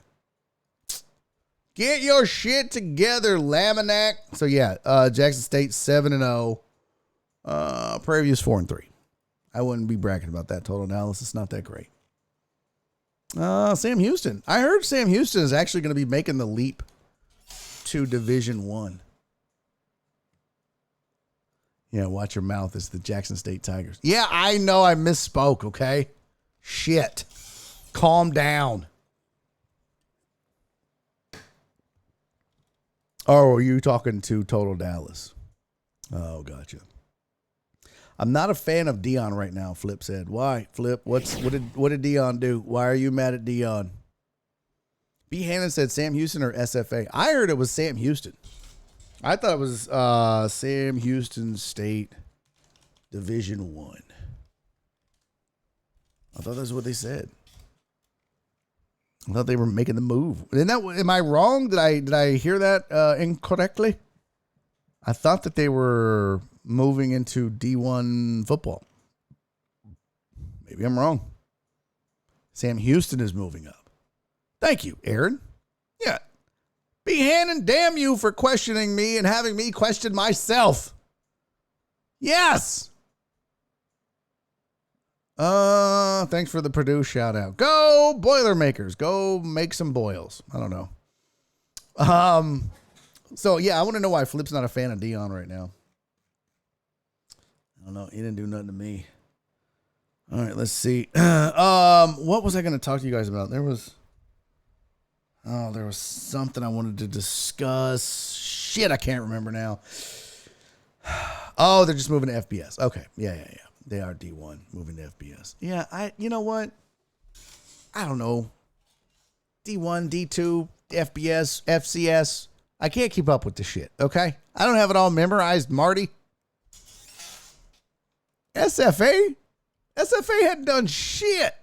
Get your shit together, Laminac. So, yeah, Jackson State 7-0. Prairie View's 4-3. I wouldn't be bragging about that total analysis. It's not that great. Sam Houston. I heard Sam Houston is actually going to be making the leap to Division 1. Yeah, watch your mouth. It's the Jackson State Tigers. Yeah, I know I misspoke, okay? Shit. Calm down. Oh, are you talking to Total Dallas? Oh, gotcha. I'm not a fan of Dion right now, Flip said. Why, Flip? What did Dion do? Why are you mad at Dion? B. Hannon said Sam Houston or SFA. I heard it was Sam Houston. I thought it was Sam Houston State Division 1. I thought that's what they said. I thought they were making the move. Am I wrong? Did I hear that incorrectly? I thought that they were moving into D1 football. Maybe I'm wrong. Sam Houston is moving up. Thank you, Aaron. Yeah. B. Hannon, damn you for questioning me and having me question myself. Yes. Thanks for the Purdue shout out. Go Boilermakers. Go make some boils. I don't know. So yeah, I want to know why Flip's not a fan of Dion right now. I don't know. He didn't do nothing to me. All right, let's see. What was I going to talk to you guys about? There was something I wanted to discuss. Shit, I can't remember now. Oh, they're just moving to FBS. Okay. Yeah. They are D1 moving to FBS. Yeah, you know what? I don't know. D1, D2, FBS, FCS. I can't keep up with the shit, okay? I don't have it all memorized, Marty. SFA hadn't done shit.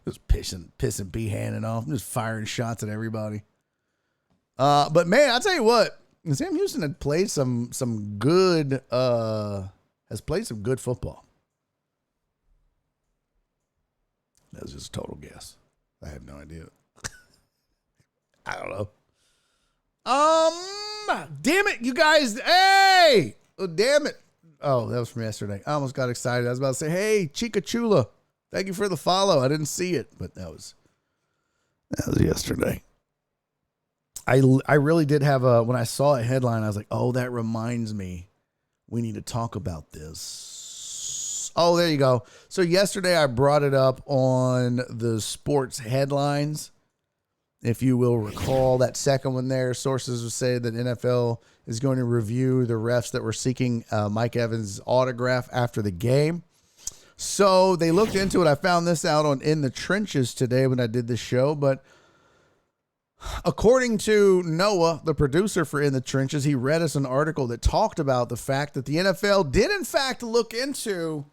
Just pissing B Hannon off. I'm just firing shots at everybody. But man, I'll tell you what, Sam Houston had played some good football. That was just a total guess. I have no idea. I don't know. Damn it, you guys. Hey! Oh, damn it. Oh, that was from yesterday. I almost got excited. I was about to say, hey, Chica Chula, thank you for the follow. I didn't see it, but that was yesterday. I really did have when I saw a headline, I was like, oh, that reminds me. We need to talk about this. Oh, there you go. So yesterday I brought it up on the sports headlines. If you will recall that second one there, sources would say that NFL is going to review the refs that were seeking Mike Evans' autograph after the game. So they looked into it. I found this out on In the Trenches today when I did the show, but according to Noah, the producer for In the Trenches, he read us an article that talked about the fact that the NFL did in fact look into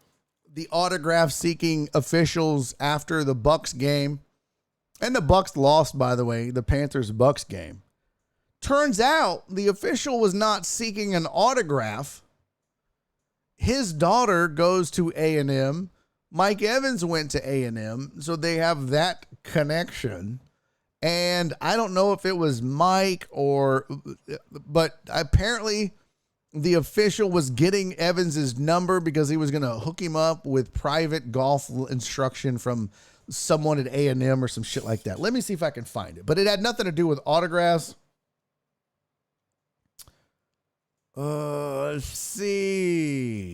the autograph seeking officials after the Bucs game. And the Bucs lost, by the way, the Panthers-Bucs game. Turns out the official was not seeking an autograph. His daughter goes to A&M. Mike Evans went to A&M, so they have that connection. And I don't know if it was Mike but apparently the official was getting Evans's number because he was going to hook him up with private golf instruction from someone at A&M or some shit like that. Let me see if I can find it. But it had nothing to do with autographs. Let's see.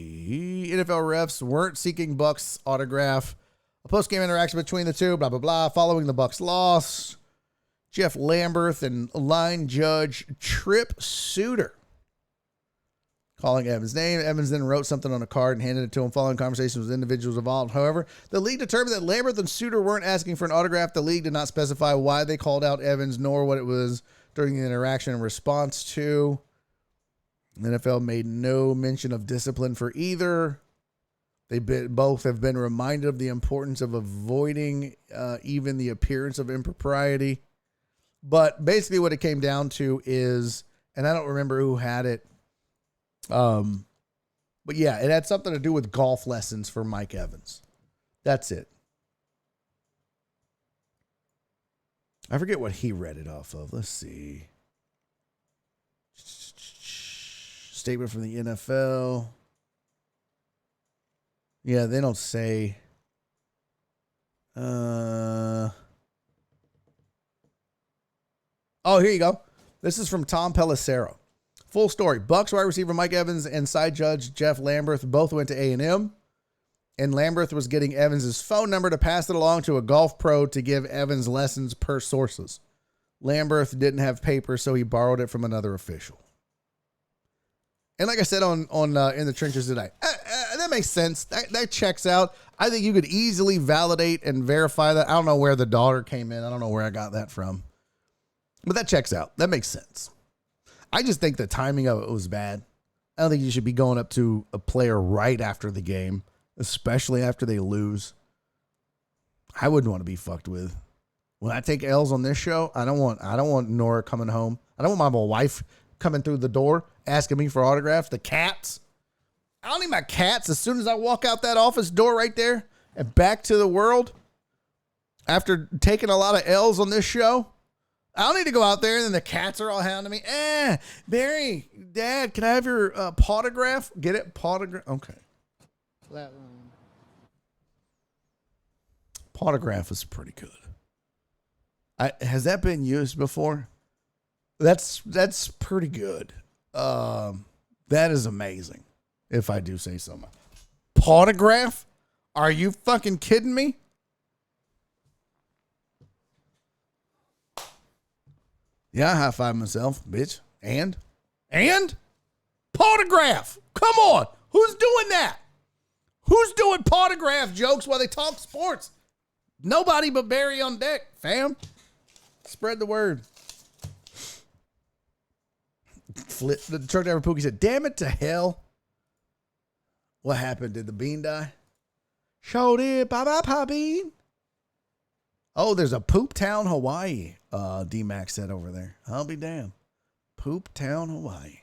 NFL refs weren't seeking Bucs autograph. A post-game interaction between the two, blah, blah, blah. Following the Bucs loss, Jeff Lamberth and line judge Trip Suter calling Evans' name. Evans then wrote something on a card and handed it to him following conversations with individuals involved. However, the league determined that Lamberth and Suter weren't asking for an autograph. The league did not specify why they called out Evans, nor what it was during the interaction in response to. The NFL made no mention of discipline for either. Both have been reminded of the importance of avoiding even the appearance of impropriety. But basically what it came down to is, and I don't remember who had it, but yeah, it had something to do with golf lessons for Mike Evans. That's it. I forget what he read it off of. Let's see. Statement from the NFL. Yeah, they don't say. Oh, here you go. This is from Tom Pelissero. Full story. Bucs wide receiver Mike Evans and side judge Jeff Lamberth both went to A&M. And Lamberth was getting Evans' phone number to pass it along to a golf pro to give Evans lessons per sources. Lamberth didn't have paper, so he borrowed it from another official. And like I said on In the Trenches today, that makes sense. That checks out. I think you could easily validate and verify that. I don't know where the daughter came in. I don't know where I got that from. But that checks out. That makes sense. I just think the timing of it was bad. I don't think you should be going up to a player right after the game, especially after they lose. I wouldn't want to be fucked with. When I take L's on this show, I don't want Nora coming home. I don't want my wife coming through the door asking me for autographs. The cats. I don't need my cats as soon as I walk out that office door right there and back to the world after taking a lot of L's on this show. I don't need to go out there and then the cats are all hounding me. Barry, Dad, can I have your potograph? Get it? Potograph. Okay. That one. Potograph is pretty good. Has that been used before? That's pretty good. That is amazing, if I do say so. Potograph? Are you fucking kidding me? Yeah, I high five myself, bitch. And potograph. Come on. Who's doing that? Who's doing potograph jokes while they talk sports? Nobody but Barry on deck, fam. Spread the word. Flip the truck driver Pookie said, damn it to hell. What happened? Did the bean die? Showed it. Bye bean. Oh, there's a Poop Town, Hawaii. D-Max said over there. I'll be damned. Poop Town, Hawaii.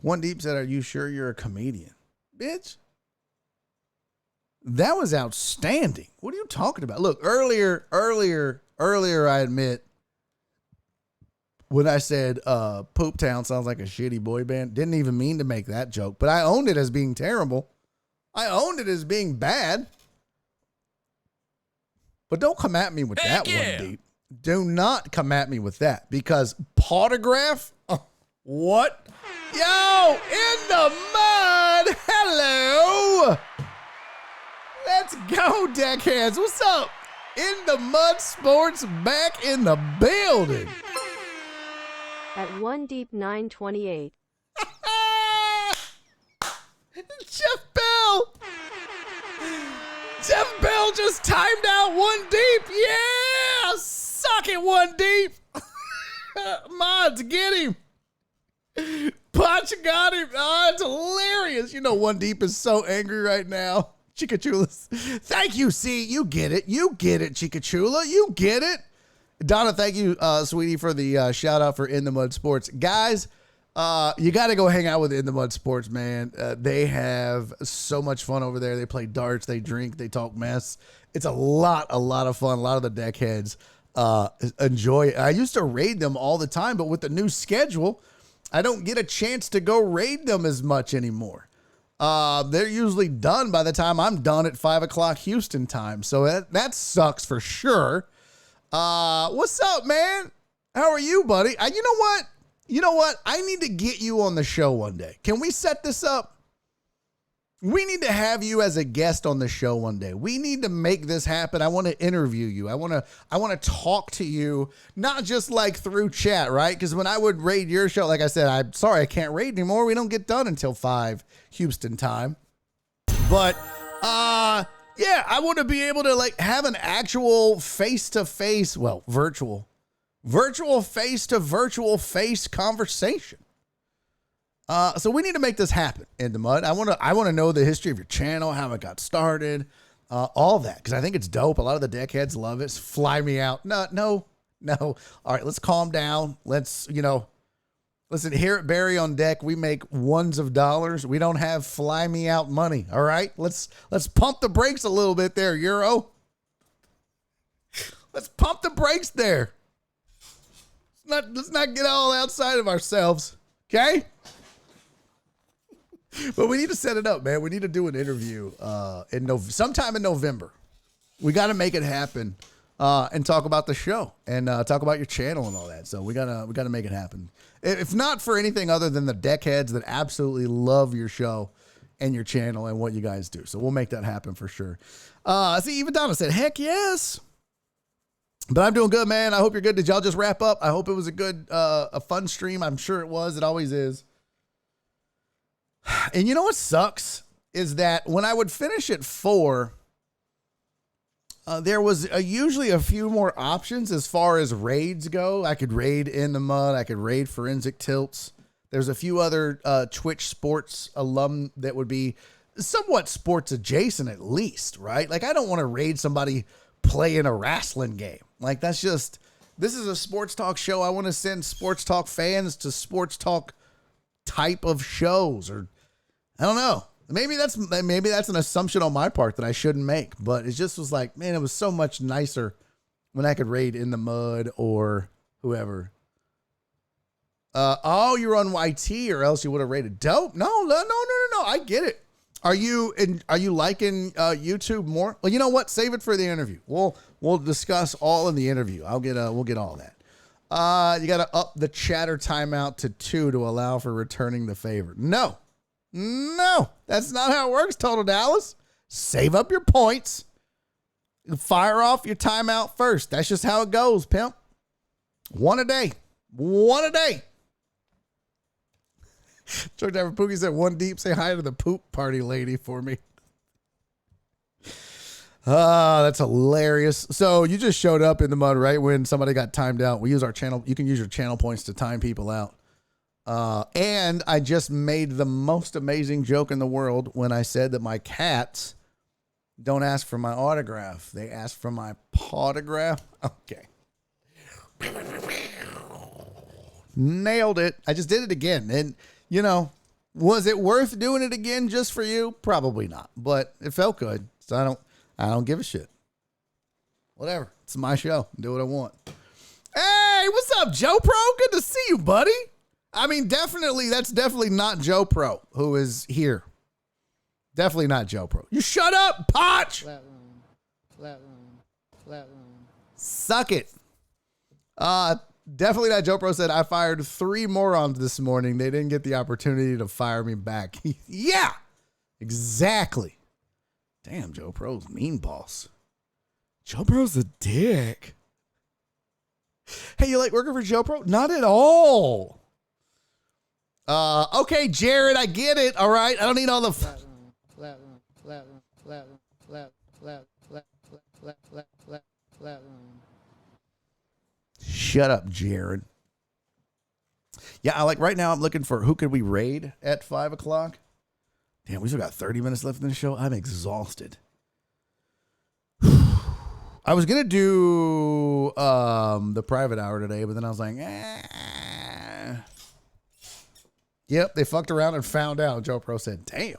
One Deep said, are you sure you're a comedian? Bitch. That was outstanding. What are you talking about? Look, earlier, I admit, when I said Poop Town sounds like a shitty boy band. Didn't even mean to make that joke, but I owned it as being terrible. I owned it as being bad. But don't come at me with that one deep. Do not come at me with that, because Potograph? What? Yo, in the mud. Hello. Let's go, deckheads. What's up? In the Mud Sports back in the building. At 1 deep 928. Jeff Bell. Jeff Bell just timed out 1 deep. Yeah, suck it, 1 deep. Mods, get him. Pacha got him. Oh, it's hilarious. You know 1 deep is so angry right now. Chikachulas. Thank you, C. You get it. You get it, Chikachula. You get it. Donna, thank you, sweetie, for the shout out for In the Mud Sports. Guys, you got to go hang out with In the Mud Sports, man. They have so much fun over there. They play darts, they drink, they talk mess. It's a lot of fun. A lot of the deck heads enjoy it. I used to raid them all the time, but with the new schedule, I don't get a chance to go raid them as much anymore. They're usually done by the time I'm done at 5 o'clock Houston time. So that sucks for sure. What's up, man? How are you, buddy? You know what? I need to get you on the show one day. Can we set this up? We need to have you as a guest on the show one day. We need to make this happen. I want to interview you. I want to talk to you, not just like through chat, right? Because when I would raid your show, like I said, I'm sorry, I can't raid anymore. We don't get done until 5 Houston time. But yeah, I want to be able to like have an actual face-to-face, well, virtual face-to-virtual-face conversation. So we need to make this happen In the Mud. I want to know the history of your channel, how it got started, all that, because I think it's dope. A lot of the deckheads love it. Fly me out. No. All right, let's calm down. Let's, listen, here at Barry on Deck, we make ones of dollars. We don't have fly me out money. All right, let's pump the brakes a little bit there, Euro. Let's pump the brakes there. Let's not get all outside of ourselves, okay? But we need to set it up, man. We need to do an interview sometime in November. We got to make it happen and talk about the show and talk about your channel and all that. So we gotta make it happen. If not for anything other than the deckheads that absolutely love your show and your channel and what you guys do. So we'll make that happen for sure. See, even Donna said, heck yes. But I'm doing good, man. I hope you're good. Did y'all just wrap up? I hope it was a good, a fun stream. I'm sure it was. It always is. And you know what sucks is that when I would finish at 4, there was usually a few more options as far as raids go. I could raid In the Mud. I could raid Forensic Tilts. There's a few other Twitch sports alum that would be somewhat sports adjacent at least, right? Like I don't want to raid somebody playing a wrestling game. Like this is a sports talk show. I want to send sports talk fans to sports talk type of shows, or I don't know. Maybe that's an assumption on my part that I shouldn't make, but it just was like, man, it was so much nicer when I could raid In the Mud or whoever. You're on YT, or else you would have rated. Dope. No. I get it. Are you liking YouTube more? Well, you know what? Save it for the interview. We'll discuss all in the interview. We'll get all that. You got to up the chatter timeout to 2 to allow for returning the favor. No, that's not how it works, Total Dallas. Save up your points. Fire off your timeout first. That's just how it goes, pimp. One a day. George Pookie said 1 deep. Say hi to the poop party lady for me. That's hilarious. So you just showed up In the Mud right when somebody got timed out. We use our channel. You can use your channel points to time people out. And I just made the most amazing joke in the world when I said that my cats don't ask for my autograph. They ask for my potograph. Okay. Nailed it. I just did it again. And, was it worth doing it again just for you? Probably not, but it felt good. So I don't give a shit. Whatever. It's my show. Do what I want. Hey, Hey, what's up, Joe Pro? Good to see you, buddy. I mean, that's definitely not Joe Pro who is here. Definitely not Joe Pro. You shut up, Potch. Flat room. Suck it. Definitely not Joe Pro said, I fired 3 morons this morning. They didn't get the opportunity to fire me back. Yeah, exactly. Damn, Joe Pro's mean boss. Joe Pro's a dick. Hey, you like working for Joe Pro? Not at all. Okay, Jared, I get it. All right. I don't need all the flat room. Shut up, Jared. Yeah, I like right now I'm looking for who could we raid at 5 o'clock. Damn, we still got 30 minutes left in the show. I'm exhausted. I was going to do the private hour today, but then I was like, Yep, they fucked around and found out. Joe Pro said, damn.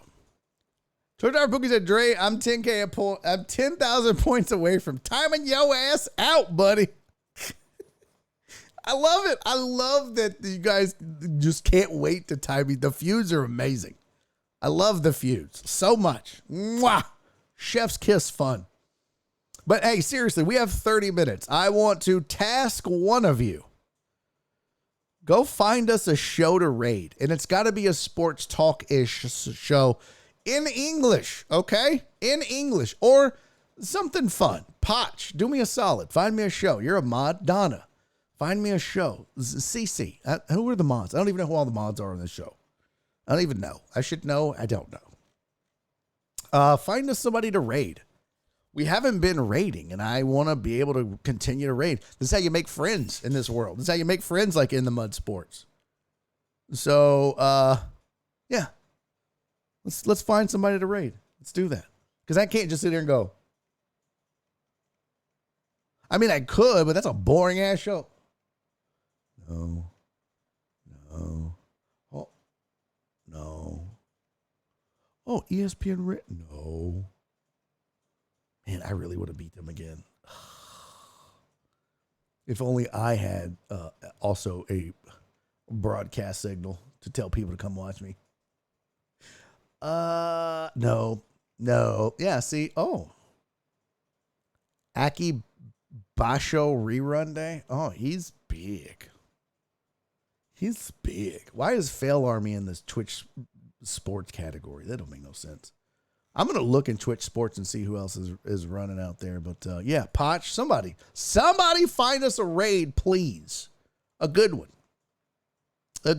$20 Bookie said, Dre, I'm 10K I'm 10,000 points away from timing your ass out, buddy. I love it. I love that you guys just can't wait to time me. The feuds are amazing. I love the feuds so much. Mwah! Chef's kiss fun. But hey, seriously, we have 30 minutes. I want to task one of you. Go find us a show to raid. And it's got to be a sports talk-ish show in English, okay? In English. Or something fun. Potch, do me a solid. Find me a show. You're a mod. Donna, find me a show. CC, who are the mods? I don't even know who all the mods are on this show. I don't even know. I should know. I don't know. Find us somebody to raid. We haven't been raiding, and I want to be able to continue to raid. This is how you make friends in this world. This is how you make friends like in the mud sports. So, yeah. Let's find somebody to raid. Let's do that. Because I can't just sit here and go. I mean, I could, but that's a boring ass show. No. Oh, no. Oh, ESPN written. No. Man, I really would have beat them again. If only I had also a broadcast signal to tell people to come watch me. No. Yeah, see. Oh. Aki Basho rerun day. Oh, he's big. He's big. Why is Fail Army in this Twitch sports category? That don't make no sense. I'm going to look in Twitch Sports and see who else is running out there. But, yeah, Potch, somebody find us a raid, please. A good one. I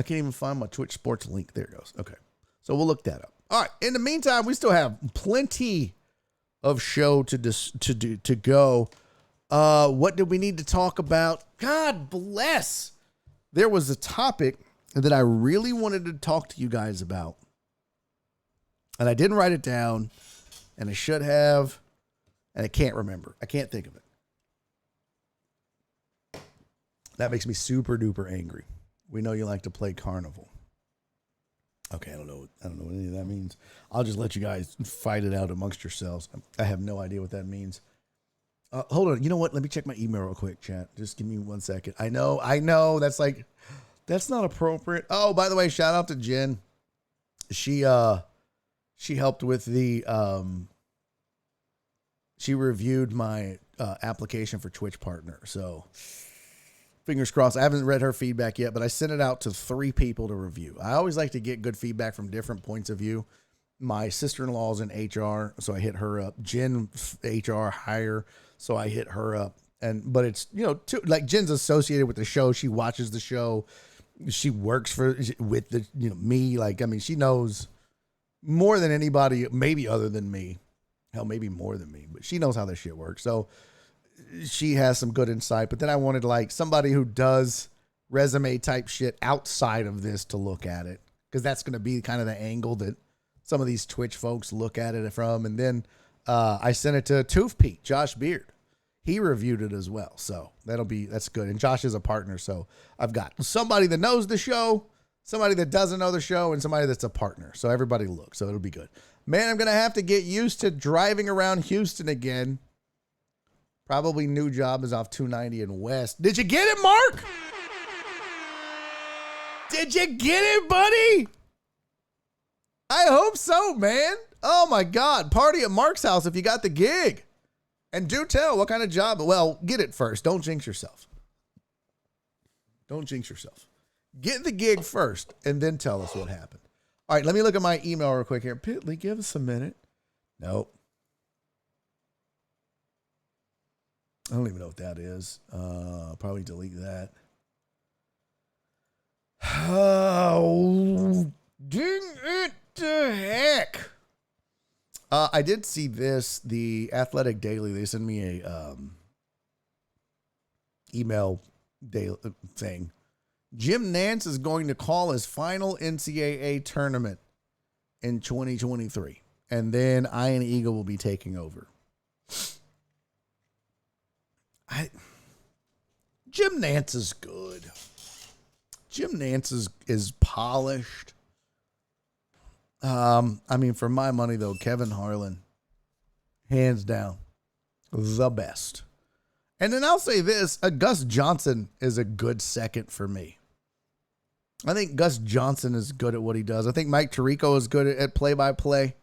can't even find my Twitch Sports link. There it goes. Okay. So we'll look that up. All right. In the meantime, we still have plenty of show to go. What do we need to talk about? God bless. There was a topic that I really wanted to talk to you guys about. And I didn't write it down, and I should have, and I can't remember. I can't think of it. That makes me super duper angry. We know you like to play Carnival. Okay, I don't know what any of that means. I'll just let you guys fight it out amongst yourselves. I have no idea what that means. Hold on. You know what? Let me check my email real quick, chat. Just give me 1 second. I know. That's not appropriate. Oh, by the way, shout out to Jen. She helped with the, she reviewed my application for Twitch partner. So fingers crossed. I haven't read her feedback yet, but I sent it out to 3 people to review. I always like to get good feedback from different points of view. My sister-in-law is in HR, so I hit her up. Jen, HR hire, so I hit her up. But it's, like Jen's associated with the show. She watches the show. She works with the, me. Like, I mean, she knows more than anybody, maybe other than me. Hell, maybe more than me, but she knows how this shit works. So she has some good insight, but then I wanted like somebody who does resume type shit outside of this to look at it. Cause that's going to be kind of the angle that some of these Twitch folks look at it from. And then, I sent it to Tooth Pete, Josh Beard. He reviewed it as well. So that's good. And Josh is a partner. So I've got somebody that knows the show, somebody that doesn't know the show, and somebody that's a partner. So everybody look. So it'll be good. Man, I'm going to have to get used to driving around Houston again. Probably new job is off 290 in West. Did you get it, Mark? Did you get it, buddy? I hope so, man. Oh, my God. Party at Mark's house if you got the gig. And do tell what kind of job. Well, get it first. Don't jinx yourself. Don't jinx yourself. Get the gig first and then tell us what happened. All right, let me look at my email real quick here. Pitley, give us a minute. Nope. I don't even know what that is. Probably delete that. Oh, dang it to heck. I did see this, the Athletic Daily. They sent me a email daily thing. Jim Nance is going to call his final NCAA tournament in 2023. And then Ian Eagle will be taking over. Jim Nance is good. Jim Nance is polished. I mean, for my money, though, Kevin Harlan, hands down, the best. And then I'll say this, Gus Johnson is a good second for me. I think Gus Johnson is good at what he does. I think Mike Tirico is good at play-by-play.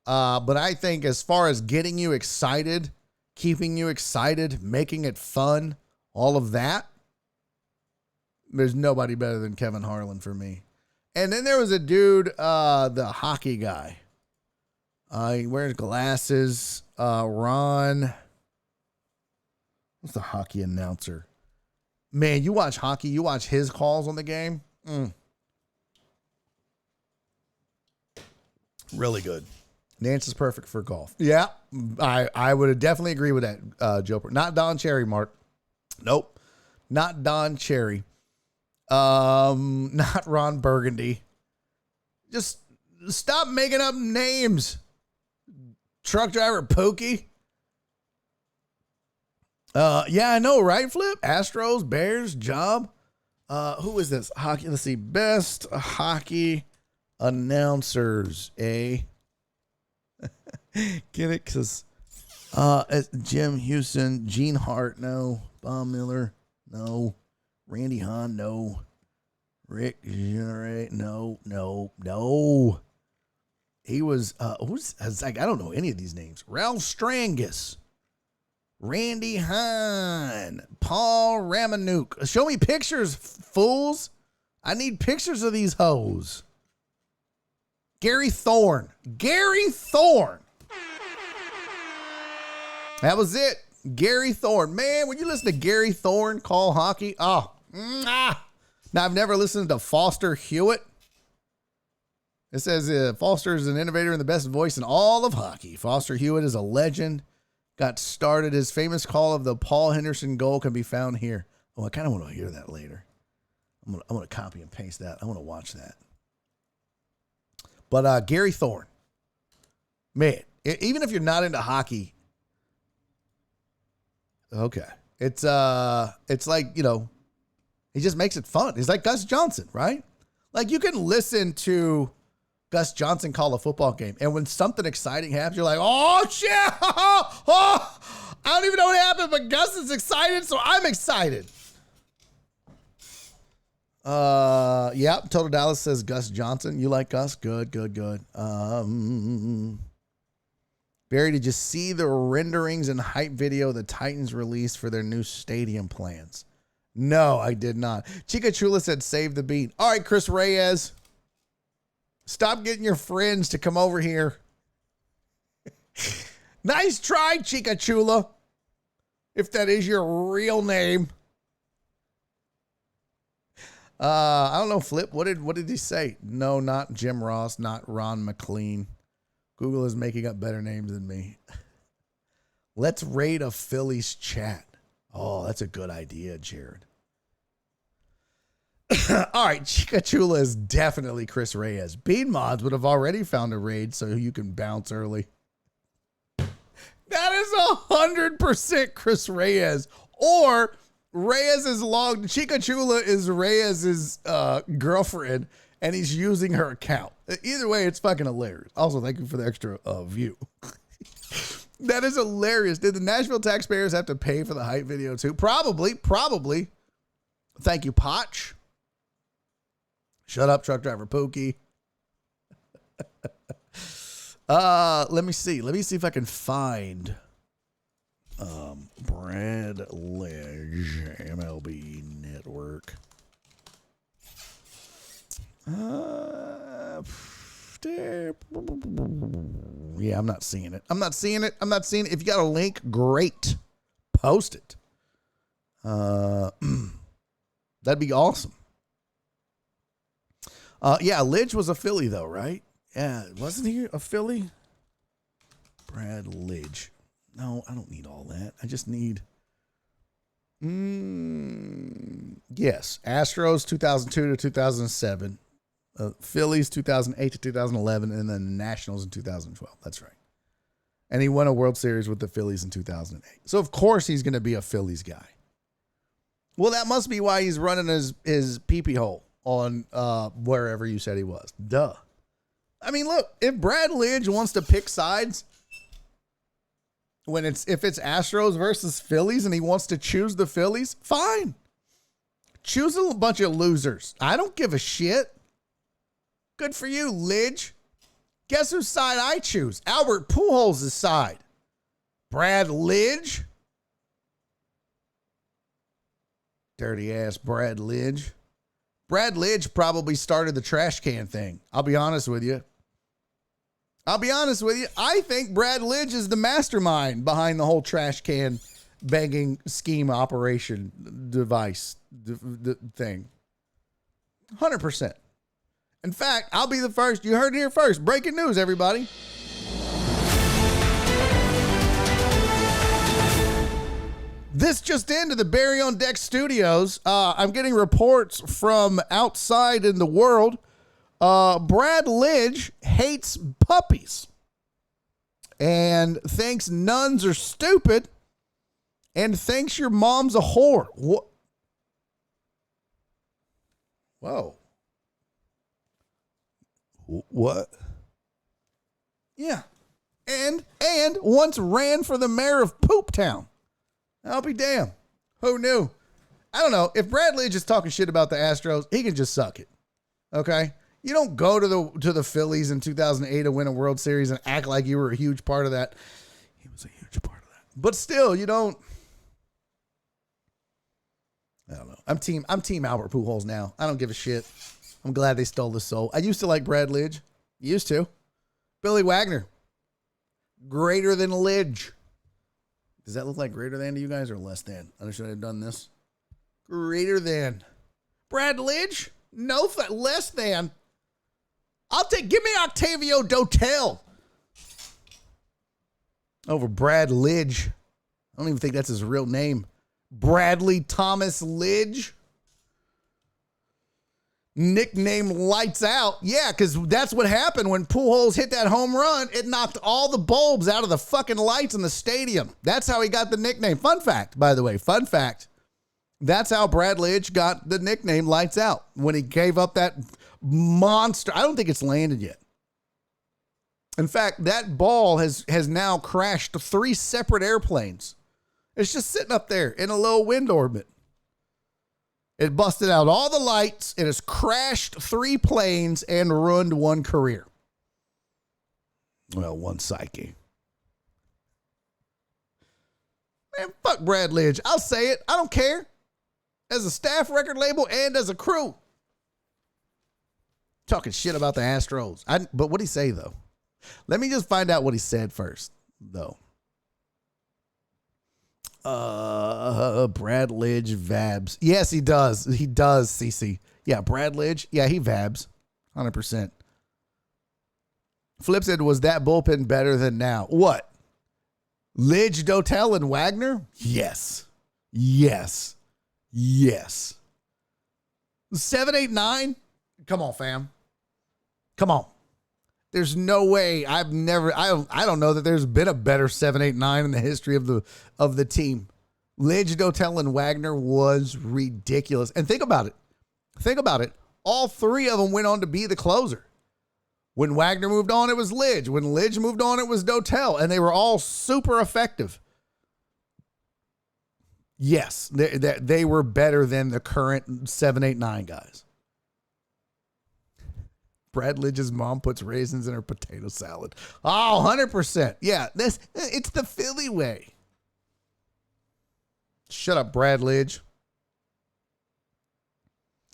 But I think as far as getting you excited, keeping you excited, making it fun, all of that, there's nobody better than Kevin Harlan for me. And then there was a dude, the hockey guy. He wears glasses. Ron. What's the hockey announcer? Man, you watch hockey, you watch his calls on the game. Really good. Nance is perfect for golf. Yeah, I would definitely agree with that, Joe. Not Don Cherry, Mark. Nope. Not Don Cherry. Not Ron Burgundy. Just stop making up names. Truck driver Pokey. Yeah, I know, right, Flip? Astros, Bears, Job. Who is this? Hockey. Let's see. Best hockey announcers, eh? Get it? Because Jim Houston, Gene Hart, no. Bob Miller, no. Randy Hahn, no. Rick Generate, no. He was, I don't know any of these names. Ralph Strangus, Randy Hahn, Paul Ramanuk. Show me pictures, fools. I need pictures of these hoes. Gary Thorne. That was it. Gary Thorne. Man, when you listen to Gary Thorne call hockey, Now, I've never listened to Foster Hewitt. It says Foster is an innovator and the best voice in all of hockey. Foster Hewitt is a legend. Got started. His famous call of the Paul Henderson goal can be found here. Oh, I kind of want to hear that later. I'm gonna copy and paste that. I want to watch that. But Gary Thorne, man, even if you're not into hockey, okay, it's like, you know, he just makes it fun. He's like Gus Johnson, right? Like, you can listen to Gus Johnson call a football game, and when something exciting happens, you're like, oh, shit. Oh, I don't even know what happened, but Gus is excited, so I'm excited. Yep, Total Dallas says Gus Johnson. You like Gus? Good. Barry, did you see the renderings and hype video the Titans released for their new stadium plans? No, I did not. Chica Chula said save the beat. All right, Chris Reyes. Stop getting your friends to come over here. Nice try, Chica Chula. If that is your real name. I don't know, Flip. What did he say? No, not Jim Ross, not Ron McLean. Google is making up better names than me. Let's raid a Phillies chat. Oh, that's a good idea, Jared. All right, Chica Chula is definitely Chris Reyes. Bean Mods would have already found a raid so you can bounce early. That is 100% Chris Reyes. Or Reyes is logged. Chica Chula is Reyes' girlfriend, and he's using her account. Either way, it's fucking hilarious. Also, thank you for the extra view. That is hilarious. Did the Nashville taxpayers have to pay for the hype video too? Probably. Thank you, Potch. Shut up, truck driver Pookie. Let me see. Let me see if I can find Brad Lidge, MLB Network. Yeah, I'm not seeing it. I'm not seeing it. If you got a link, great. Post it. That'd be awesome. Yeah, Lidge was a Philly though, right? Yeah, wasn't he a Philly? Brad Lidge. No, I don't need all that. I just need. Yes, Astros 2002 to 2007, Phillies 2008 to 2011, and then the Nationals in 2012. That's right. And he won a World Series with the Phillies in 2008. So of course he's going to be a Phillies guy. Well, that must be why he's running his pee-pee hole on wherever you said he was. Duh. I mean, look, if Brad Lidge wants to pick sides if it's Astros versus Phillies and he wants to choose the Phillies, fine. Choose a bunch of losers. I don't give a shit. Good for you, Lidge. Guess whose side I choose? Albert Pujols' side. Brad Lidge. Dirty ass Brad Lidge. Brad Lidge probably started the trash can thing. I'll be honest with you. I think Brad Lidge is the mastermind behind the whole trash can banging scheme operation device thing. 100%. In fact, I'll be the first. You heard it here first. Breaking news, everybody. This just into the Barry on Deck studios. I'm getting reports from outside in the world. Brad Lidge hates puppies and thinks nuns are stupid and thinks your mom's a whore. Whoa. What? Yeah. And once ran for the mayor of Poop Town. I'll be damned. Who knew? I don't know. If Brad Lidge is talking shit about the Astros, he can just suck it. Okay? You don't go to the Phillies in 2008 to win a World Series and act like you were a huge part of that. He was a huge part of that. But still, you don't. I don't know. I'm team Albert Pujols now. I don't give a shit. I'm glad they stole the soul. I used to like Brad Lidge. Used to. Billy Wagner. Greater than Lidge. Does that look like greater than to you guys or less than? I should have done this. Greater than. Brad Lidge? No, less than. Give me Octavio Dotel over Brad Lidge. I don't even think that's his real name. Bradley Thomas Lidge. Nickname Lights Out. Yeah, because that's what happened when Pujols hit that home run. It knocked all the bulbs out of the fucking lights in the stadium. That's how he got the nickname. Fun fact, by the way. Fun fact. That's how Brad Lidge got the nickname Lights Out when he gave up that monster. I don't think it's landed yet. In fact, that ball has now crashed 3 separate airplanes. It's just sitting up there in a low wind orbit. It busted out all the lights. It has crashed 3 planes and ruined 1 career. Well, 1 psyche. Man, fuck Brad Lidge. I'll say it. I don't care. As a staff record label and as a crew. Talking shit about the Astros. But what'd he say, though? Let me just find out what he said first, though. Brad Lidge vabs. Yes, he does. He does, CC. Yeah, Brad Lidge. Yeah, he vabs. 100%. Flip said, was that bullpen better than now? What? Lidge, Dotel, and Wagner? Yes. 7, 8, 9? Come on, fam. Come on. There's no way. I don't know that there's been a better 7, 8, 9 in the history of the team. Lidge, Dotel, and Wagner was ridiculous. And think about it. All 3 of them went on to be the closer. When Wagner moved on, it was Lidge. When Lidge moved on, it was Dotel. And they were all super effective. Yes, they were better than the current 7, 8, 9 guys. Brad Lidge's mom puts raisins in her potato salad. Oh, 100%. Yeah, it's the Philly way. Shut up, Brad Lidge.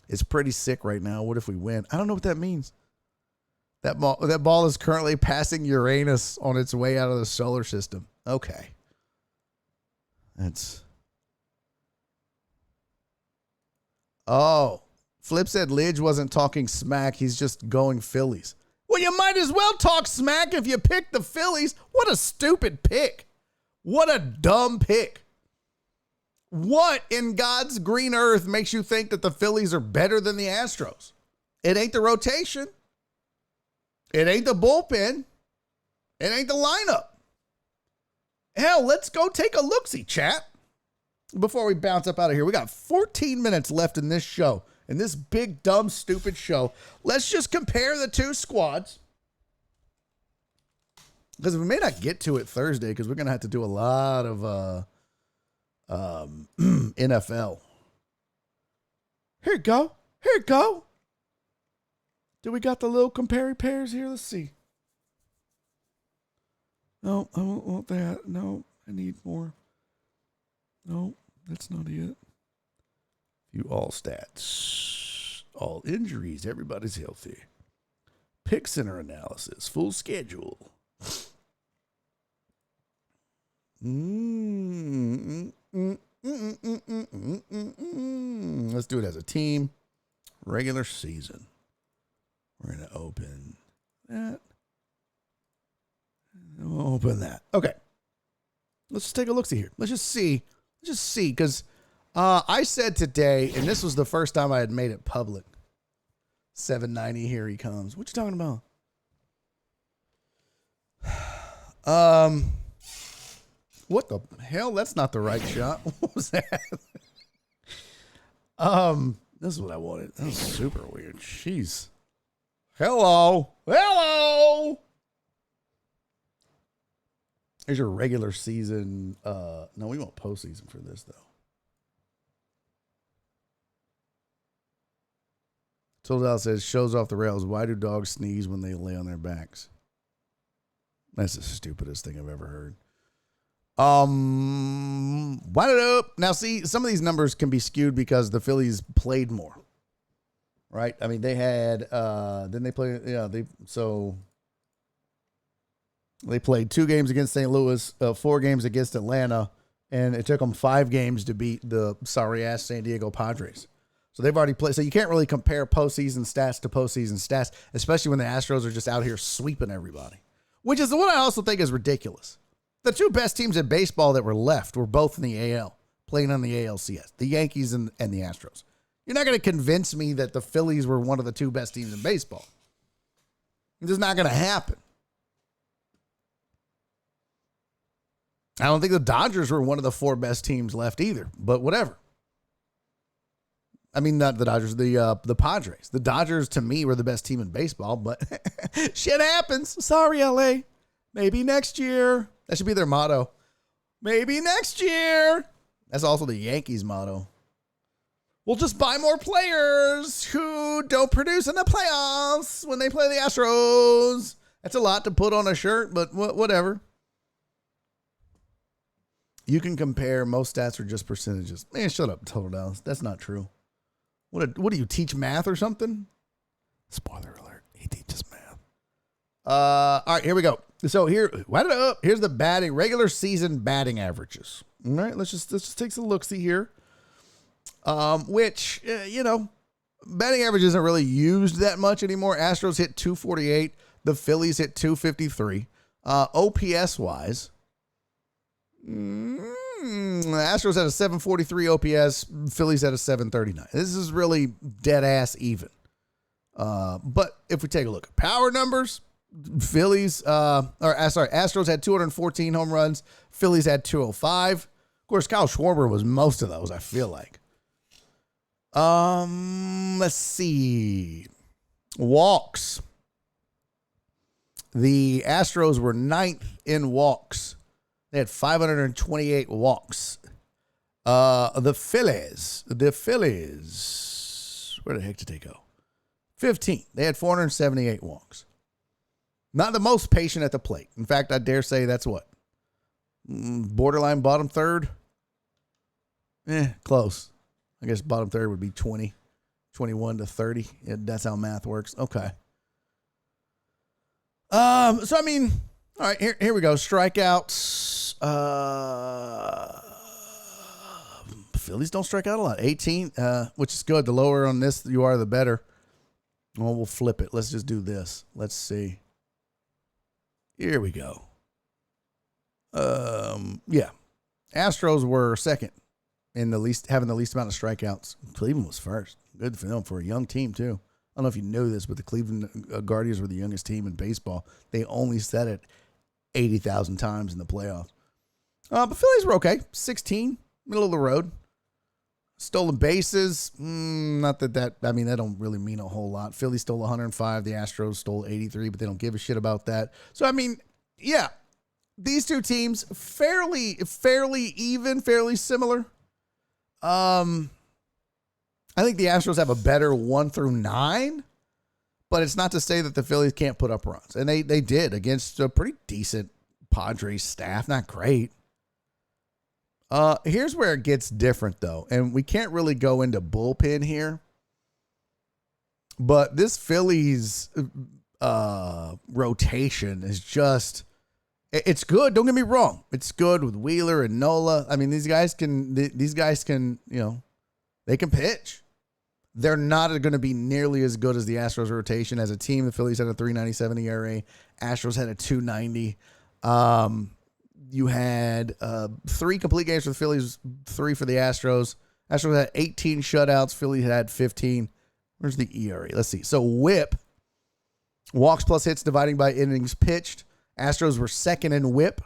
It's pretty sick right now. What if we win? I don't know what that means. That ball is currently passing Uranus on its way out of the solar system. Okay. Oh. Flip said Lidge wasn't talking smack. He's just going Phillies. Well, you might as well talk smack if you pick the Phillies. What a stupid pick. What a dumb pick. What in God's green earth makes you think that the Phillies are better than the Astros? It ain't the rotation. It ain't the bullpen. It ain't the lineup. Hell, let's go take a look-see, chat. Before we bounce up out of here, we got 14 minutes left in this show. In this big, dumb, stupid show. Let's just compare the two squads. Because we may not get to it Thursday because we're going to have to do a lot of NFL. Here you go. Here you go. Do we got the little compare pairs here? Let's see. No, I don't want that. No, I need more. No, that's not it. View all stats. All injuries. Everybody's healthy. Pick center analysis. Full schedule. Let's do it as a team. Regular season. We're going to open that. We'll open that. Okay. Let's just take a look-see here. Let's just see. Because I said today, and this was the first time I had made it public. 790, here he comes. What you talking about? What the hell? That's not the right shot. What was that? This is what I wanted. That was super weird. Jeez. Hello. Here's your regular season. No, we want postseason for this, though. Toldal says, shows off the rails. Why do dogs sneeze when they lay on their backs? That's the stupidest thing I've ever heard. Wind it up. Now, see, some of these numbers can be skewed because the Phillies played more. Right? I mean, they had, then they played, they played 2 games against St. Louis, 4 games against Atlanta, and it took them 5 games to beat the sorry-ass San Diego Padres. So they've already played. So you can't really compare postseason stats to postseason stats, especially when the Astros are just out here sweeping everybody, which is what I also think is ridiculous. The 2 best teams in baseball that were left were both in the AL, playing on the ALCS, the Yankees and the Astros. You're not going to convince me that the Phillies were one of the 2 best teams in baseball. It's just not going to happen. I don't think the Dodgers were one of the 4 best teams left either, but whatever. I mean, not the Dodgers, the Padres. The Dodgers, to me, were the best team in baseball, but shit happens. Sorry, LA. Maybe next year. That should be their motto. Maybe next year. That's also the Yankees' motto. We'll just buy more players who don't produce in the playoffs when they play the Astros. That's a lot to put on a shirt, but whatever. You can compare. Most stats are just percentages. Man, shut up, Total Dallas. That's not true. What do you teach math or something? Spoiler alert. He teaches math. All right, here we go. So here's the batting, regular season batting averages. All right, let's just take some look-see here. Which, batting average isn't really used that much anymore. Astros hit 248. The Phillies hit 253. OPS-wise, Astros had a 743 OPS. Phillies had a 739. This is really dead-ass even. But if we take a look at power numbers, Astros had 214 home runs. Phillies had 205. Of course, Kyle Schwarber was most of those, I feel like. Let's see. Walks. The Astros were 9th in walks. They had 528 walks. The Phillies, where the heck did they go? 15th. They had 478 walks. Not the most patient at the plate. In fact, I dare say that's what? Borderline bottom third? Close. I guess bottom third would be 20, 21 to 30. Yeah, that's how math works. Okay. So I mean, all right, here we go. Strikeouts. Phillies don't strike out a lot. 18, which is good. The lower on this you are, the better. Well, we'll flip it. Let's just do this. Let's see. Here we go. Yeah. Astros were second in having the least amount of strikeouts. Cleveland was first. Good for them, for a young team too. I don't know if you know this, but the Cleveland Guardians were the youngest team in baseball. They only said it 80,000 times in the playoffs. But Phillies were okay. 16, middle of the road. Stolen bases, not that don't really mean a whole lot. Philly stole 105. The Astros stole 83, but they don't give a shit about that. So, I mean, yeah, these two teams fairly even, fairly similar. I think the Astros have a better 1 through 9, but it's not to say that the Phillies can't put up runs. And they did against a pretty decent Padres staff. Not great. Here's where it gets different, though, and we can't really go into bullpen here, but this Phillies rotation is just, it's good. Don't get me wrong. It's good with Wheeler and Nola. I mean, these guys can, they can pitch. They're not going to be nearly as good as the Astros rotation. As a team, the Phillies had a 3.97 ERA. Astros had a 2.90. You had 3 complete games for the Phillies, 3 for the Astros. Astros had 18 shutouts. Philly had 15. Where's the ERA? Let's see. So whip, walks plus hits dividing by innings pitched. Astros were second in whip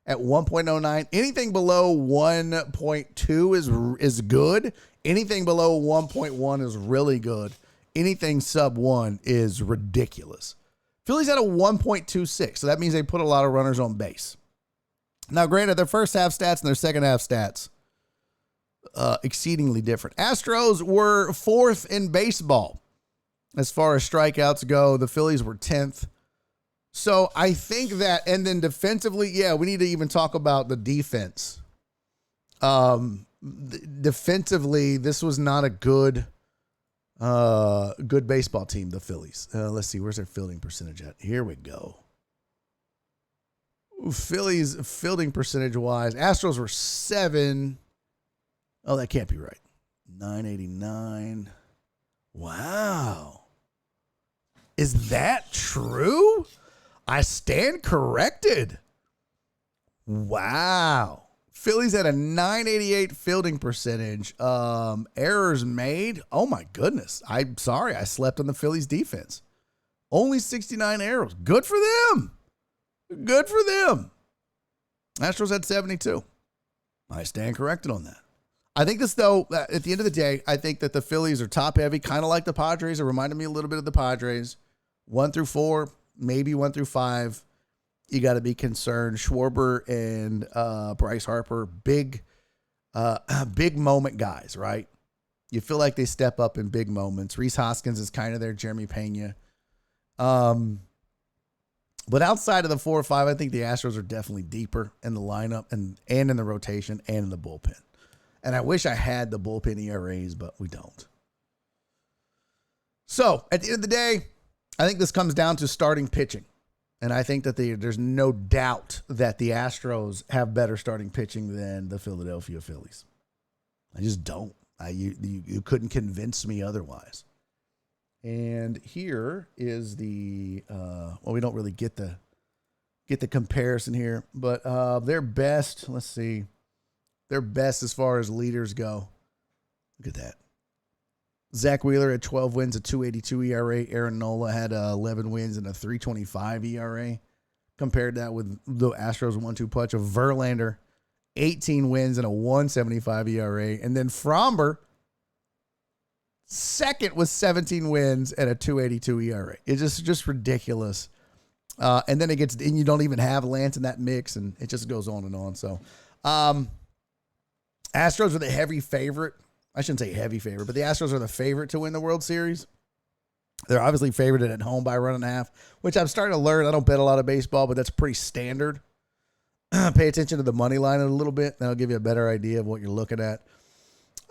at 1.09. Anything below 1.2 is good. Anything below 1.1 is really good. Anything sub 1 is ridiculous. Phillies had a 1.26, so that means they put a lot of runners on base. Now, granted, their first half stats and their second half stats exceedingly different. Astros were 4th in baseball as far as strikeouts go. The Phillies were 10th. So I think that, and then defensively, yeah, we need to even talk about the defense. Defensively, this was not a good baseball team, the Phillies. Let's see, where's their fielding percentage at? Here we go. Phillies fielding percentage wise, Astros were 7. Oh, that can't be right. 989. Wow. Is that true? I stand corrected. Wow. Phillies had a 988 fielding percentage. Errors made. Oh my goodness. I'm sorry. I slept on the Phillies defense. Only 69 errors. Good for them. Good for them. Astros had 72. I stand corrected on that. I think this, though, at the end of the day, I think that the Phillies are top heavy, kind of like the Padres. It reminded me a little bit of the Padres. 1 through 4, maybe 1 through 5. You got to be concerned. Schwarber and Bryce Harper, big moment guys, right? You feel like they step up in big moments. Rhys Hoskins is kind of their Jeremy Pena. But outside of the 4 or 5, I think the Astros are definitely deeper in the lineup and in the rotation and in the bullpen. And I wish I had the bullpen ERAs, but we don't. So at the end of the day, I think this comes down to starting pitching. And I think that there's no doubt that the Astros have better starting pitching than the Philadelphia Phillies. I just don't. You couldn't convince me otherwise. And here is the we don't really get the comparison here, but their best, let's see, their best as far as leaders go. Look at that. Zach Wheeler had 12 wins, a 2.82 ERA. Aaron Nola had 11 wins and a 3.25 ERA. Compared that with the Astros 1-2 punch of Verlander, 18 wins and a 1.75 ERA. And then Fromber, second with 17 wins and a 2.82 ERA. It's just ridiculous. And then and you don't even have Lance in that mix, and it just goes on and on. So, Astros are the heavy favorite. I shouldn't say heavy favorite, but the Astros are the favorite to win the World Series. They're obviously favored at home by 1.5, which I'm starting to learn. I don't bet a lot of baseball, but that's pretty standard. Pay attention to the money line a little bit. That'll give you a better idea of what you're looking at.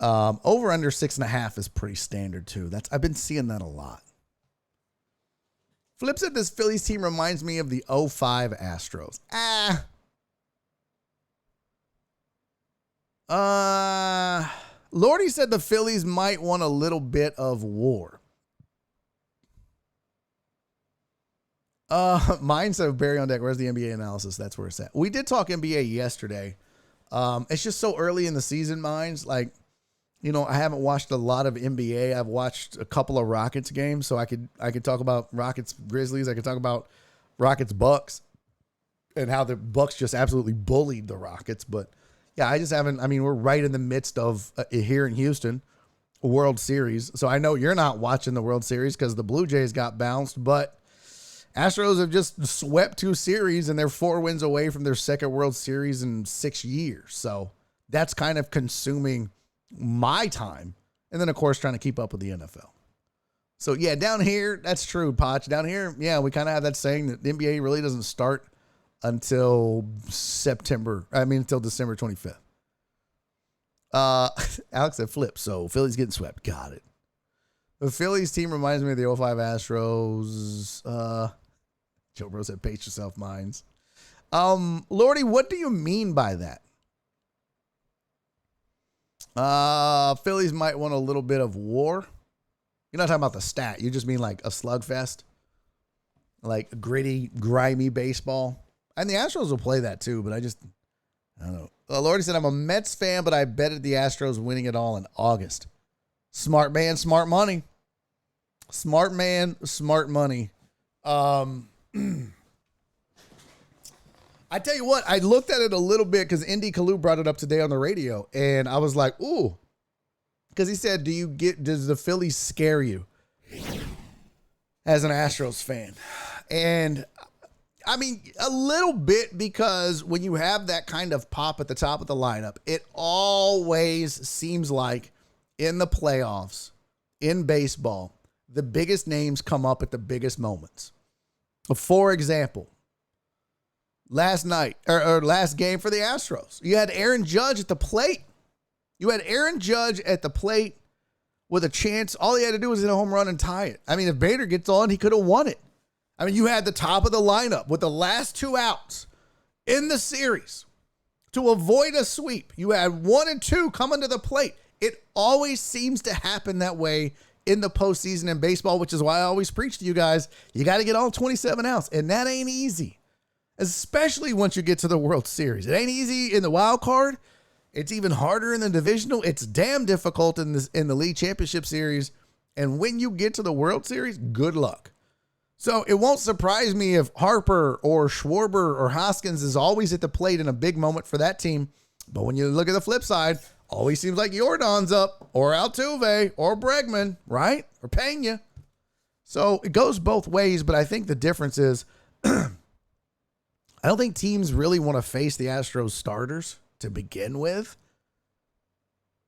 Over under 6.5 is pretty standard too. I've been seeing that a lot. Flip said this Phillies team reminds me of the 05 Astros. Lordy said the Phillies might want a little bit of war. Mine said Barry on deck. Where's the NBA analysis? That's where it's at. We did talk NBA yesterday. It's just so early in the season, Mines. Like, you know, I haven't watched a lot of NBA. I've watched a couple of Rockets games, so I could talk about Rockets Grizzlies. I could talk about Rockets Bucks and how the Bucks just absolutely bullied the Rockets. But yeah, I just haven't. I mean, we're right in the midst of here in Houston, World Series. So I know you're not watching the World Series because the Blue Jays got bounced, but Astros have just swept 2 series, and they're 4 wins away from their second World Series in 6 years. So that's kind of consuming my time. And then, of course, trying to keep up with the NFL. So, yeah, down here, that's true, Potch. Down here, yeah, we kind of have that saying that the NBA really doesn't start until December 25th. Alex said flip, so Philly's getting swept. Got it. The Phillies team reminds me of the 05 Astros. Joe Bro said, pace yourself, Mines. Lordy, what do you mean by that? Phillies might want a little bit of war. You're not talking about the stat. You just mean like a slugfest? Like gritty, grimy baseball? And the Astros will play that too, but I don't know. Lordy said, I'm a Mets fan, but I betted the Astros winning it all in August. Smart man, smart money. Smart man, smart money. I tell you what, I looked at it a little bit because Indy Kalu brought it up today on the radio, and I was like, ooh. Because he said, does the Phillies scare you as an Astros fan? And I mean, a little bit, because when you have that kind of pop at the top of the lineup, it always seems like in the playoffs, in baseball, the biggest names come up at the biggest moments. For example, last night or last game for the Astros, you had Aaron Judge at the plate. You had Aaron Judge at the plate with a chance. All he had to do was hit a home run and tie it. I mean, if Bader gets on, he could have won it. I mean, you had the top of the lineup with the last 2 outs in the series to avoid a sweep. You had 1 and 2 coming to the plate. It always seems to happen that way in the postseason in baseball, which is why I always preach to you guys, you got to get all 27 outs, and that ain't easy, especially once you get to the World Series. It ain't easy in the wild card. It's even harder in the divisional. It's damn difficult in the league championship series, and when you get to the World Series, good luck. So it won't surprise me if Harper or Schwarber or Hoskins is always at the plate in a big moment for that team. But when you look at the flip side, always seems like Jordan's up, or Altuve, or Bregman, right? Or Pena. So it goes both ways, but I think the difference is I don't think teams really want to face the Astros starters to begin with.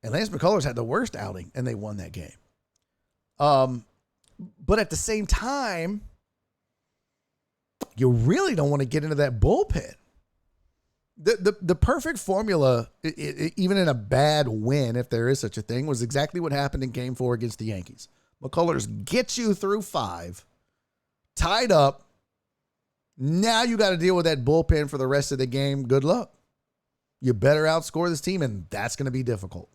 And Lance McCullers had the worst outing, and they won that game. But at the same time, you really don't want to get into that bullpen. The perfect formula, even in a bad win, if there is such a thing, was exactly what happened in Game 4 against the Yankees. McCullers gets you through 5, tied up. Now you got to deal with that bullpen for the rest of the game. Good luck. You better outscore this team, and that's going to be difficult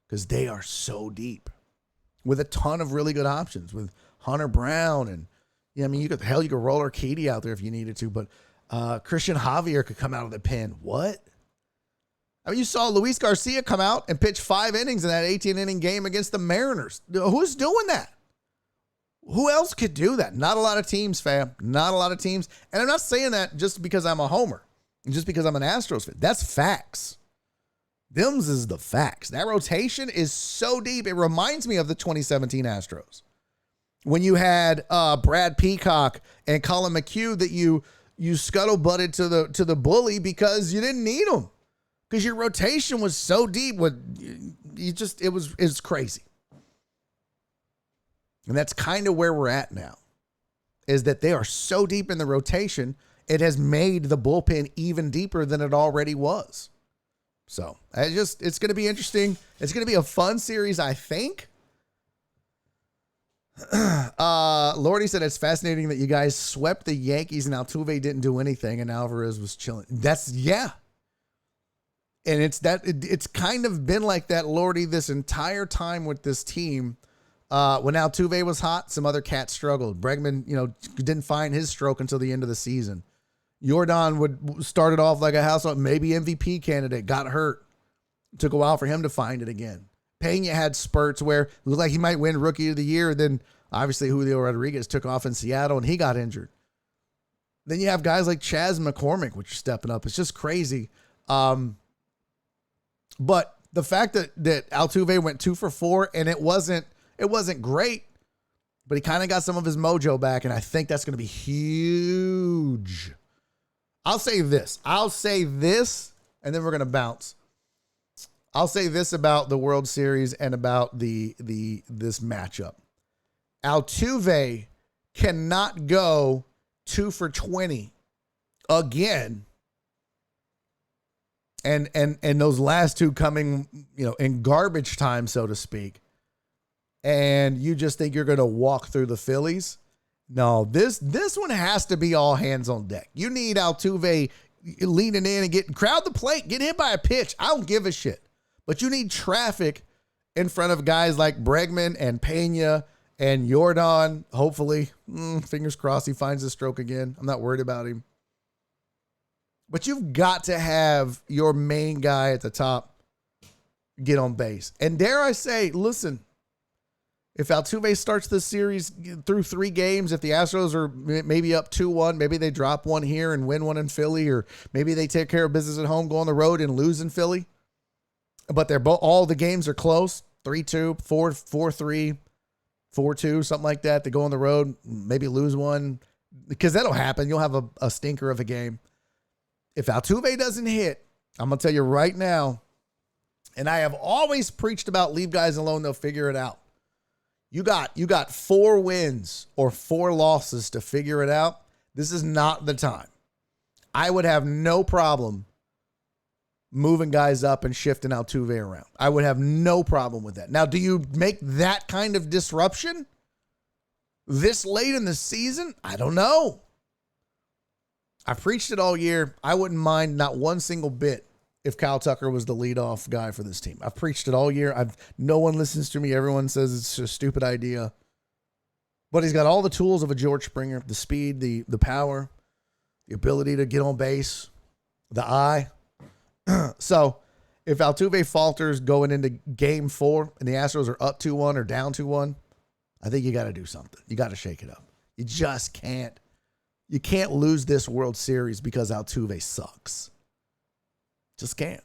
because they are so deep with a ton of really good options with Hunter Brown. And yeah, I mean, you could roll Urquidy out there if you needed to, but Christian Javier could come out of the pen. What? I mean, you saw Luis Garcia come out and pitch 5 innings in that 18-inning game against the Mariners. Who's doing that? Who else could do that? Not a lot of teams, fam. Not a lot of teams. And I'm not saying that just because I'm a homer and just because I'm an Astros fan. That's facts. Them's is the facts. That rotation is so deep. It reminds me of the 2017 Astros. When you had Brad Peacock and Colin McHugh that you scuttlebutted to the bully because you didn't need them, because your rotation was so deep. It's crazy. And that's kind of where we're at now, is that they are so deep in the rotation, it has made the bullpen even deeper than it already was. So it's going to be interesting. It's going to be a fun series, I think. Lordy said it's fascinating that you guys swept the Yankees and Altuve didn't do anything and Alvarez was chilling. And it's kind of been like that, Lordy, this entire time with this team. When Altuve was hot, some other cats struggled. Bregman, didn't find his stroke until the end of the season. Jordan started off like a household, maybe MVP candidate, got hurt. Took a while for him to find it again. Pena had spurts where it looked like he might win Rookie of the Year. Then obviously Julio Rodriguez took off in Seattle and he got injured. Then you have guys like Chas McCormick, which are stepping up. It's just crazy. But the fact that Altuve went 2 for 4 and it wasn't great, but he kind of got some of his mojo back. And I think that's going to be huge. I'll say this, and then we're going to bounce. I'll say this about the World Series and about this matchup. Altuve cannot go 2 for 20 again. And those last two coming, in garbage time, so to speak. And you just think you're going to walk through the Phillies. No, this one has to be all hands on deck. You need Altuve leaning in and crowd the plate, get hit by a pitch. I don't give a shit. But you need traffic in front of guys like Bregman and Pena and Jordan. Hopefully, fingers crossed, he finds his stroke again. I'm not worried about him. But you've got to have your main guy at the top get on base. And dare I say, listen, if Altuve starts this series through 3 games, if the Astros are maybe up 2-1, maybe they drop one here and win one in Philly, or maybe they take care of business at home, go on the road and lose in Philly. But all the games are close, 3-2, 4-3, 4-2, something like that. They go on the road, maybe lose one, because that'll happen. You'll have a stinker of a game. If Altuve doesn't hit, I'm going to tell you right now, and I have always preached about leave guys alone, they'll figure it out. You got 4 wins or 4 losses to figure it out. This is not the time. I would have no problem moving guys up and shifting Altuve around. I would have no problem with that. Now, do you make that kind of disruption this late in the season? I don't know. I preached it all year. I wouldn't mind not one single bit if Kyle Tucker was the leadoff guy for this team. I've preached it all year. No one listens to me. Everyone says it's a stupid idea. But he's got all the tools of a George Springer, the speed, the power, the ability to get on base, the eye. So if Altuve falters going into game 4 and the Astros are up 2-1 or down 2-1, I think you got to do something. You got to shake it up. You just can't. You can't lose this World Series because Altuve sucks. Just can't.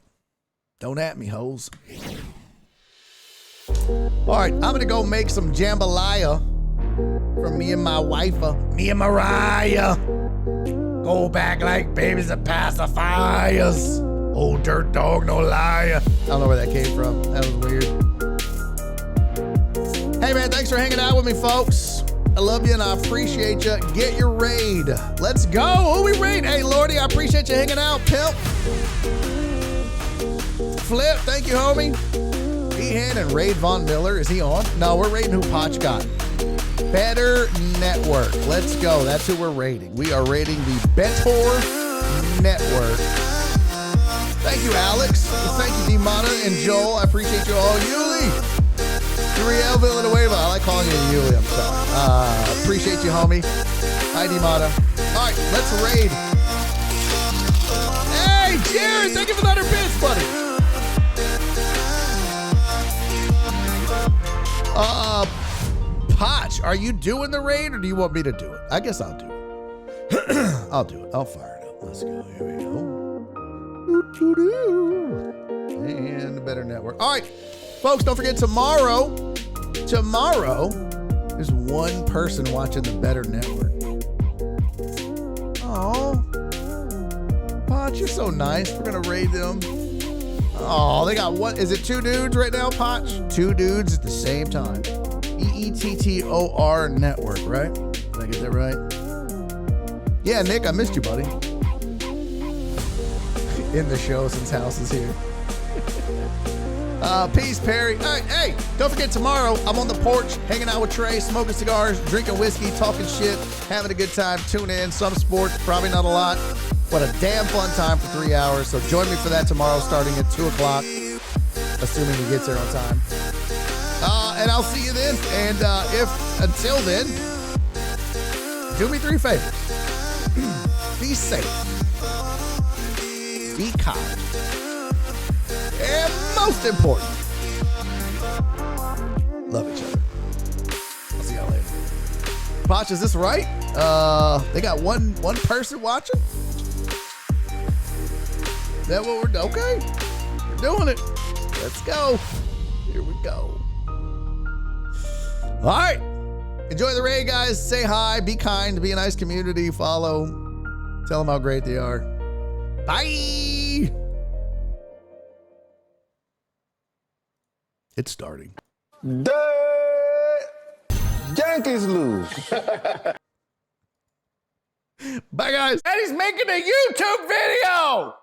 Don't at me, hoes. All right, I'm going to go make some jambalaya for me and my wife, me and Mariah. Go back like babies and pacifiers. Old dirt dog, no liar. I don't know where that came from. That was weird. Hey, man, thanks for hanging out with me, folks. I love you and I appreciate you. Get your raid. Let's go. Who we raid? Hey, Lordy, I appreciate you hanging out, pimp. Flip, thank you, homie. Behan and Raid Von Miller. Is he on? No, we're raiding who Potch got. Better Network. Let's go. That's who we're raiding. We are raiding the Better Network. Thank you, Alex. Thank you, Dimana and Joel. I appreciate you all. Yuli. Uriel Villanueva. I like calling you Yuli. I'm sorry. Appreciate you, homie. Hi, Dimana. All right, let's raid. Hey, Jared. Thank you for the 100 bits, buddy. Potch, are you doing the raid or do you want me to do it? I guess I'll do it. I'll do it. I'll fire it up. Let's go. Here we go. And the Better Network. All right, folks, don't forget tomorrow, There's one person watching the Better Network. Oh, Potch, you're so nice. We're gonna raid them. Oh, they got what? Is it 2 dudes right now, Potch? 2 dudes at the same time. EETTOR Network, right? Did I get that right? Yeah, Nick, I missed you, buddy. In the show since House is here. Peace, Perry. Hey, don't forget tomorrow, I'm on the porch, hanging out with Trey, smoking cigars, drinking whiskey, talking shit, having a good time. Tune in. Some sports, probably not a lot. What a damn fun time for 3 hours. So join me for that tomorrow starting at 2 o'clock, assuming he gets there on time. And I'll see you then. And if until then, do me 3 favors. Be safe. Be kind. And most important, love each other. I'll see y'all later. Potch, is this right? They got one person watching? Is that what we're doing? Okay. We're doing it. Let's go. Here we go. All right. Enjoy the raid, guys. Say hi. Be kind. Be a nice community. Follow. Tell them how great they are. Bye. It's starting. Yankees lose. Bye, guys. And he's making a YouTube video.